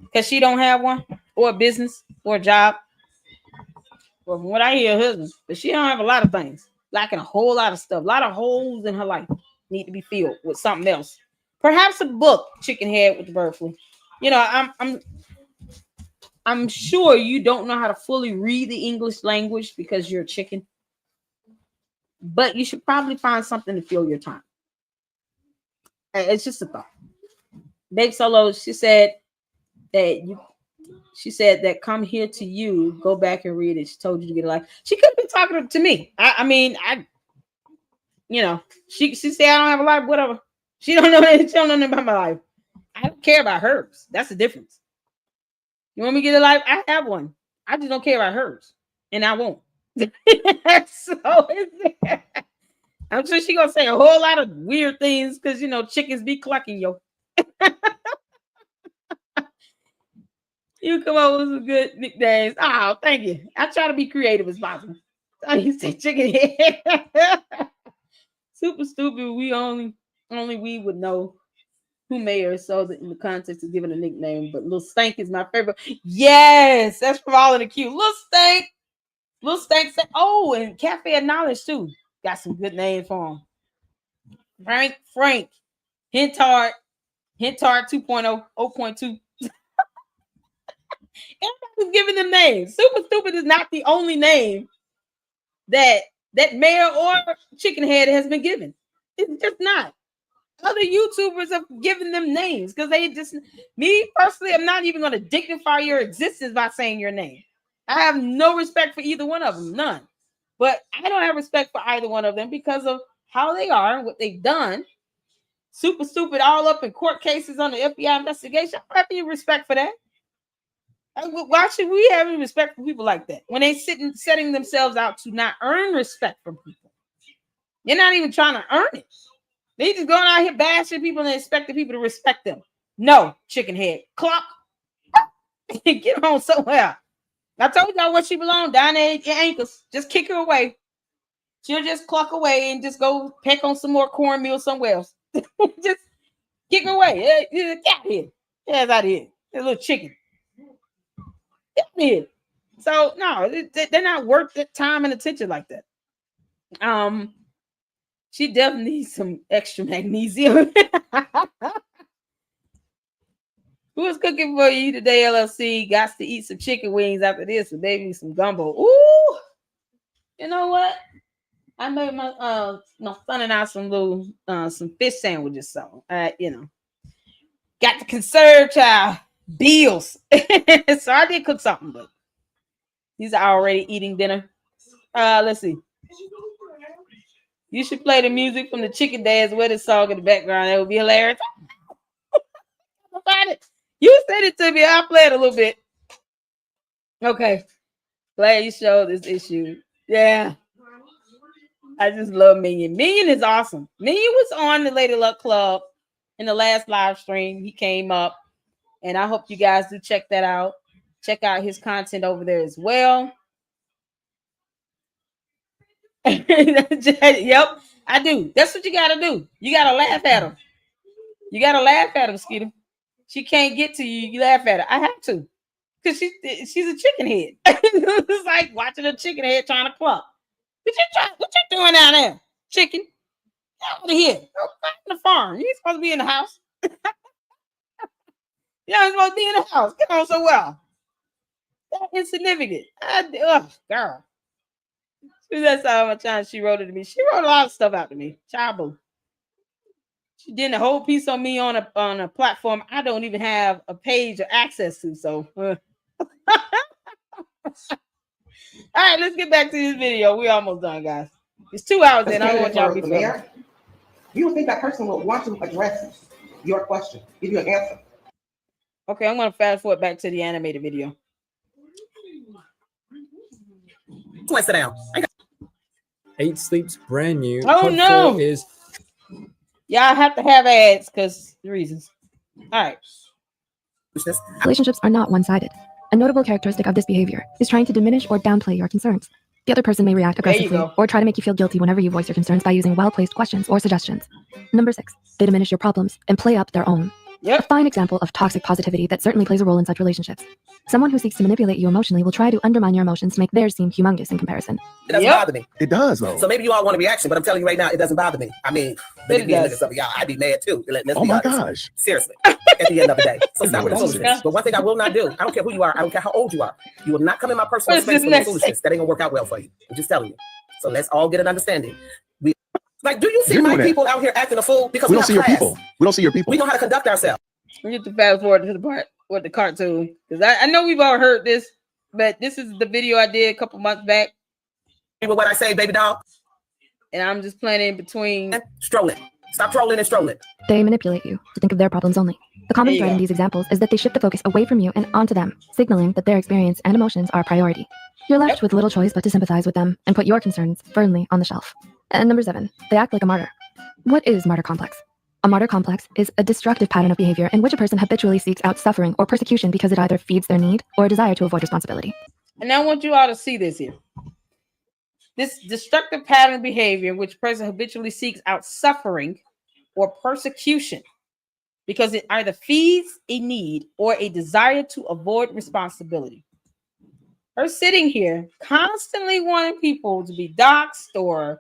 because she don't have one, or a business, or a job. Well, from what I hear, her husband, but she don't have a lot of things, lacking a whole lot of stuff. A lot of holes in her life need to be filled with something else. Perhaps a book, Chickenhead with the bird flu. You know, I'm sure you don't know how to fully read the English language because you're a chicken, but you should probably find something to fill your time. It's just a thought. Babe Solo, she said that come here to you, go back and read it. She told you to get a life. She could have been talking to me. She said I don't have a life, whatever. She don't know nothing about my life. I don't care about hers. That's the difference. You want me to get a life? I have one. I just don't care about hers, and I won't. So I'm sure she's gonna say a whole lot of weird things because chickens be clucking, yo. You come up with some good nicknames. Oh, thank you. I try to be creative as possible. Oh, you say Chickenhead. Super stupid. We only we would know Who mayor so that in the context of giving a nickname, but Lil Stank is my favorite. Yes, that's from All in the Q. Lil Stank. Lil Stank said, oh, and Cafe of Knowledge too. Got some good names for him. Frank, Hintard 2.0, 0.2. Everybody's giving them names. Super Stupid is not the only name that mayor or Chickenhead has been given. It's just not. Other YouTubers have given them names because they just, me personally, I'm not even going to dignify your existence by saying your name. I have no respect for either one of them, none. But I don't have respect for either one of them because of how they are and what they've done. Super Stupid, all up in court cases on the FBI investigation. I don't have any respect for that. Why should we have any respect for people like that when they setting themselves out to not earn respect from people? They're not even trying to earn it. They just going out here bashing people and expecting people to respect them. No, Chickenhead. Clock. Get on somewhere. I told y'all where she belonged, down there at your ankles. Just kick her away. She'll just cluck away and just go peck on some more cornmeal somewhere else. Just kick her away. Get out here. Yes, out here. That little chicken. Get out here. So no, they're not worth the time and attention like that. She definitely needs some extra magnesium. Who's cooking for you today, LLC? Got to eat some chicken wings after this, and maybe some gumbo. Ooh, you know what? I made my son and I some little some fish sandwiches. So got to conserve child bills. So I did cook something, but he's already eating dinner. Let's see. You should play the music from the Chicken Dad's wedding song in the background. That would be hilarious. You said it to me. I'll play it a little bit. Okay. Glad you showed this issue. Yeah. I just love Minion. Minion is awesome. Minion was on the Lady Luck Club in the last live stream. He came up, and I hope you guys do check that out. Check out his content over there as well. Yep, I do. That's what you gotta do. You gotta laugh at him. You gotta laugh at him, Skeeter. She can't get to you. You laugh at her. I have to, because she's a chicken head. It's like watching a chicken head trying to cluck. What you doing down there, chicken? Get out of here. Go back to the farm. You ain't supposed to be in the house. You ain't supposed to be in the house. Get on so well. That insignificant. Girl. That's how much time she wrote it to me. She wrote a lot of stuff out to me. Child. She did a whole piece on me on a platform I don't even have a page or access to. So, all right, let's get back to this video. We're almost done, guys. It's 2 hours in. I don't want y'all to be there. You would think that person will want to address your question, give you an answer. Okay, I'm going to fast forward back to the animated video. Sit down. 8 Sleep's brand new. Oh no! Y'all have to have ads because the reasons. All right. Relationships are not one-sided. A notable characteristic of this behavior is trying to diminish or downplay your concerns. The other person may react aggressively or try to make you feel guilty whenever you voice your concerns by using well-placed questions or suggestions. Number 6, they diminish your problems and play up their own. A fine example of toxic positivity that certainly plays a role in such relationships. Someone who seeks to manipulate you emotionally will try to undermine your emotions to make theirs seem humongous in comparison. It doesn't bother me. It does, though. So maybe you all want a reaction, but I'm telling you right now, it doesn't bother me. I mean, y'all, I'd be mad too. Oh my gosh. Seriously. At the end of the day. So stop with the foolishness. But one thing I will not do, I don't care who you are, I don't care how old you are. You will not come in my personal space with the foolishness. That ain't gonna work out well for you. I'm just telling you. So let's all get an understanding. Do you see my people out here acting a fool? Because we don't see your people. We don't see your people. We know how to conduct ourselves. We get to fast forward to the part with the cartoon, because I know we've all heard this, but this is the video I did a couple months back. What I say, baby doll? And I'm just playing in between. Strolling. Stop trolling and strolling. They manipulate you to think of their problems only. The common thread in these examples is that they shift the focus away from you and onto them, signaling that their experience and emotions are a priority. You're left with little choice but to sympathize with them and put your concerns firmly on the shelf. And number 7, they act like a martyr. What is martyr complex? A martyr complex is a destructive pattern of behavior in which a person habitually seeks out suffering or persecution because it either feeds their need or a desire to avoid responsibility. And I want you all to see this here. This destructive pattern of behavior in which a person habitually seeks out suffering or persecution because it either feeds a need or a desire to avoid responsibility. Her sitting here constantly wanting people to be doxxed or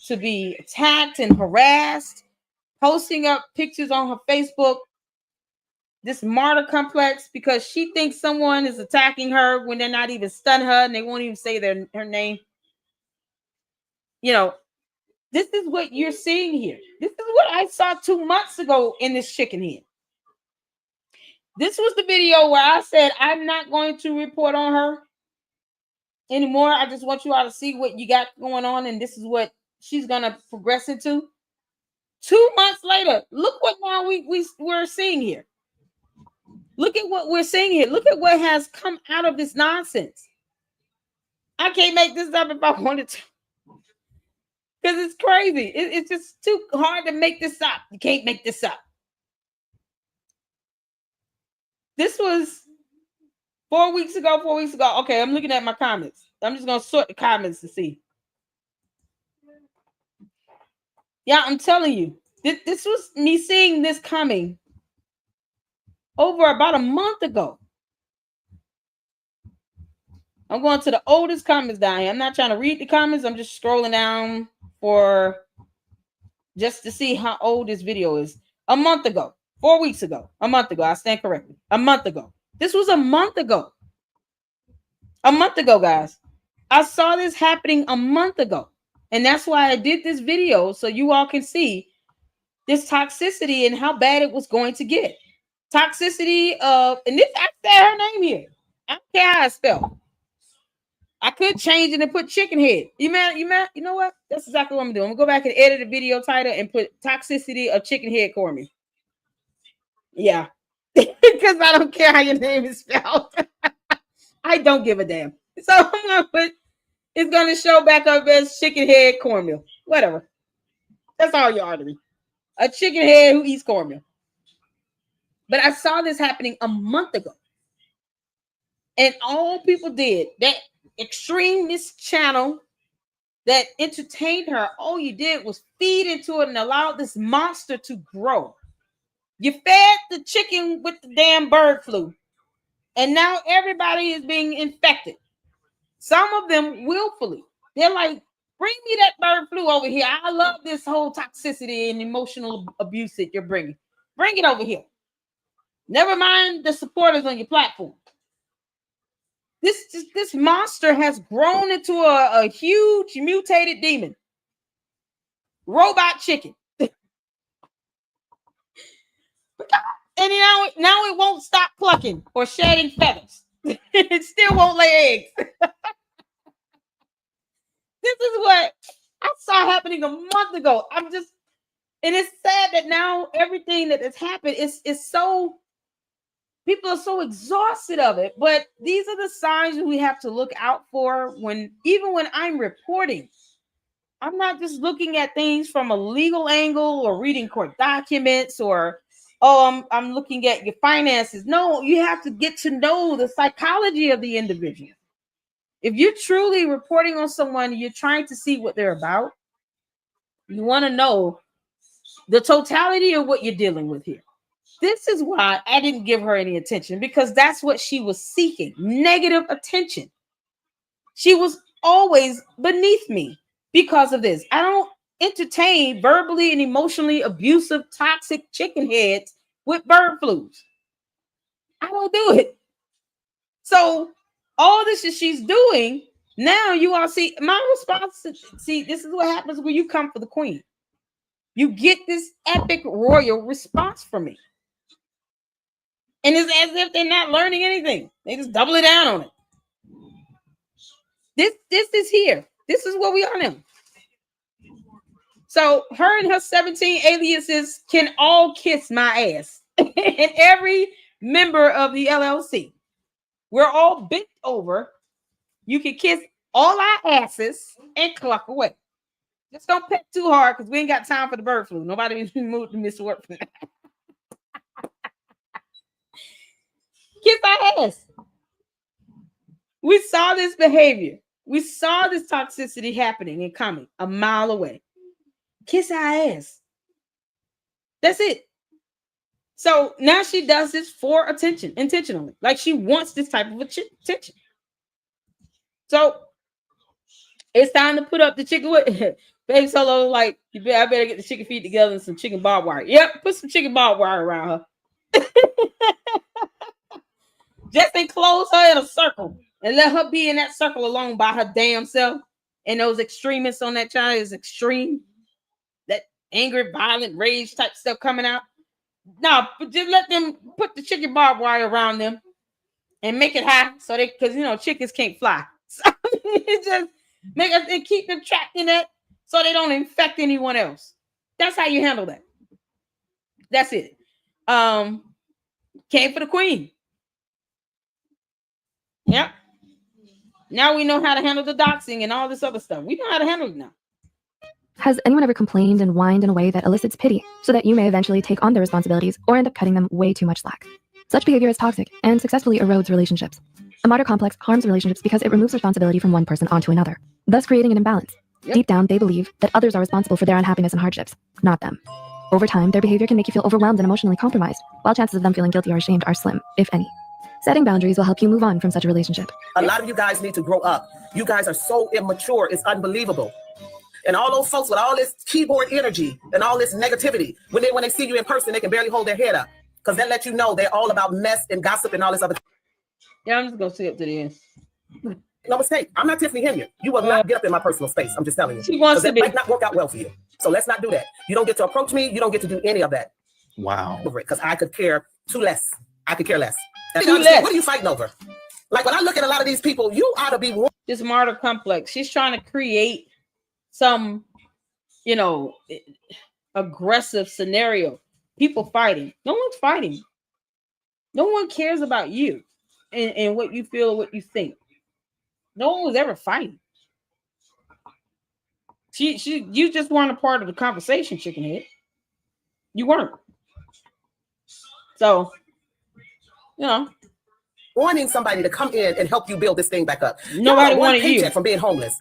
to be attacked and harassed, posting up pictures on her Facebook, this martyr complex because she thinks someone is attacking her when they're not even stunning her and they won't even say her name. You know, this is what you're seeing here. This is what I saw 2 months ago in this Chickenhead. This was the video where I said, I'm not going to report on her anymore. I just want you all to see what you got going on. And this is what she's going to progress into. 2 months later, look what now we're seeing here. Look at what we're seeing here. Look at what has come out of this nonsense. I can't make this up if I wanted to. Because it's crazy. It's just too hard to make this up. You can't make this up. This was 4 weeks ago. Okay, I'm looking at my comments. I'm just going to sort the comments to see. Yeah, I'm telling you. This was me seeing this coming over about a month ago. I'm going to the oldest comments down here. I'm not trying to read the comments. I'm just scrolling down for just to see how old this video is. A month ago, 4 weeks ago, a month ago. I stand corrected. A month ago. This was a month ago. A month ago, guys. I saw this happening a month ago. And that's why I did this video so you all can see this toxicity and how bad it was going to get. Toxicity of, and this, I said her name here. I don't care how it's spelled. I could change it and put Chickenhead. You know what? That's exactly what I'm doing. I'm gonna go back and edit the video title and put toxicity of Chickenhead Cornmeal. Yeah. Because I don't care how your name is spelled. I don't give a damn. So I'm gonna put, it's gonna show back up as Chickenhead Cornmeal. Whatever. That's all your artery. A chickenhead who eats cornmeal. But I saw this happening a month ago. And all people did, that extremist channel that entertained her, all you did was feed into it and allowed this monster to grow. You fed the chicken with the damn bird flu. And now everybody is being infected. Some of them willfully. They're like, bring me that bird flu over here. I love this whole toxicity and emotional abuse that you're bringing. Bring it over here. Never mind the supporters on your platform. This monster has grown into a huge mutated demon. Robot chicken. And now it won't stop clucking or shedding feathers. It still won't lay eggs. This is what I saw happening a month ago. And it's sad that now everything that has happened is so, people are so exhausted of it. But these are the signs we have to look out for even when I'm reporting. I'm not just looking at things from a legal angle or reading court documents or, I'm looking at your finances. No, you have to get to know the psychology of the individual. If you're truly reporting on someone, you're trying to see what they're about. You want to know the totality of what you're dealing with here. This is why I didn't give her any attention, because that's what she was seeking, negative attention. She was always beneath me because of this. I don't entertain verbally and emotionally abusive, toxic chicken heads with bird flus. I don't do it. So all this is she's doing. Now you all see my response. See, this is what happens when you come for the queen. You get this epic royal response from me. And it's as if they're not learning anything. They just double it down on it. This is here. This is what we are now. So her and her 17 aliases can all kiss my ass. And every member of the LLC. We're all bent over. You can kiss all our asses and cluck away. Just don't pet too hard because we ain't got time for the bird flu. Nobody moved to miss work for that. Kiss our ass. We saw this behavior. We saw this toxicity happening and coming a mile away. Kiss our ass. That's it. So now she does this for attention, intentionally. Like she wants this type of attention. So it's time to put up the chicken with Baby Solo. Like, I better get the chicken feet together and some chicken barbed wire. Yep, put some chicken barbed wire around her. Just enclose her in a circle and let her be in that circle alone by her damn self. And those extremists on that child is extreme. That angry, violent, rage type stuff coming out. No, but just let them put the chicken barbed wire around them and make it high so they, because chickens can't fly. So it just make us and keep them trapped in that so they don't infect anyone else. That's how you handle that. That's it. Came for the queen. Yep. Now we know how to handle the doxing and all this other stuff. We know how to handle it now. Has anyone ever complained and whined in a way that elicits pity so that you may eventually take on the responsibilities or end up cutting them way too much slack? Such behavior is toxic and successfully erodes relationships. A martyr complex harms relationships because it removes responsibility from one person onto another, thus creating an imbalance. Yep. Deep down, they believe that others are responsible for their unhappiness and hardships, not them. Over time, their behavior can make you feel overwhelmed and emotionally compromised, while chances of them feeling guilty or ashamed are slim, if any. Setting boundaries will help you move on from such a relationship. A lot of you guys need to grow up. You guys are so immature. It's unbelievable. And all those folks with all this keyboard energy and all this negativity, when they see you in person, they can barely hold their head up because that lets you know they're all about mess and gossip and all this other. Yeah, I'm just going to sit up to the end. No mistake. I'm not Tiffany Henry. You will not get up in my personal space. I'm just telling you. She wants to that be. might not work out well for you. So let's not do that. You don't get to approach me. You don't get to do any of that. Wow. Because I could care too less. I could care less. What are you fighting over? Like when I look at a lot of these people, you ought to be this martyr complex. She's trying to create some, aggressive scenario. People fighting. No one's fighting. No one cares about you and what you feel or what you think. No one was ever fighting. You just weren't a part of the conversation, Chickenhead. You weren't. So, wanting somebody to come in and help you build this thing back up. Nobody wanted you from being homeless.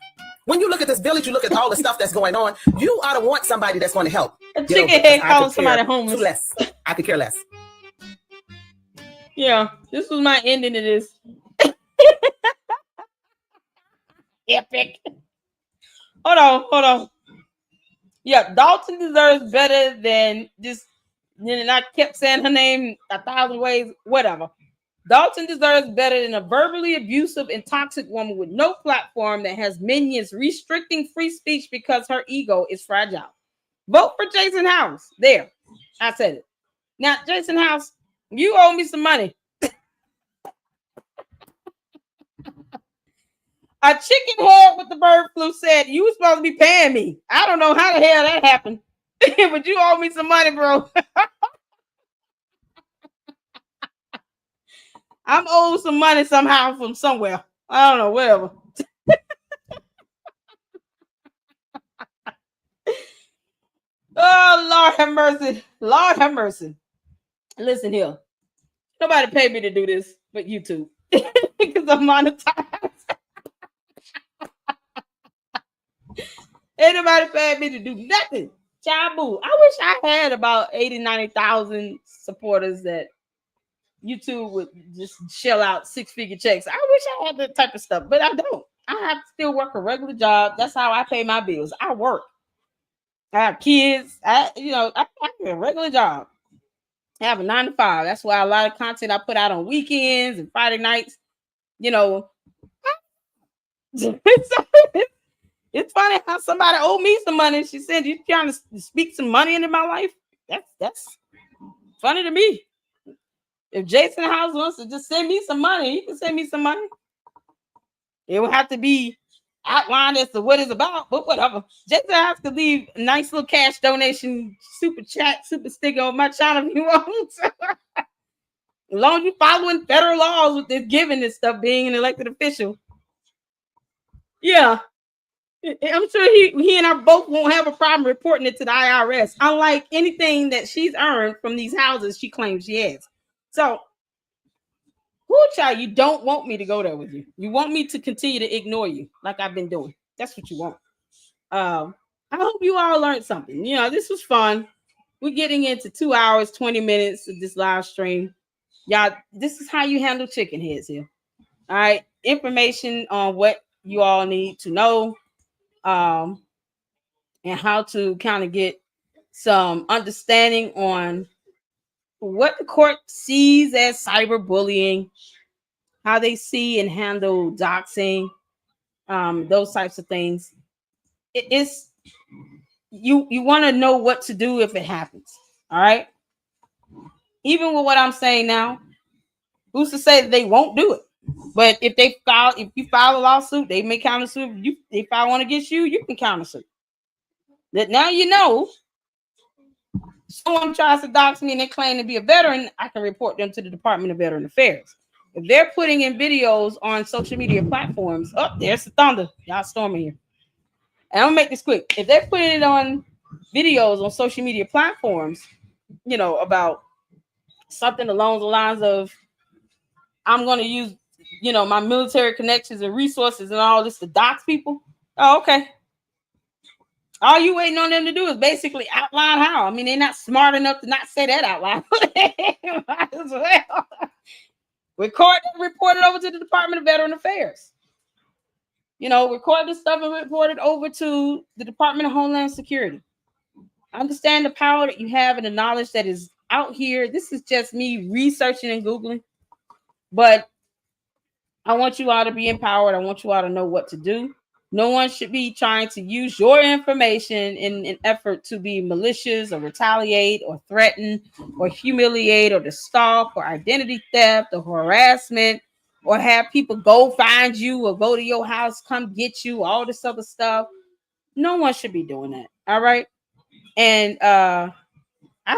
When you look at this village, you look at all the stuff that's going on. You ought to want somebody that's going to help. A Chickenhead calling somebody homeless. Less. I could care less. Yeah, this was my ending to this. Epic. Hold on. Yeah, Dalton deserves better than just. And I kept saying her name 1,000 ways. Whatever. Dalton deserves better than a verbally abusive and toxic woman with no platform that has minions restricting free speech because her ego is fragile. Vote for Jason House. There, I said it. Now, Jason House, you owe me some money. A chicken head with the bird flu said you were supposed to be paying me. I don't know how the hell that happened, but you owe me some money, bro. I'm owed some money somehow from somewhere. I don't know, whatever. Oh, Lord have mercy. Lord have mercy. Listen here. Nobody paid me to do this but YouTube because I'm monetized. Ain't nobody paid me to do nothing. Chabu. I wish I had about 80, 90,000 supporters that YouTube would just shell out 6-figure checks. I wish I had that type of stuff, but I don't. I have to still work a regular job. That's how I pay my bills. I work. I have kids. I have a regular job. I have a 9 to 5. That's why a lot of content I put out on weekends and Friday nights. It's funny how somebody owed me some money. She said, "You trying to speak some money into my life?" That's funny to me. If Jason House wants to just send me some money, he can send me some money. It would have to be outlined as to what it's about, but whatever. Jason House could leave a nice little cash donation, super chat, super sticker on my channel if you want. As long as you're following federal laws with this giving this stuff, being an elected official. Yeah. I'm sure he and I both won't have a problem reporting it to the IRS, unlike anything that she's earned from these houses she claims she has. So, child, you don't want me to go there with you. You want me to continue to ignore you like I've been doing. That's what you want. I hope you all learned something. This was fun. we're getting into 2 hours, 20 minutes of this live stream. Y'all, this is how you handle chicken heads here. All right. Information on what you all need to know. And how to kind of get some understanding on what the court sees as cyberbullying, how they see and handle doxing, those types of things. It's you want to know what to do if it happens. All right. Even with what I'm saying now, who's to say that they won't do it? But if you file a lawsuit, they may countersue. You, if I want to get you, you can countersue. That now you know. Someone tries to dox me and they claim to be a veteran, I can report them to the Department of Veteran Affairs. If they're putting in videos on social media platforms, there's the thunder. Y'all storming here. And I'm gonna make this quick. If they're putting it on videos on social media platforms, you know, about something along the lines of, I'm gonna use, you know, my military connections and resources and all this to dox people. Oh, okay. All you waiting on them to do is basically outline how. I mean, they're not smart enough to not say that out loud. Might as well. Record and report it over to the Department of Veteran Affairs. You know, record this stuff and report it over to the Department of Homeland Security. Understand the power that you have and the knowledge that is out here. This is just me researching and Googling. But I want you all to be empowered. I want you all to know what to do. No one should be trying to use your information in an effort to be malicious or retaliate or threaten or humiliate or to stalk or identity theft or harassment or have people go find you or go to your house, come get you, all this other stuff. No one should be doing that. All right. And I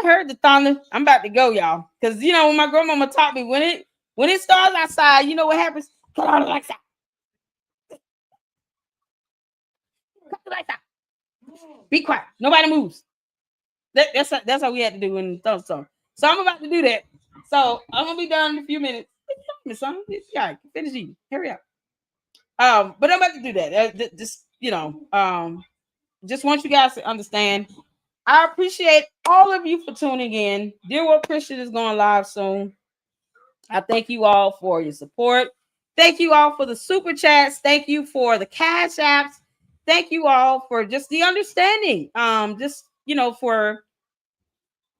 heard the thunder. I'm about to go, y'all. Because, you know, when my grandmama taught me, when it starts outside, you know what happens? Cut all the lights out. Be quiet. Nobody moves. That's how we had to do in the thunderstorm. So I'm about to do that. So I'm gonna be done in a few minutes. Son, yeah, finish eating. Hurry up. But I'm about to do that. Just just want you guys to understand. I appreciate all of you for tuning in. Dear World Christian is going live soon. I thank you all for your support. Thank you all for the super chats. Thank you for the cash apps. Thank you all for just the understanding. For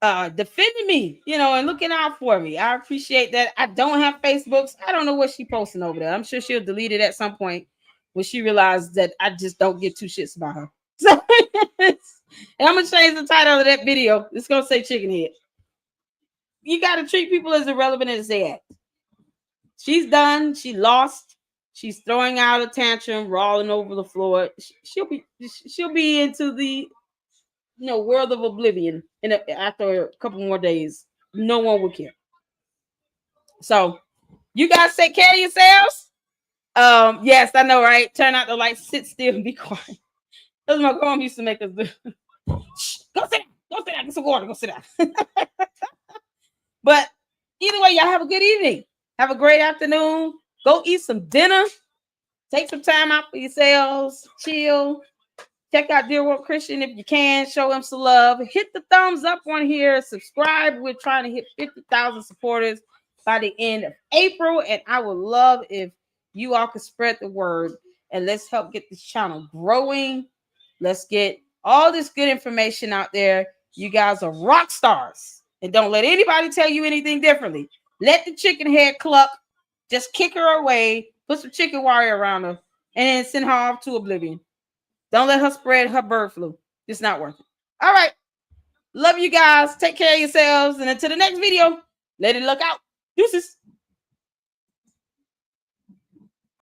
defending me, and looking out for me. I appreciate that. I don't have Facebooks. I don't know what she's posting over there. I'm sure she'll delete it at some point when she realizes that I just don't give two shits about her. So, and I'm gonna change the title of that video. It's gonna say Chickenhead. You gotta treat people as irrelevant as they act. She's done. She lost. She's throwing out a tantrum, rolling over the floor. She'll be into the world of oblivion after a couple more days. No one will care. So you guys take care of yourselves. Yes, I know, right? Turn out the lights, sit still, and be quiet. That's what my grandma used to make us do. Shh, go sit down. Go sit down. Get some water. Go sit down. But either way, y'all have a good evening. Have a great afternoon. Go eat some dinner. Take some time out for yourselves. Chill. Check out Dear World Christian if you can. Show him some love. Hit the thumbs up on here. Subscribe. We're trying to hit 50,000 supporters by the end of April. And I would love if you all could spread the word. And let's help get this channel growing. Let's get all this good information out there. You guys are rock stars. And don't let anybody tell you anything differently. Let the chicken head cluck. Just kick her away. Put some chicken wire around her. And then send her off to oblivion. Don't let her spread her bird flu. It's not worth it. All right. Love you guys. Take care of yourselves. And until the next video, let it look out. Deuces.